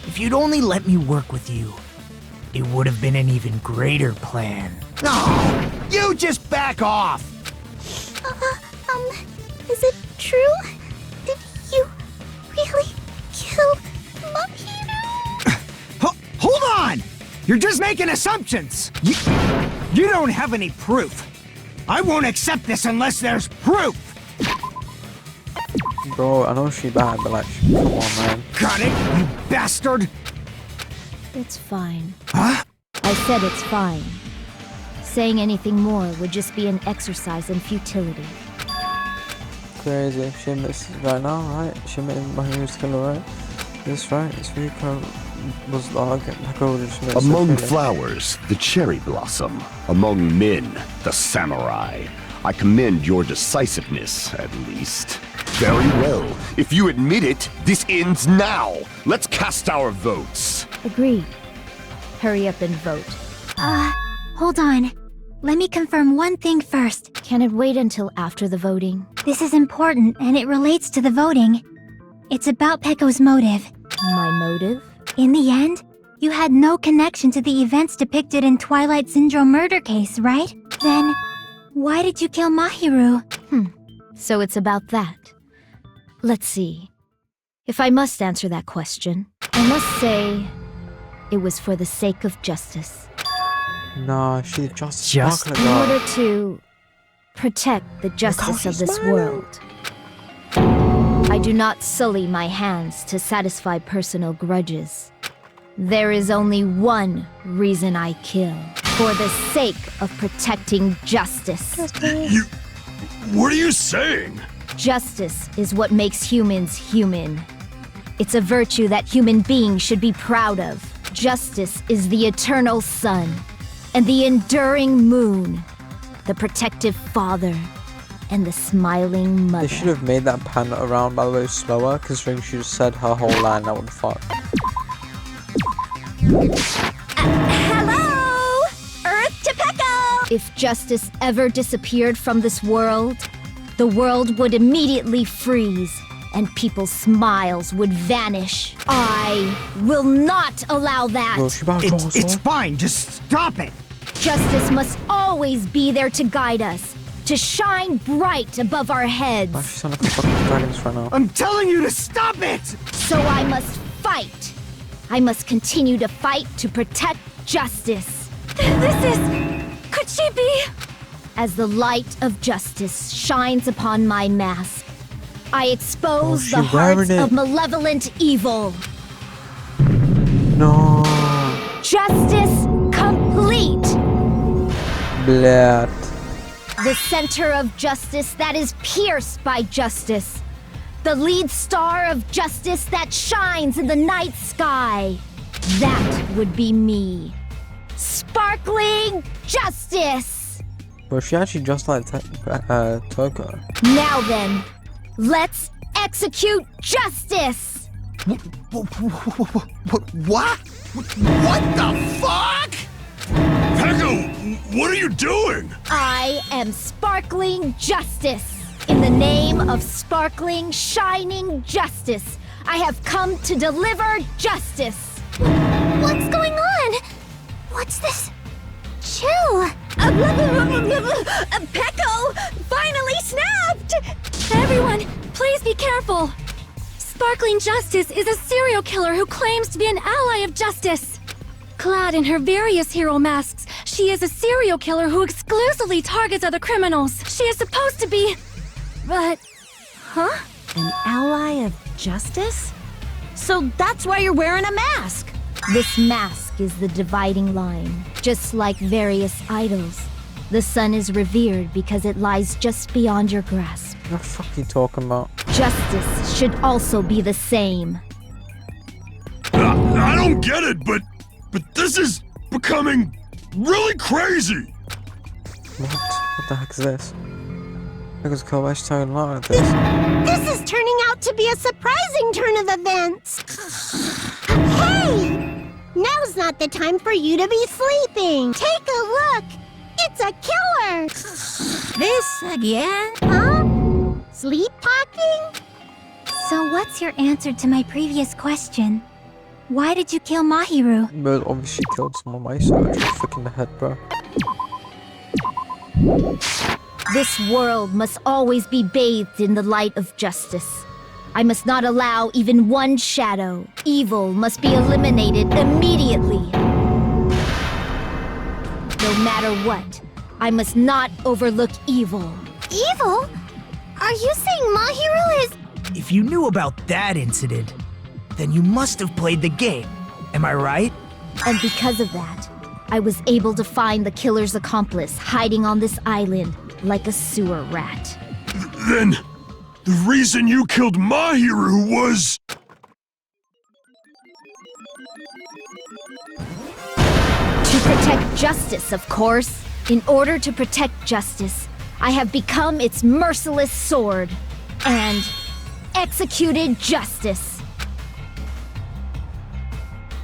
If you'd only let me work with you, it would have been an even greater plan. Oh, you just back off! Is it true? Did you really kill Mahiru? Hold on! You're just making assumptions! You don't have any proof. I won't accept this unless there's proof! Bro, I know she bad, but like, come on, man. Got it, you bastard! It's fine. Huh? I said it's fine. Saying anything more would just be an exercise in futility. Crazy. She admits right now, right? She admitted Mahiru's killer, right? This right? This Rika was dog. Among flowers, the cherry blossom. Among men, the samurai. I commend your decisiveness, at least. Very well. If you admit it, this ends now. Let's cast our votes. Agreed. Hurry up and vote. Hold on. Let me confirm one thing first. Can it wait until after the voting? This is important, and it relates to the voting. It's about Peko's motive. My motive? In the end, you had no connection to the events depicted in Twilight Syndrome murder case, right? Then, why did you kill Mahiru? So it's about that. Let's see. If I must answer that question, I must say it was for the sake of justice. Nah, she's just Just- sparkling In girl. order to protect the justice of this world. I do not sully my hands to satisfy personal grudges. There is only one reason I kill. For the sake of protecting justice. What are you saying? Justice is what makes humans human. It's a virtue that human beings should be proud of. Justice is the eternal sun and the enduring moon, the protective father and the smiling mother. They should have made that pan around, by the way, slower, considering she just said her whole line. That would fuck. Hello! Earth to Pecco! If justice ever disappeared from this world, the world would immediately freeze and people's smiles would vanish. I will not allow that. It's fine, just stop it. Justice must always be there to guide us, to shine bright above our heads. Why does she sound like a fucking protagonist right now? I'm telling you to stop it! So I must fight. I must continue to fight to protect justice. Could she be? As the light of justice shines upon my mask, I expose the hearts of malevolent evil. No. Justice complete. Blah. The center of justice that is pierced by justice. The lead star of justice that shines in the night sky. That would be me. Sparkling justice. Was she actually just like Toko? Now then, let's execute justice! What? What the fuck? Pecco, what are you doing? I am sparkling justice. In the name of sparkling, shining justice, I have come to deliver justice. What's going on? What's this? Chill. Pecco finally snapped! Everyone, please be careful. Sparkling Justice is a serial killer who claims to be an ally of justice. Clad in her various hero masks, she is a serial killer who exclusively targets other criminals. She is supposed to be... But... Huh? An ally of justice? So that's why you're wearing a mask! This mask is the dividing line. Just like various idols, the sun is revered because it lies just beyond your grasp. What the fuck are you talking about? Justice should also be the same. I don't get it, but this is becoming really crazy. What the heck is this? Because Kobayashi talking like this. This is turning out to be a surprising turn of events. Hey! Now's not the time for you to be sleeping. Take a look. It's a killer. This again? Huh? Sleepwalking? So what's your answer to my previous question? Why did you kill Mahiru? But obviously killed someone by so I just fucking the head, bro. This world must always be bathed in the light of justice. I must not allow even one shadow. Evil must be eliminated immediately. No matter what, I must not overlook evil. Evil? Are you saying Mahiru is... If you knew about that incident, then you must have played the game. Am I right? And because of that, I was able to find the killer's accomplice hiding on this island like a sewer rat. Then, the reason you killed Mahiru was... To protect justice, of course. In order to protect justice, I have become its merciless sword and executed justice.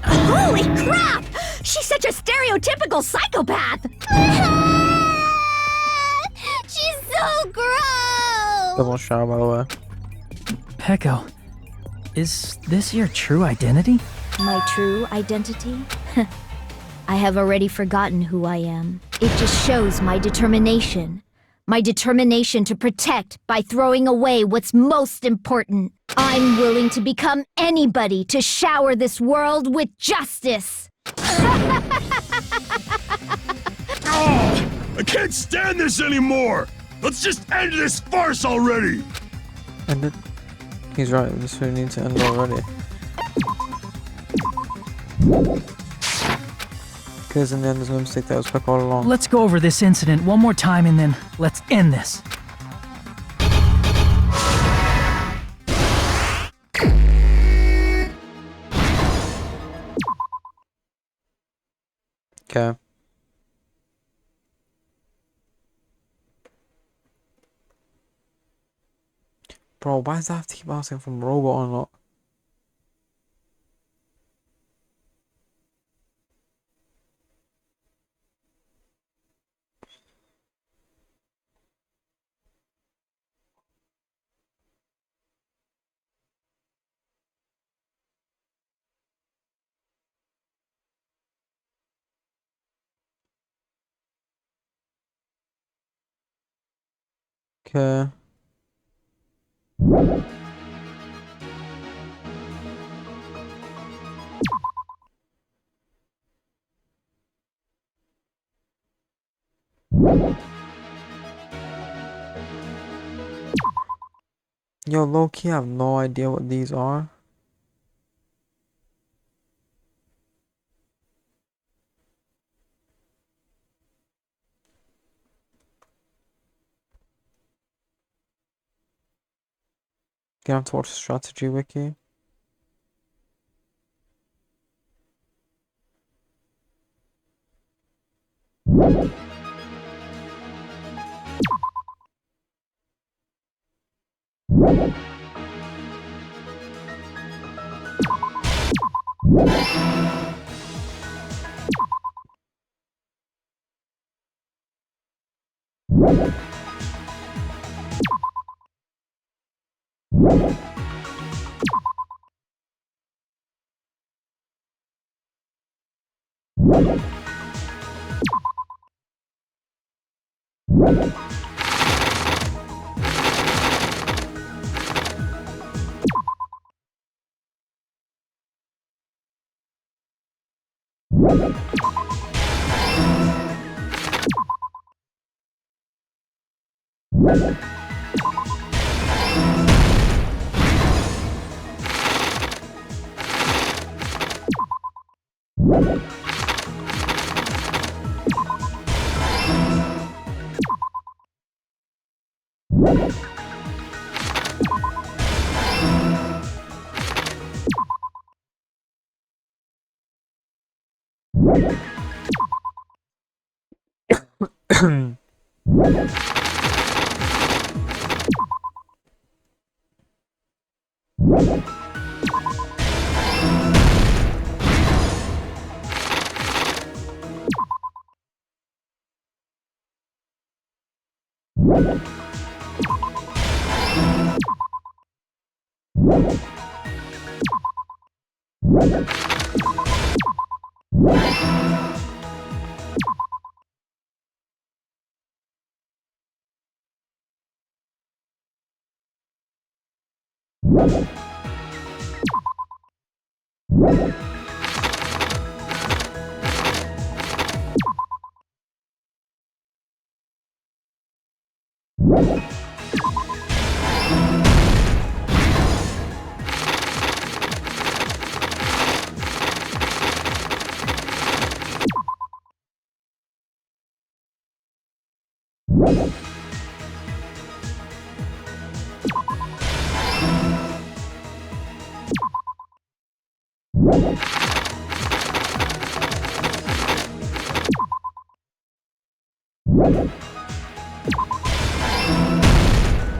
Holy crap! She's such a stereotypical psychopath! She's so gross! Double shower, by the way. Pecco, is this your true identity? My true identity? I have already forgotten who I am. It just shows my determination. My determination to protect by throwing away what's most important. I'm willing to become anybody to shower this world with justice. Oh, I can't stand this anymore! Let's just end this farce already! End it. He's right, this really needs to end already. Because in the end there's no mistake, that was Peck all along. Let's go over this incident one more time and then let's end this. Okay. Bro, why does that have to keep asking from robot or not? Okay. Yo, low-key, I have no idea what these are. Gonna have to watch the strategy wiki.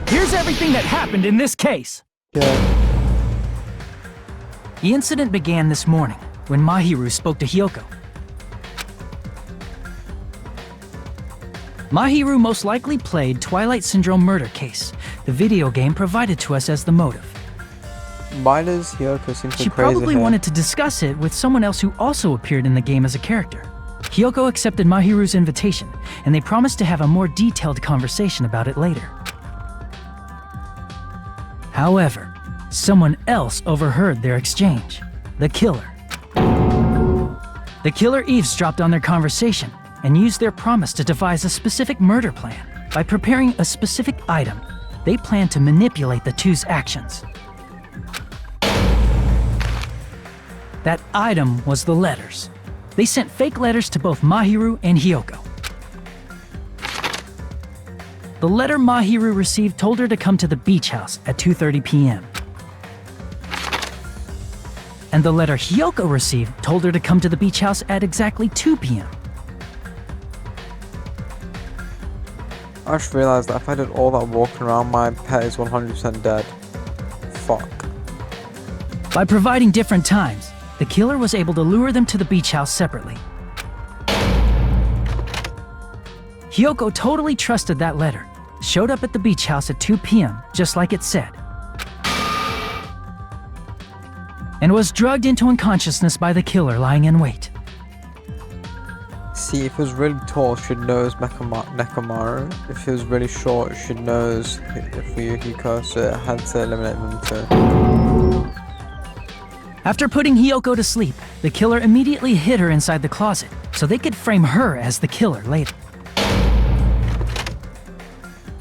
Here's everything that happened in this case. Yeah. The incident began this morning when Mahiru spoke to Hyoko. Mahiru most likely played Twilight Syndrome Murder Case, the video game provided to us as the motive. Why does Hyoko seem so She crazy probably here? wanted to discuss it with someone else who also appeared in the game as a character. Hyoko accepted Mahiru's invitation, and they promised to have a more detailed conversation about it later. However, someone else overheard their exchange. The killer. The killer eavesdropped on their conversation and used their promise to devise a specific murder plan. by preparing a specific item, they planned to manipulate the two's actions. That item was the letters. They sent fake letters to both Mahiru and Hiyoko. The letter Mahiru received told her to come to the beach house at 2:30 p.m. And the letter Hiyoko received told her to come to the beach house at exactly 2 p.m. I just realised that if I did all that walking around, my pet is 100% dead. Fuck. By providing different times, the killer was able to lure them to the beach house separately. Hiyoko totally trusted that letter, showed up at the beach house at 2 p.m., just like it said, and was drugged into unconsciousness by the killer lying in wait. See, if it was really tall, she'd know it's Nekomaru. If it was really short, she'd know it's Fuyuhiko, so it had to eliminate them too. After putting Hiyoko to sleep, the killer immediately hid her inside the closet, so they could frame her as the killer later.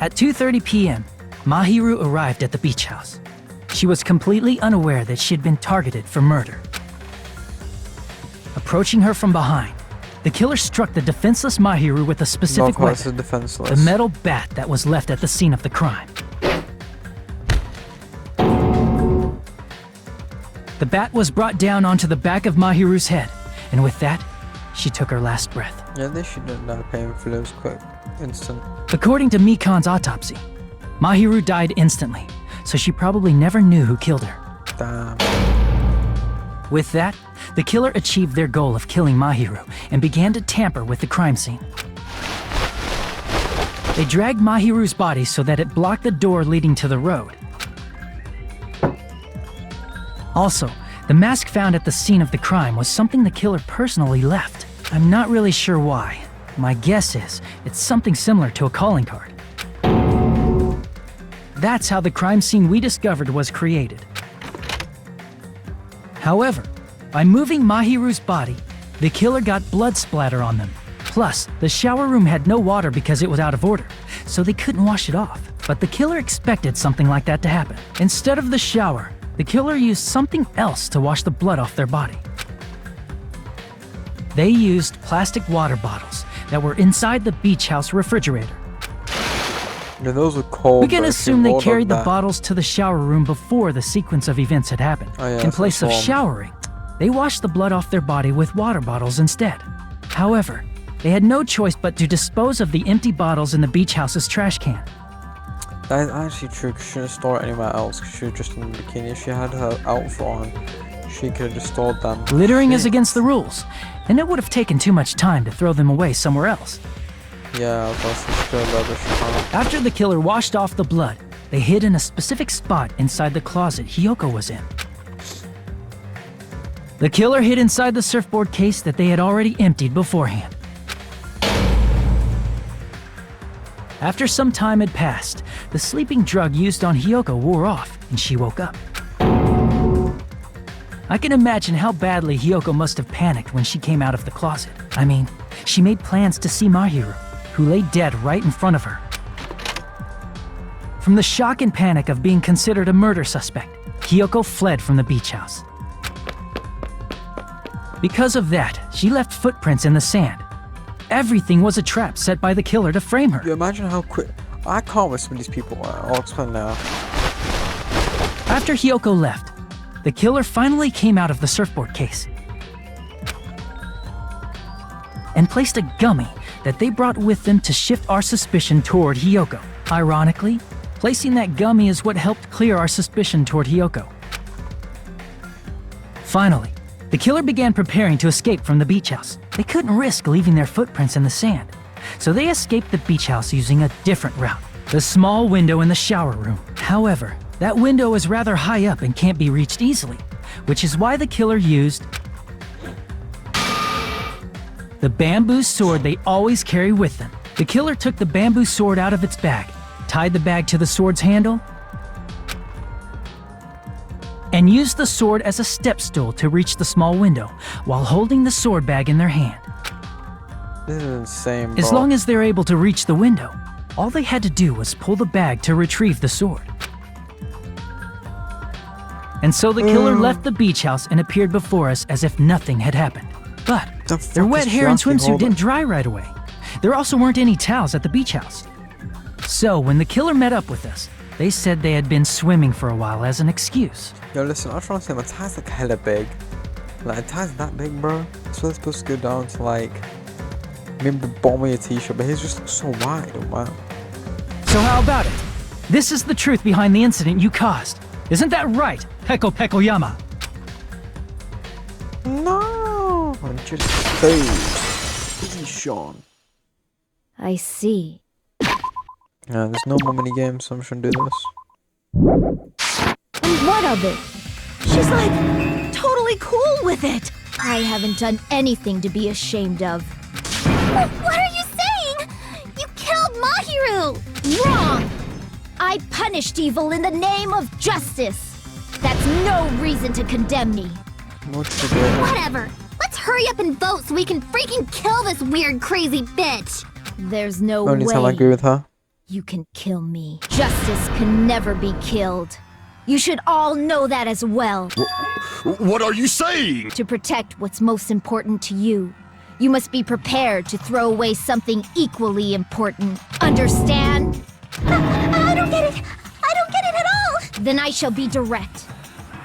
At 2:30 p.m., Mahiru arrived at the beach house. She was completely unaware that she had been targeted for murder. Approaching her from behind, the killer struck the defenseless Mahiru with a specific weapon, the metal bat that was left at the scene of the crime. The bat was brought down onto the back of Mahiru's head, and with that, she took her last breath. Yeah, they shouldn't have painful, it was quick, instant. According to Mikan's autopsy, Mahiru died instantly, so she probably never knew who killed her. Damn. With that, the killer achieved their goal of killing Mahiru and began to tamper with the crime scene. They dragged Mahiru's body so that it blocked the door leading to the road. Also, the mask found at the scene of the crime was something the killer personally left. I'm not really sure why. My guess is it's something similar to a calling card. That's how the crime scene we discovered was created. However, by moving Mahiru's body, the killer got blood splatter on them. Plus, the shower room had no water because it was out of order, so they couldn't wash it off. But the killer expected something like that to happen. Instead of the shower, the killer used something else to wash the blood off their body. They used plastic water bottles that were inside the beach house refrigerator. Yeah, those were cold. We can assume they carried the bottles to the shower room before the sequence of events had happened. Oh, yeah, in place of showering, they washed the blood off their body with water bottles instead. However, they had no choice but to dispose of the empty bottles in the beach house's trash can. That is actually true, because she shouldn't store it anywhere else, because she was just in the bikini. If she had her outfit on, she could have just stored them. Littering is against the rules, and it would have taken too much time to throw them away somewhere else. Yeah, After the killer washed off the blood, they hid in a specific spot inside the closet Hiyoko was in. The killer hid inside the surfboard case that they had already emptied beforehand. After some time had passed, the sleeping drug used on Hiyoko wore off, and she woke up. I can imagine how badly Hiyoko must have panicked when she came out of the closet. I mean, she made plans to see Mahiru, who lay dead right in front of her. From the shock and panic of being considered a murder suspect, Hiyoko fled from the beach house. Because of that, she left footprints in the sand. Everything was a trap set by the killer to frame her. You imagine how quick... I can't with some of these people. I'll explain now. After Hiyoko left, the killer finally came out of the surfboard case and placed a gummy that they brought with them to shift our suspicion toward Hiyoko. Ironically, placing that gummy is what helped clear our suspicion toward Hiyoko. Finally, the killer began preparing to escape from the beach house. They couldn't risk leaving their footprints in the sand, so they escaped the beach house using a different route, the small window in the shower room. However, that window is rather high up and can't be reached easily, which is why the killer used the bamboo sword they always carry with them. The killer took the bamboo sword out of its bag, tied the bag to the sword's handle, and used the sword as a step stool to reach the small window while holding the sword bag in their hand. This is insane, bro. As long as they're able to reach the window, All they had to do was pull the bag to retrieve the sword. And so the killer left the beach house and appeared before us as if nothing had happened. But their wet hair and swimsuit didn't dry right away. There also weren't any towels at the beach house. So when the killer met up with us, they said they had been swimming for a while as an excuse. Yo, listen, I'm trying to say my tie's like hella big. Like, a tie's that big, bro. So it's supposed to go down to like maybe the bottom of your t-shirt, but his just looks so wide. Oh wow. So how about it? This is the truth behind the incident you caused. Isn't that right, Peko Pekoyama? No, I'm just so Sean. I see. Yeah, there's no more mini games, so I'm just gonna do this. And what of it? She's like totally cool with it. I haven't done anything to be ashamed of. What are you saying? You killed Mahiru! Wrong! I punished evil in the name of justice. That's no reason to condemn me. Whatever. Let's hurry up and vote so we can freaking kill this weird, crazy bitch. There's no Only way time I agree with her. you can kill me. Justice can never be killed. You should all know that as well. What are you saying? To protect what's most important to you, you must be prepared to throw away something equally important. Understand? I don't get it. I don't get it at all. Then I shall be direct.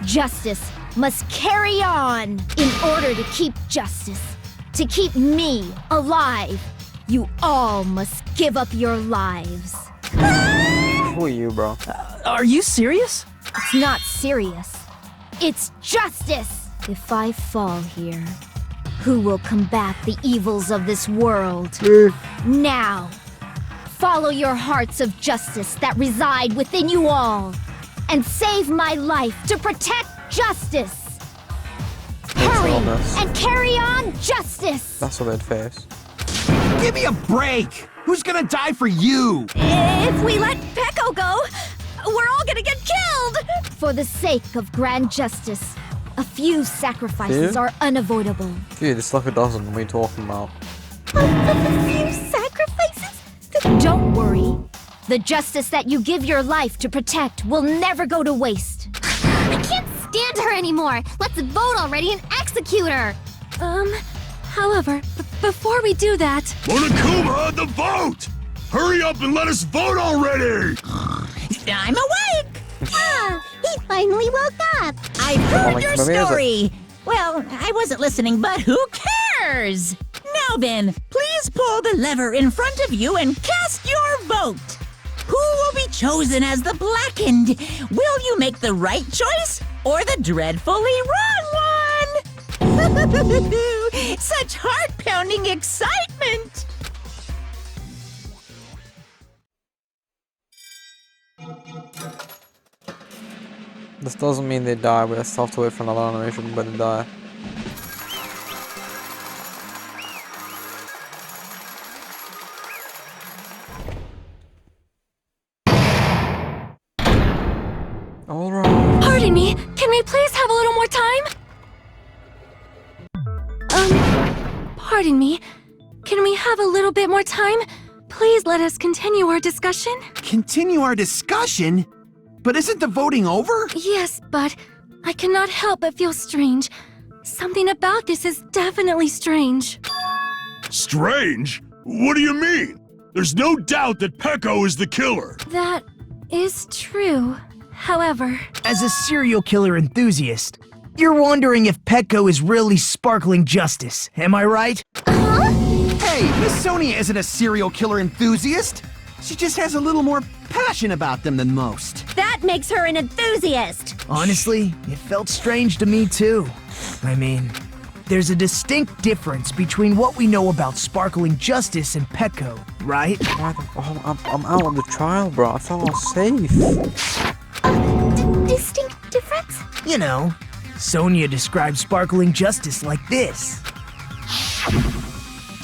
Justice must carry on. In order to keep justice, to keep me alive, you all must give up your lives. Who are you, bro? Are you serious? It's not serious. It's justice. If I fall here, who will combat the evils of this world? Now, follow your hearts of justice that reside within you all, and save my life to protect justice. Hurry and carry on justice. That's a weird face. Give me a break! Who's gonna die for you? If we let Peko go, we're all gonna get killed! For the sake of grand justice, a few sacrifices Yeah? are unavoidable. Dude, it's like a dozen. What are you talking about? A few sacrifices? Don't worry. The justice that you give your life to protect will never go to waste. I can't stand her anymore. Let's vote already and execute her. However, before we do that... Monokuma, the vote! Hurry up and let us vote already! I'm awake! He finally woke up. I've heard your story! Well, I wasn't listening, but who cares? Now then, please pull the lever in front of you and cast your vote. Who will be chosen as the blackened? Will you make the right choice or the dreadfully wrong one? Such heart-pounding excitement! This doesn't mean they die, but it's tough to wait for another animation when they die. Alright. Pardon me, can we please have a little more time? Pardon me, can we have a little bit more time? Please let us continue our discussion. Continue our discussion? But isn't the voting over? Yes, but I cannot help but feel strange. Something about this is definitely strange. Strange? What do you mean? There's no doubt that Peko is the killer. That is true. However... As a serial killer enthusiast, you're wondering if Petco is really sparkling justice, am I right? Hey, Miss Sonia isn't a serial killer enthusiast. She just has a little more passion about them than most. That makes her an enthusiast! Honestly, it felt strange to me too. I mean, there's a distinct difference between what we know about sparkling justice and Petco, right? I'm out on the trial, bro. I thought I was safe. Distinct difference? You know, Sonia describes sparkling justice like this.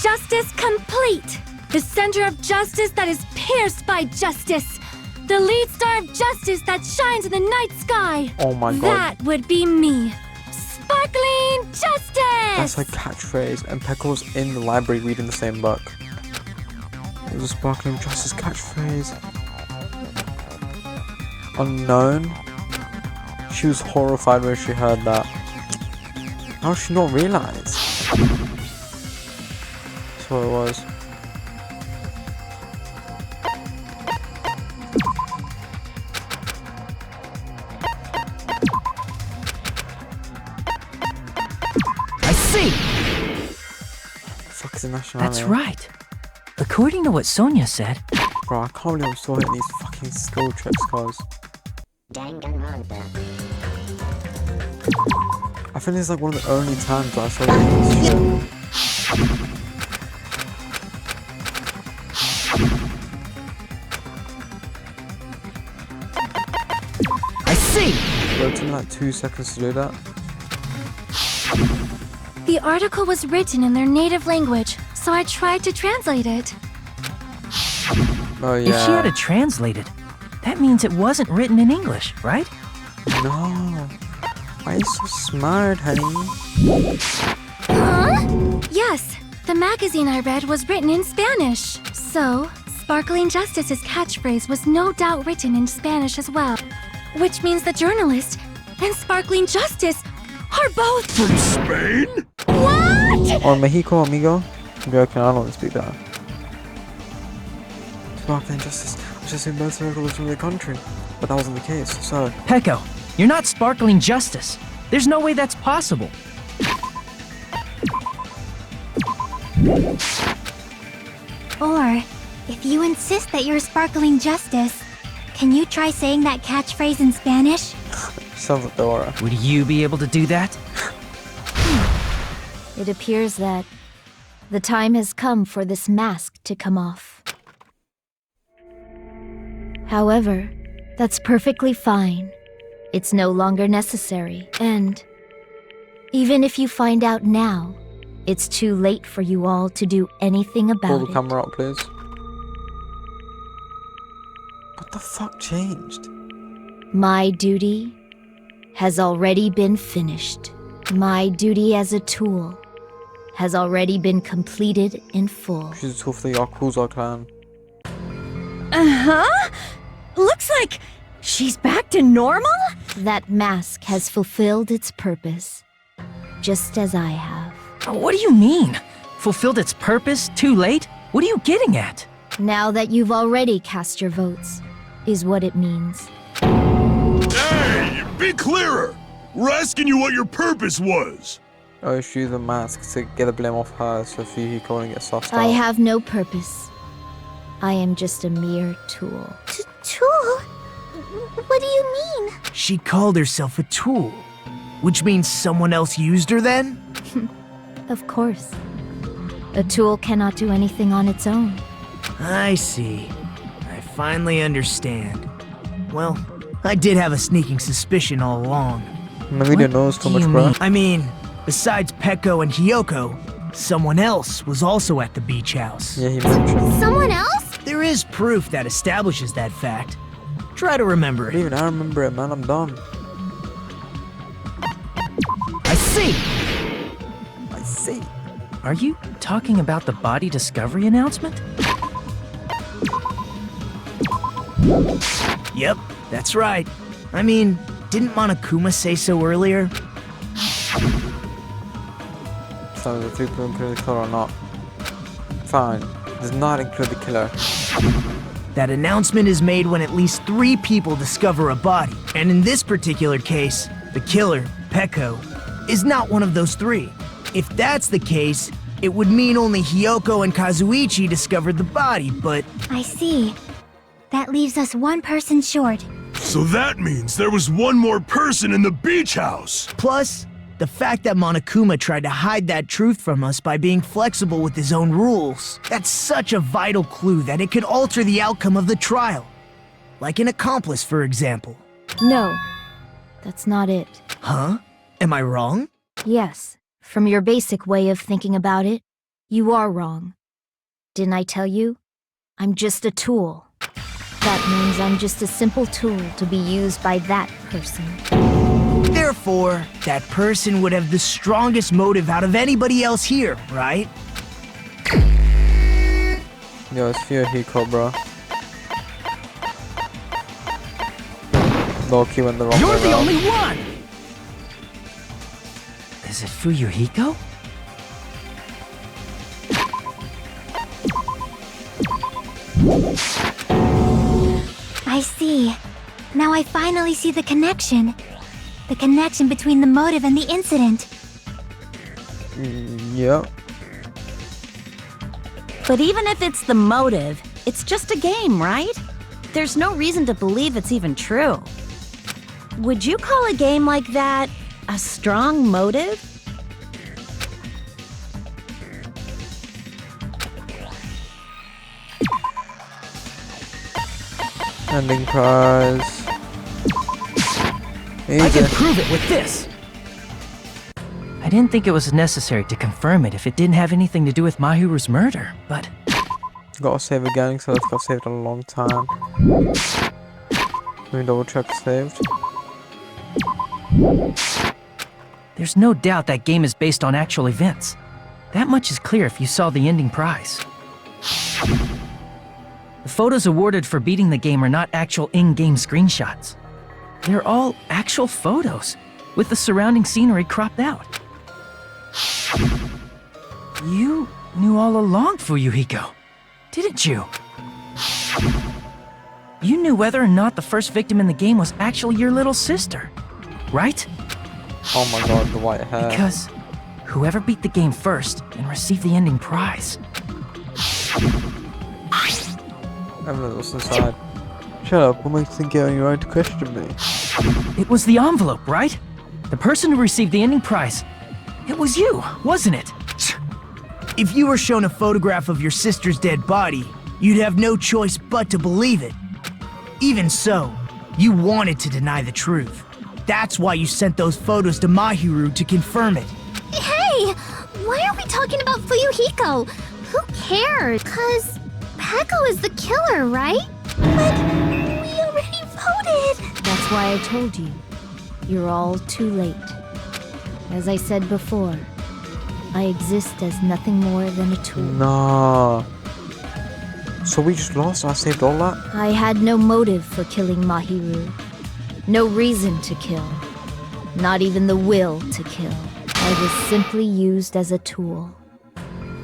Justice complete! The center of justice that is pierced by justice! The lead star of justice that shines in the night sky! Oh my god. That would be me! Sparkling justice! That's her catchphrase, and Peko's in the library reading the same book. It was a sparkling justice catchphrase. Unknown? She was horrified when she heard that. How did she not realise? That's what it was. I see! Fuck is the nationality? That's right. According to what Sonia said, Bro, I can't believe I'm still hitting these fucking skill checks, guys. Danganronpa. I think it's like one of the only times that I saw this shit. I see! It took me like 2 seconds to do that. The article was written in their native language, so I tried to translate it. Oh if she had yeah. to translate it, that means it wasn't written in English, right? No. Why are you so smart, honey? Huh? Yes, the magazine I read was written in Spanish. So, Sparkling Justice's catchphrase was no doubt written in Spanish as well. Which means the journalist and Sparkling Justice are both From Spain? What? Or Mexico, amigo? I'm joking, I don't speak that. Sparkling Justice was just in both circles from the country. But that wasn't the case, so... Pecco, you're not Sparkling Justice. There's no way that's possible. Or, if you insist that you're Sparkling Justice, can you try saying that catchphrase in Spanish? Sounds like Dora. Would you be able to do that? It appears that the time has come for this mask to come off. However, that's perfectly fine. It's no longer necessary, and even if you find out now, it's too late for you all to do anything Pull about the it. camera up, please. What the fuck changed? My duty has already been finished. My duty as a tool has already been completed in full. She's a tool for the Yakuza clan. Uh-huh. Looks like she's back to normal? That mask has fulfilled its purpose, just as I have. What do you mean? Fulfilled its purpose? Too late? What are you getting at? Now that you've already cast your votes, is what it means. Hey, be clearer! We're asking you what your purpose was! Oh, issue the mask to get the blame off her so Fuyuhiko won't get sussed out. I have no purpose. I am just a mere tool. Tool? What do you mean? She called herself a tool, which means someone else used her then? Of course. A tool cannot do anything on its own. I see. I finally understand. Well, I did have a sneaking suspicion all along. Maybe they knows too much, bro. I mean, besides Pecco and Hiyoko, someone else was also at the beach house. Yeah, he mentioned. Someone else? There is proof that establishes that fact. Try to remember it. Even I remember it, man. I'm done. I see! I see. Are you talking about the body discovery announcement? Yep, that's right. I mean, didn't Monokuma say so earlier? So the 3 people include the killer or not? Fine. Does not include the killer. That announcement is made when at least 3 people discover a body. And in this particular case, the killer, Pecco, is not one of those 3. If that's the case, it would mean only Hiyoko and Kazuichi discovered the body, but... I see. That leaves us one person short. So that means there was one more person in the beach house! Plus, the fact that Monokuma tried to hide that truth from us by being flexible with his own rules. That's such a vital clue that it could alter the outcome of the trial. Like an accomplice, for example. No, that's not it. Huh? Am I wrong? Yes, from your basic way of thinking about it, you are wrong. Didn't I tell you? I'm just a tool. That means I'm just a simple tool to be used by that person. Therefore, that person would have the strongest motive out of anybody else here, right? Yo, it's Fuyuhiko, bro. Loki went the wrong way You're the around. only one! Is it Fuyuhiko? I see. Now I finally see the connection. The connection between the motive and the incident. Yeah. But even if it's the motive, it's just a game, right? There's no reason to believe it's even true. Would you call a game like that a strong motive? Ending prize. Easy. I can prove it with this! I didn't think it was necessary to confirm it if it didn't have anything to do with Mahiru's murder, but... Gotta save again, so it's got saved a long time. Let me double check saved. There's no doubt that game is based on actual events. That much is clear if you saw the ending prize. The photos awarded for beating the game are not actual in-game screenshots. They're all actual photos, with the surrounding scenery cropped out. You knew all along, Fuyuhiko, didn't you? You knew whether or not the first victim in the game was actually your little sister, right? Oh my god, the white hair. Because whoever beat the game first and received the ending prize. Everyone else inside. Shut up, what makes you think you're on your own to question me? It was the envelope, right? The person who received the ending prize. It was you, wasn't it? If you were shown a photograph of your sister's dead body, you'd have no choice but to believe it. Even so, you wanted to deny the truth. That's why you sent those photos to Mahiru to confirm it. Hey! Why are we talking about Fuyuhiko? Who cares? 'Cause Peko is the killer, right? But we already voted! That's why I told you. You're all too late. As I said before, I exist as nothing more than a tool. Nah. So we just lost, I saved all that? I had no motive for killing Mahiru. No reason to kill. Not even the will to kill. I was simply used as a tool.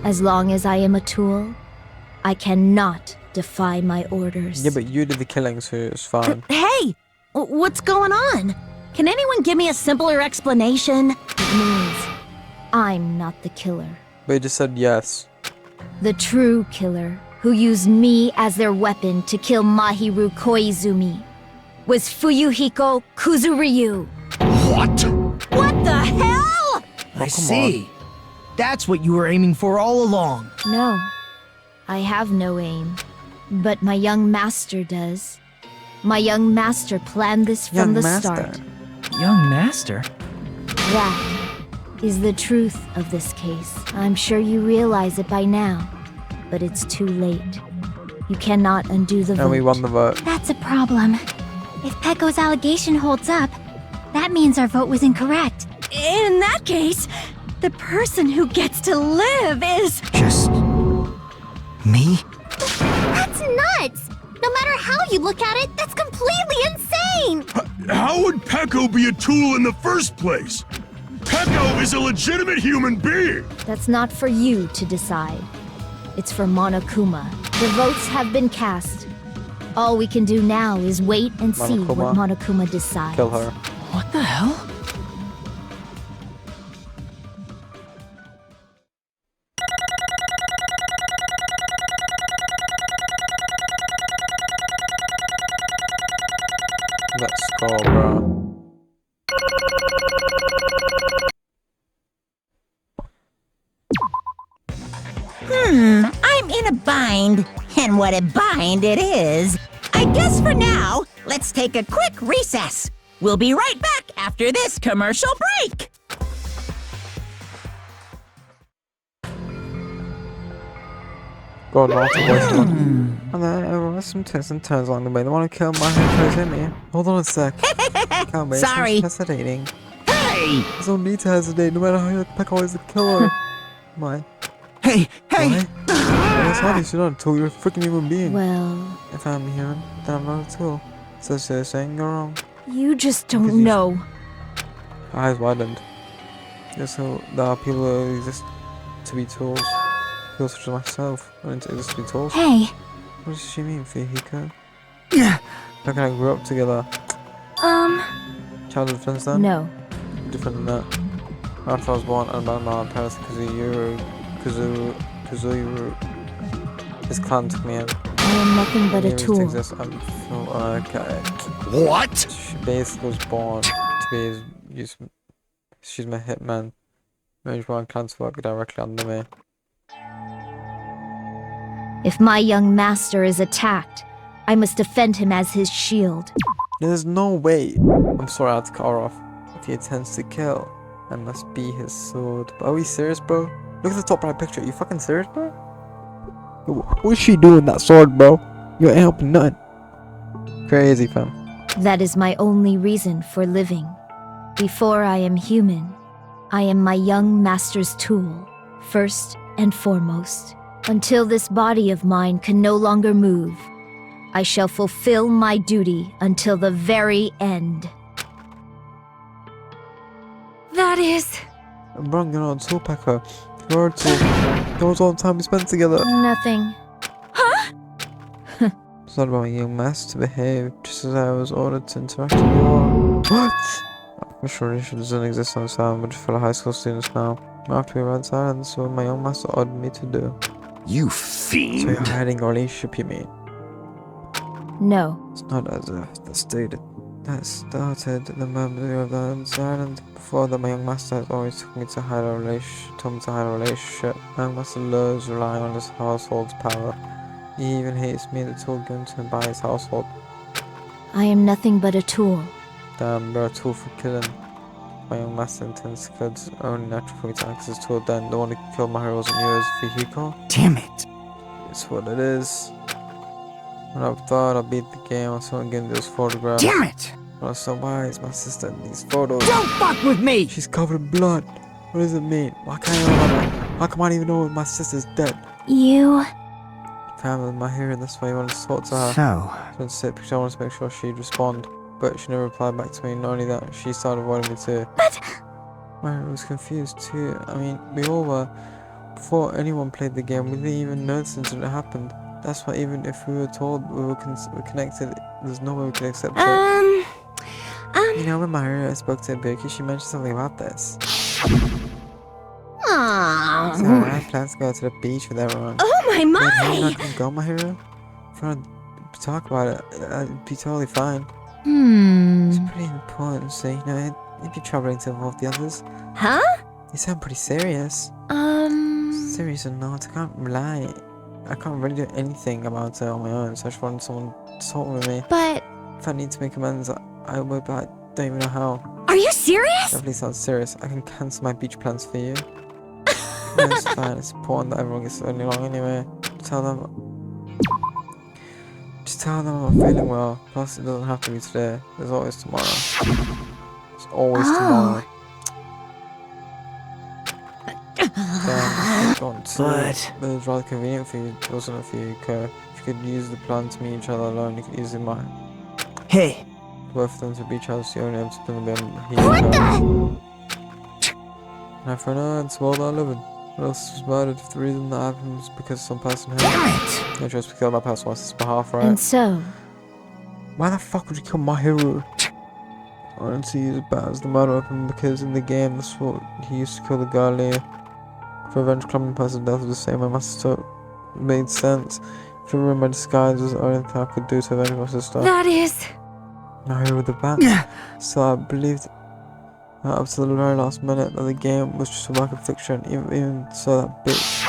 As long as I am a tool, I cannot defy my orders. Yeah, but you did the killing, so it's fine. Hey! What's going on? Can anyone give me a simpler explanation? It means I'm not the killer. But you just said yes. The true killer, who used me as their weapon to kill Mahiru Koizumi, was Fuyuhiko Kuzuryu. What? What the hell? I see. That's what you were aiming for all along. No, I have no aim. But my young master does. My young master planned this from the start. Young master? That is the truth of this case. I'm sure you realize it by now, but it's too late. You cannot undo the vote. And we won the vote. That's a problem. If Peko's allegation holds up, that means our vote was incorrect. In that case, the person who gets to live is... Just... me? That's nuts! No matter how you look at it, that's completely insane! How would Peko be a tool in the first place? Peko is a legitimate human being! That's not for you to decide. It's for Monokuma. The votes have been cast. All we can do now is wait and see what Monokuma decides. Kill her. What the hell? Let's go, bro. I'm in a bind. And what a bind it is. I guess for now, let's take a quick recess. We'll be right back after this commercial break. God, not to waste one. And then everyone some twists and turns along the way. They want to kill my Koizumi. Hold on a sec. Can't wait. Sorry. Hesitating. Hey! There's no need to hesitate, no matter how you Peko is the killer. My. Hey! Why? That's obvious you're not a tool, you're a freaking human being. Well, If I'm human, then I'm not a tool. So saying you're wrong. you just don't know. Eyes widened. Yes, so there are people who exist to be tools. People such as myself don't exist to be tools. Hey. What does she mean, Fihiko? How can I grow up together? Childhood friends then? No. Different than that. After I was born, and my parents Kazuyuru, his clan took me in. I am nothing but a Nearest tool. exists, okay. What? She basically was born to be she's my hitman. Managed my clan to work directly under me. If my young master is attacked, I must defend him as his shield. There's no way. I'm sorry I had to cut her off. If he intends to kill, I must be his sword. But are we serious, bro? Look at the top right picture. Are you fucking serious, bro? What's she doing that sword, bro? You ain't helping nothing. Crazy, fam. That is my only reason for living. Before I am human, I am my young master's tool, first and foremost. Until this body of mine can no longer move, I shall fulfill my duty until the very end. That is... Bro, you're not a tool packer. You're a tool. That was all the time we spent together. Nothing. It's not about my young master to behave, just as I was ordered to interact with you all. What? I'm sure relationship doesn't exist on this island, but just fellow high school students now. I have to be around silence, so what my young master ordered me to do. You So you're fiend. hiding a relationship, you mean? No. It's not as that started the memory of the island. Before that, my young master has always told me to hide a relationship. My young master loves relying on his household's power. He even hates me, the tool given to him by his household. I am nothing but a tool. Damn, we're a tool for killing. My young master intends to kill his only natural for me to act as his tool. Then the one who killed my heroes and you is Fihiko. Damn it. It's what it is. When I thought I beat the game, I someone getting those photographs. Damn it! Well, so why is my sister in these photos? Don't fuck with me! She's covered in blood. What does it mean? Why can't I remember? How come I don't even know my sister's dead? You... Family, my hero, that's why I wanted to talk to her. So, Because I wanted to make sure she'd respond. But she never replied back to me. Not only that, she started avoiding me too. But... I was confused too. I mean, we all were. Before anyone played the game, we didn't even know this incident happened. That's why even if we were told we were connected, there's no way we could accept it. You know, when Maria spoke to Ibuki, she mentioned something about this. So I had plans to go to the beach with everyone. Oh my But my! how not gonna go, Mahiro? If you want to talk about it, it'd be totally fine. It's pretty important, so you know, it'd be troubling to involve the others. Huh? You sound pretty serious. Serious or not, I can't lie. I can't really do anything about it on my own, so I just wanted someone to talk with me. But... If I need to make amends, I will, but I don't even know how. Are you serious? Definitely sounds serious. I can cancel my beach plans for you. No, it's fine. It's important that everyone gets only along anyway. Just tell them I'm feeling well. Plus, it doesn't have to be today. There's always tomorrow. There's always tomorrow. But... It was rather convenient for you, wasn't it, for you, Kerr? If you could use the plan to meet each other alone, you could use mine. Hey, Both of them to beach house, you only have to spend them here. Now for now, it's world I live in. What else is about it if the reason that happened is because some person had damn it! no choice to kill that person on his behalf, right? And so, Why the fuck would you kill my hero? I don't see it as bad as the murder of him because in the game that's what he used to kill the girl here. For revenge clubbing person death was the same, I must have made sense. If you remember my disguise was the only thing I could do to avenge my sister. That is... Now here with the bat. So I believed up to the very last minute that the game was just a work of fiction, even so that bitch.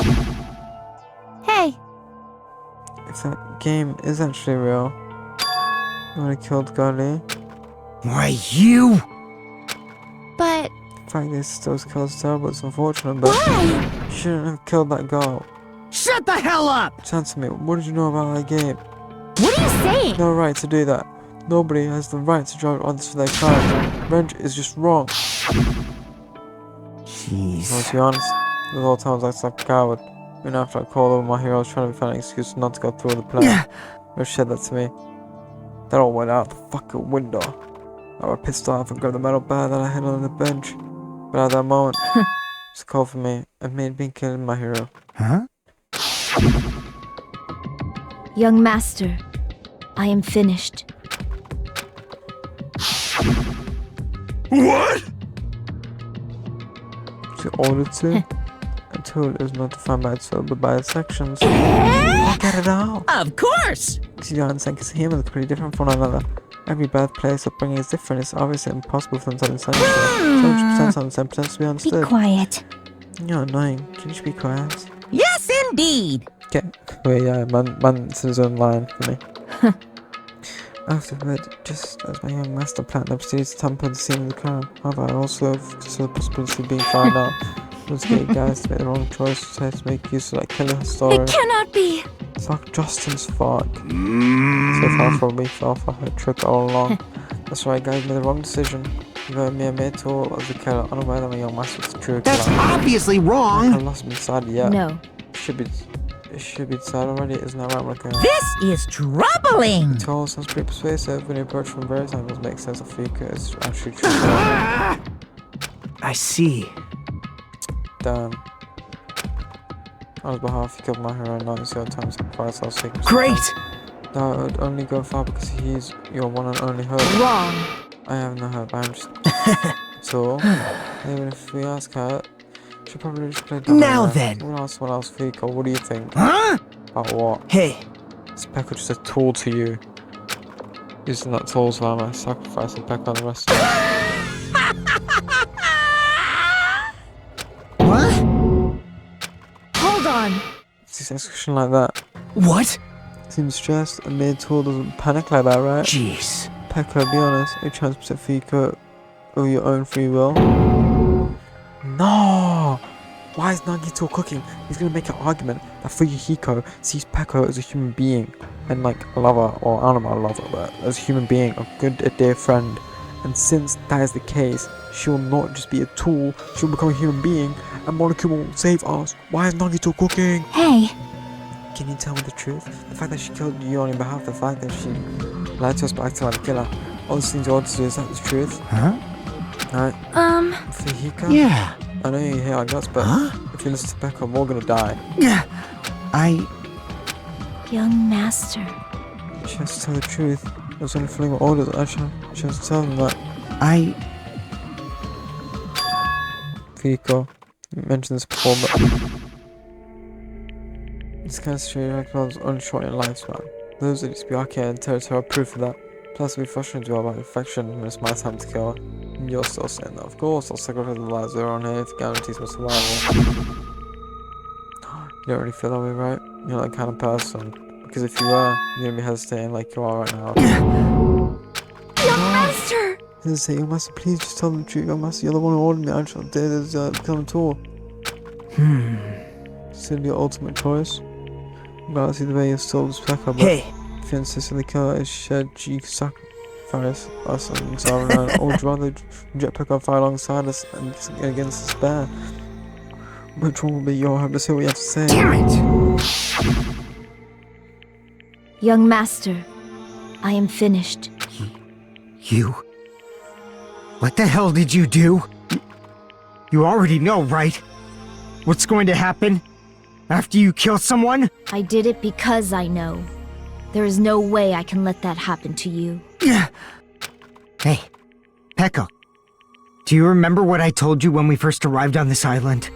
Hey, If that game is actually real, when I killed Gali, Why, you? but... the fact that those kills terrible, it's unfortunate, but Why? you shouldn't have killed that girl. Shut the hell up! Answer me, what did you know about that game? What are you saying? No right to do that. Nobody has the right to judge others for their crimes. Revenge is just wrong. Jeez. To be honest, there's all times I acted like a coward. And after I called over my hero, I was trying to find an excuse not to go through with the plan. They said that to me. That all went out the fucking window. I was pissed off and grabbed the metal bat that I had on the bench. But at that moment, it's called for me and made me kill my hero. Huh? Young master, I am finished. What? She ordered to. A tool is not defined by its but by its sections. I get it all. Of course! Because you don't understand, because humans are pretty different from one another. Every birthplace upbringing is different. It's obviously impossible for them to understand each other. 70% understand pretends to be Be understood. quiet. You're annoying. Can you just be quiet? Yes, indeed! Okay. Wait, yeah, man to his own line for me. Afterward, just as my young master planned, I proceeded to tamper the scene of the crime. However, I also consider the possibility of being found out. Let's get guys to make the wrong choice, to make use of that killer story. It cannot be! It's like Justin's fault. So far from me, fell for her trick all along. That's right, guys made the wrong decision. You got me a mere tool as a killer, unaware that my young master was the true killer. That's obviously I wrong. lost me decided yet. No. It should be decided already, isn't that right, Monica? This is troubling! The tool sounds pretty persuasive when you approach from various angles, makes sense of Fika is actually true. I see. Damn. On his behalf, he killed my hero 97 times, sacrificed our secret. Great! No, it would only go far because he's your one and only hope. Wrong. I have no hope, I'm just... So, even if we ask her, she'll probably just play dumb. Now then. What else, Fika? What do you think? Huh? About what? Hey, Is Pekka just a tool to you? Using that tool's armor, sacrificing Pekka on the rest of us. what? Hold on. It's an expression like that. What? Seems stressed, a mere tool doesn't panic like that, right? Jeez. Pekka, be honest, are you trying to protect Fika of your own free will? No! Why is Nagito cooking? He's gonna make an argument that Fuyuhiko sees Pekka as a human being and like a lover, or I don't know about a lover, but as a human being, a dear friend. And since that is the case, she will not just be a tool, she will become a human being and Monokuma will save us. Why is Nagito cooking? Hey, Can you tell me the truth? The fact that she killed you on your behalf, the fact that she lied to us by acting like a killer, all these things you ought to do, is that the truth? Huh? Alright, Fuyuhiko? Yeah. I know you hear our guts, but if you listen to Pekka, we're all gonna die. Yeah. Young master. She has to tell the truth. I was only following my orders. She has to tell them that. Fuyuhiko, you mentioned this before, but this kind of situation was only short in lifespan. Those that used to be Aki and Teruto are proof of that. Plus, we frustrated you about infection when it's my time to kill her. And you're still saying that. Of course, I'll sacrifice the lives of everyone here if guarantees my survival. You don't really feel that way, right? You're not that kind of person. Because if you were, you wouldn't be hesitating like you are right now. Young master! Say, young master, please just tell them the truth. Young master, you're the one who ordered me. I just did become a tool. It's gonna be your ultimate choice. Regardless of the way you're still this Pekka, but if you insist on the killer is shed, you can sacrifice us and Zara, or would you rather reject Pekka and fight alongside us and against despair? Which one will be your hope? Let's hear what you have to say. Damn it! Young master, I am finished. You? What the hell did you do? You already know, right? What's going to happen after you kill someone? I did it because I know. There is no way I can let that happen to you. Hey, Pekka. Do you remember what I told you when we first arrived on this island?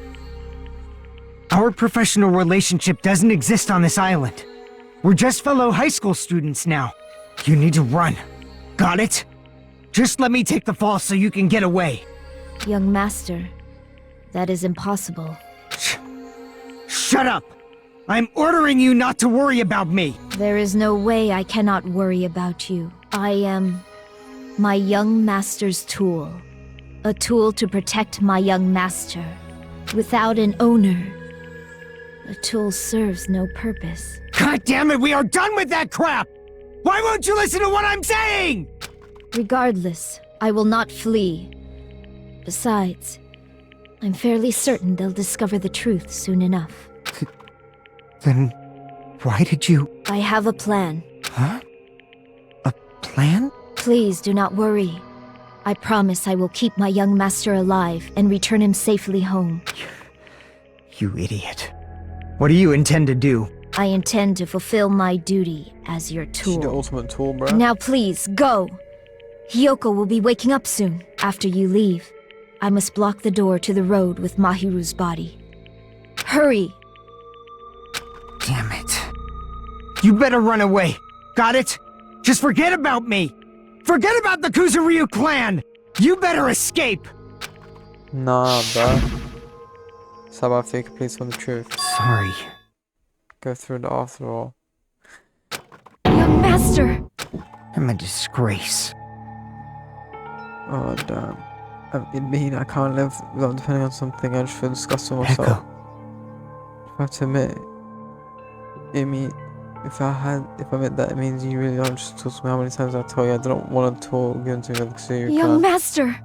Our professional relationship doesn't exist on this island. We're just fellow high school students now. You need to run. Got it? Just let me take the fall so you can get away. Young master, that is impossible. Shut up! I'm ordering you not to worry about me! There is no way I cannot worry about you. I am my young master's tool. A tool to protect my young master. Without an owner, a tool serves no purpose. God damn it, we are done with that crap! Why won't you listen to what I'm saying? Regardless, I will not flee. Besides, I'm fairly certain they'll discover the truth soon enough. Then why did you... I have a plan. Huh? A plan? Please do not worry. I promise I will keep my young master alive and return him safely home. You idiot. What do you intend to do? I intend to fulfill my duty as your She's the tool. ultimate tool, bro. Now please, go! Hyoko will be waking up soon. After you leave, I must block the door to the road with Mahiru's body. Hurry! Damn it. You better run away. Got it? Just forget about me. Forget about the Kuzuryu clan. You better escape. Nah, bro. So about if you complete some of the truth. Sorry. Go through the after all. Young master! I'm a disgrace. Oh, damn. I mean, I can't live without depending on something. I just feel disgusted with myself. Echo. I have to admit, if I admit that, it means you really don't just talk to me. How many times I told you I don't want a tool given to me like so you Young can. master!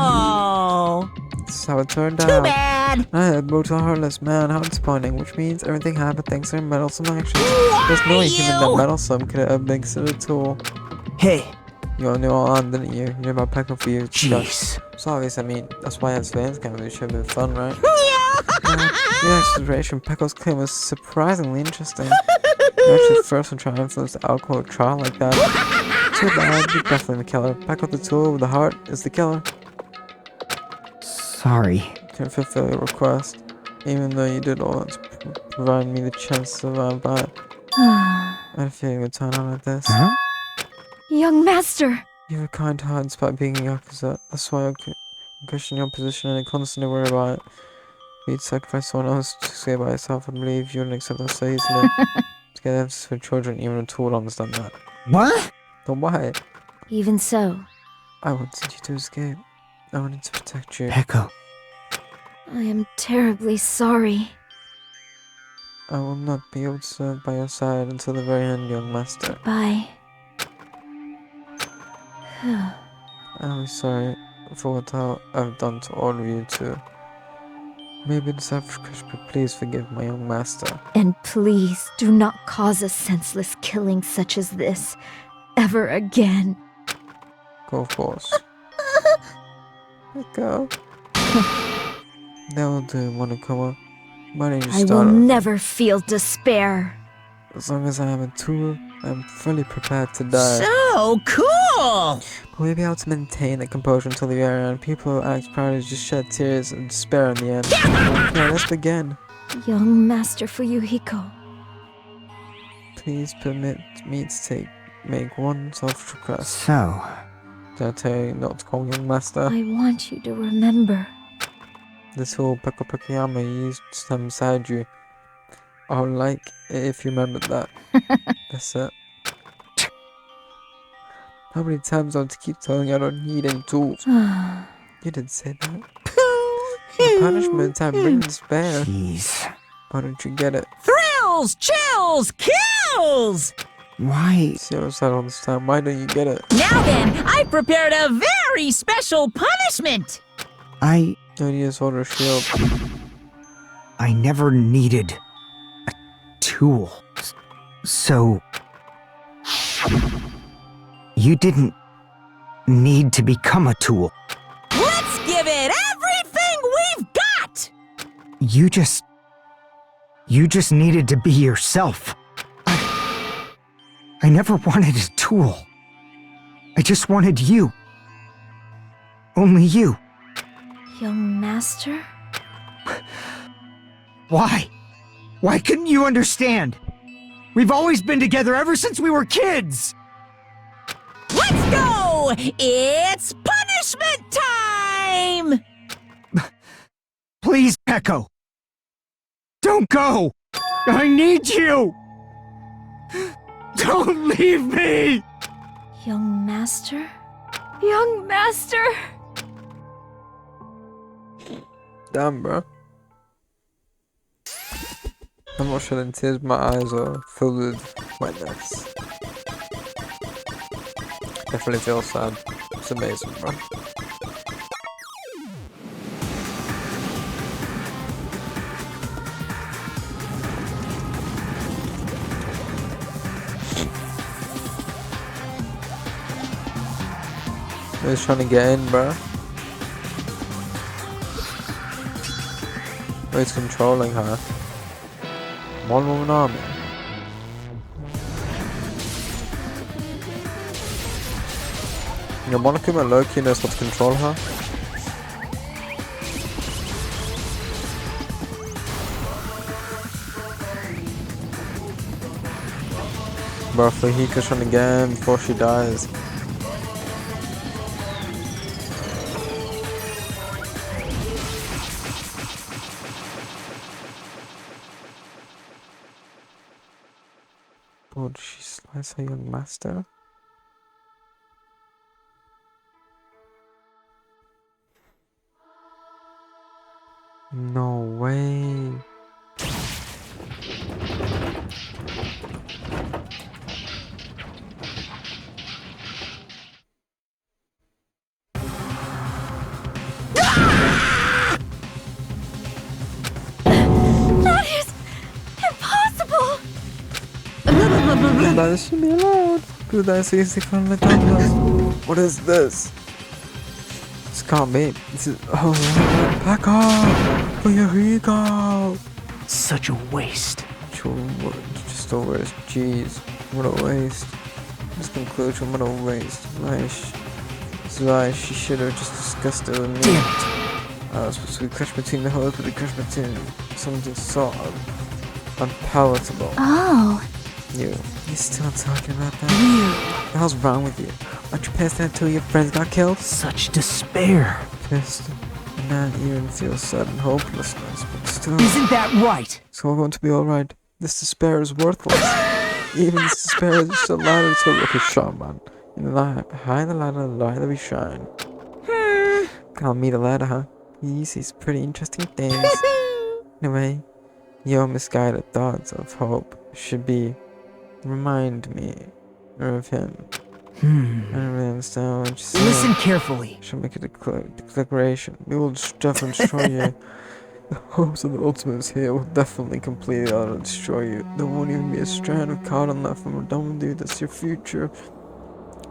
Oh, That's how it turned too out. bad. I had brutal heartless man, how disappointing, which means everything happened thanks to their meddlesome actions. There's no human that meddlesome could have been considered a tool. Hey. You all knew all on, didn't you? You knew about Pekka for you. Jeez. It's obvious, I mean, that's why it's fans came. It should have been fun, right? Yeah. The exploration Pekka's claim was surprisingly interesting. You actually first one trying to influence the alcohol trial like that. Too bad, you're definitely the killer. Pekka the tool with the heart is the killer. Sorry. Can't fulfill your request, even though you did all that to provide me the chance to survive by it. I had a feeling it would turn out like this. Huh? Young master! You have a kind heart despite being a Yakuza. That's why I question your position and I constantly worry about it. You'd sacrifice someone else to stay by yourself. I believe you wouldn't accept that so easily. To get emphasis for children, even a tool would understand that. What? Then why? Even so, I wanted you to escape. I wanted to protect you. Echo. I am terribly sorry. I will not be able to serve by your side until the very end, young master. Bye. I'm sorry for what I've done to all of you too. Maybe the selfish crush, but please forgive my young master. And please do not cause a senseless killing such as this ever again. Go, of course. Let go. That will do, Monokuma. Why don't you I will start? never feel despair. As long as I am a tool, I'm fully prepared to die. So cool. But we'll be able to maintain the composure until the very end. People who act proud just shed tears and despair in the end. Yeah, let's begin. Young Master Fuyuhiko. Please permit me to make one selfish request. So, Did I tell you not to call me young master? I want you to remember. The tool Pekka Pekayama used to stand beside you. I would like it if you remembered that. That's it. How many times do I have to keep telling you I don't need any tools? You didn't say that. The punishment time brings despair. jeez. Why don't you get it? Thrills, chills, kills. Why? Zero side all this time. Why don't you get it? Now then, I prepared a very special punishment. I Don't need a sword or shield. never needed a tool. So, you didn't need to become a tool. Let's give it everything we've got. You just needed to be yourself. I never wanted a tool. I just wanted you. Only you. Young Master? Why? Why couldn't you understand? We've always been together ever since we were kids! Let's go. It's punishment time. Please, Echo. Don't go! I need you! Don't leave me! Young Master? Young master! Damn, bro. I'm not shedding tears, my eyes are filled with wetness. Definitely feel sad. It's amazing, bro. He's trying to get in, bro. He's controlling her. One woman army. Your Monokuma Loki knows how to control her. Bro, Fujiko's trying to get in before she dies. Would she slice her young master? No way. That is impossible! That should be allowed. Dude, that's easy from the cameras. What is this? This can't be. This is. Oh, back off! For your ego! Such a waste. Just a waste. Jeez. What a waste. This conclusion, what a waste. Right, she should have just discussed it with me. Damn it. I was supposed to be crushed between the holes, but they crushed between something sort of unpalatable. Oh. You still talking about that? What the hell's wrong with you? Aren't you pissed that two of your friends got killed? Such despair. Pissed. Not even feel sudden hopelessness, but still. Isn't that right? It's all going to be alright. This despair is worthless. Even this despair is just a ladder to a lucky shot, man. In the high the ladder, the lighter we shine. Call me the ladder, huh? He sees pretty interesting things. Anyway, your misguided thoughts of hope should be remind me of him. I don't really understand what you say. Listen carefully. Should make a declaration. We will definitely destroy you. The hopes of the ultimates here will definitely completely destroy you. There won't even be a strand of cotton left from a dumb dude. That's your future.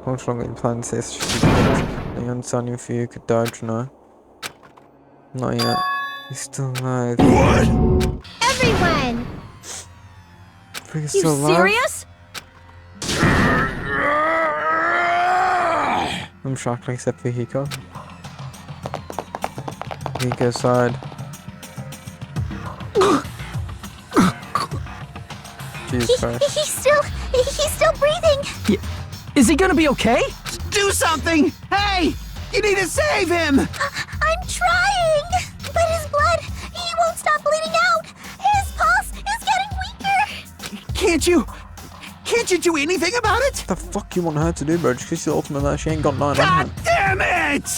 How much longer you plan to say such a thing? I understand you feel you could die tonight. Not yet. He's still alive. What? Everyone! He's You still alive? serious? I'm shocked, except for Hiko. Hiko's side. Jesus Christ. He's still breathing! Is he gonna be okay? Do something! Hey! You need to save him! I'm trying! But his blood, he won't stop bleeding out! His pulse is getting weaker! Can't you do anything about it? What the fuck you want her to do, bro? Just because she's the ultimate that she ain't got 9 on God her. damn it!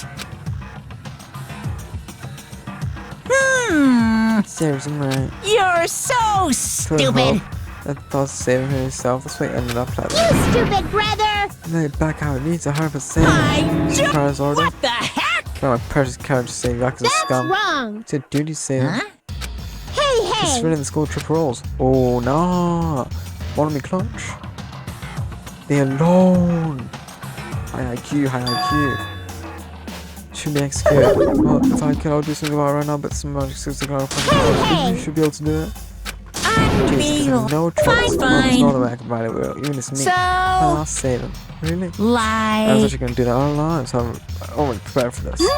Seriously, right? You're so stupid. I thought saving herself this way ended up like You that. stupid brother! Lay it back how it needs 100%. Surprise order. What the heck? Got my precious character to save Yakuza That's scum. wrong! It's a duty save. Huh? Hey, Just hey! running the school trip rolls. Oh no! Want me clutch? They alone! High IQ, high IQ. Should be executed. Well, if I could, I'll do something about it right now, but some magic skills to go Hey! You should be able to do it. Unbelievable. No choice. Fine. No other way I can find it. Even it's me. So- I'll save him. Really? I was Lie. actually going to do that all along, so I'm already prepared for this. Is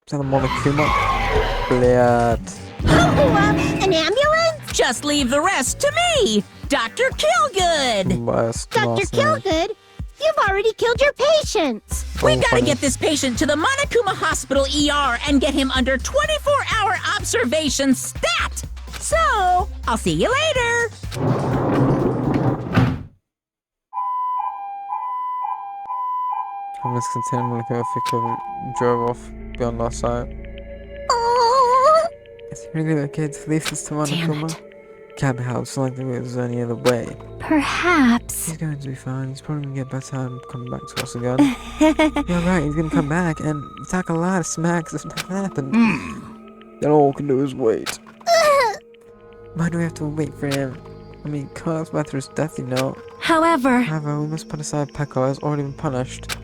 that a Monokuma? Блядь. An ambulance? Just leave the rest to me, Dr. Killgood. Dr. Killgood? You've already killed your patients! We've got to get this patient to the Monokuma Hospital ER and get him under 24-hour observation stat. So, I'll see you later. I'm just continuing Monokuma Fiko drove off beyond our sight. Oh! Is he really okay to leave this to Monokuma? Can't be helped, it's like there's any other way. Perhaps. He's going to be fine. He's probably gonna get better and come back to us again. Yeah, right. He's gonna come back and talk a lot of smacks if nothing happened. Then all we can do is wait. Why do we have to wait for him? I mean, Carl's about through his death, you know. However, we must put aside Pekka has already been punished,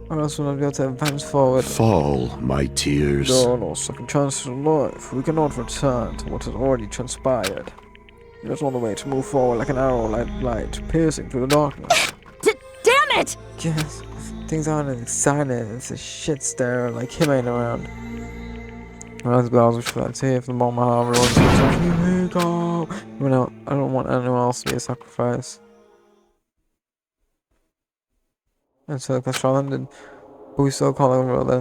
or else we'll not be able to advance forward. Fall, my tears. There are no second chances in life. We cannot return to what has already transpired. There's only way to move forward like an arrow like light, piercing through the darkness. Damn it! Yes, things aren't as exciting. It's a shit stare like him ain't around. As bells which flat tear from the bottom of my heart, everyone's like, here we go. I don't want anyone else to be a sacrifice. And so the trial ended, but we still can't call that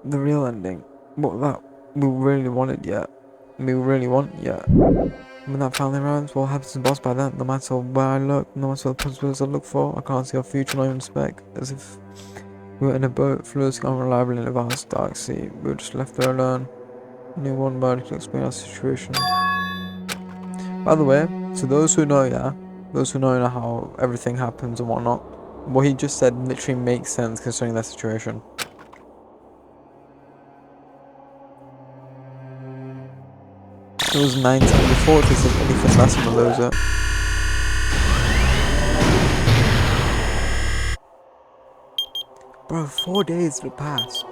the real ending. But that we really wanted yet. When that finally arrives, what happens to the boss by then? No matter where I look, no matter what principles I look for, I can't see our future, not even speck. As if we were in a boat, floating unreliably in a vast dark sea. We were just left there alone. Only one word to explain our situation. By the way, to those who know, how everything happens and whatnot, what he just said literally makes sense concerning that situation. It was 1994 if there's anything less than a loser. Bro, 4 days to pass.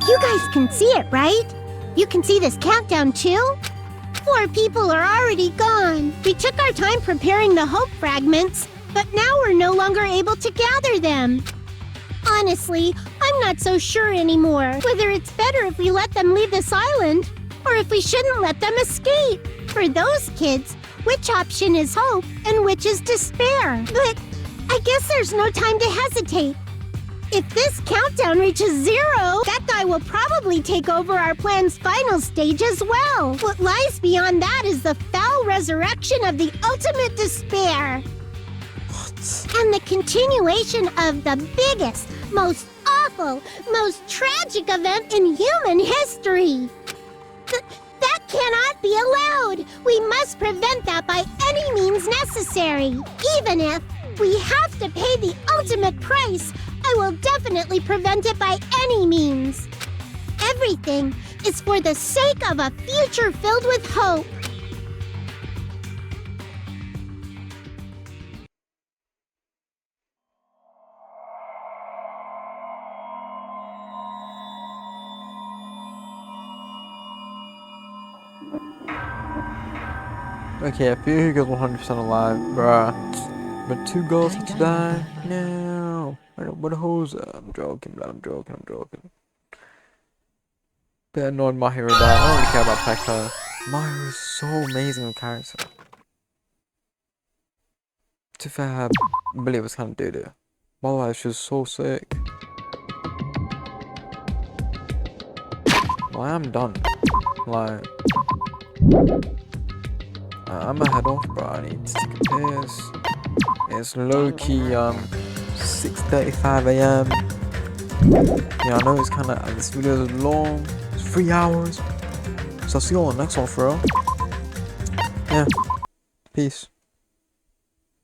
You guys can see it, right? You can see this countdown too? 4 people are already gone. We took our time preparing the hope fragments, but now we're no longer able to gather them. Honestly, I'm not so sure anymore whether it's better if we let them leave this island, or if we shouldn't let them escape. For those kids, which option is hope and which is despair? But I guess there's no time to hesitate. If this countdown reaches 0, that guy will probably take over our plan's final stage as well. What lies beyond that is the foul resurrection of the ultimate despair. And the continuation of the biggest, most awful, most tragic event in human history. That cannot be allowed. We must prevent that by any means necessary. Even if we have to pay the ultimate price, I will definitely prevent it by any means. Everything is for the sake of a future filled with hope. Okay, a few who goes 100% alive, bruh. But 2 girls have to die? No. I don't want a hose. I'm joking, but I'm joking. Bit annoyed Mahiro died. I don't really care about Pekka. Mahiro is so amazing of character. To be fair, Billy was kind of doo-doo. Otherwise, she was so sick. Well, I am done. Like, I'm gonna head off, bro. I need to take a piss. It's low-key, 6:35 AM. Yeah, I know it's kind of, this video is long. It's 3 hours. So I'll see you all on the next one, bro. Yeah. Peace.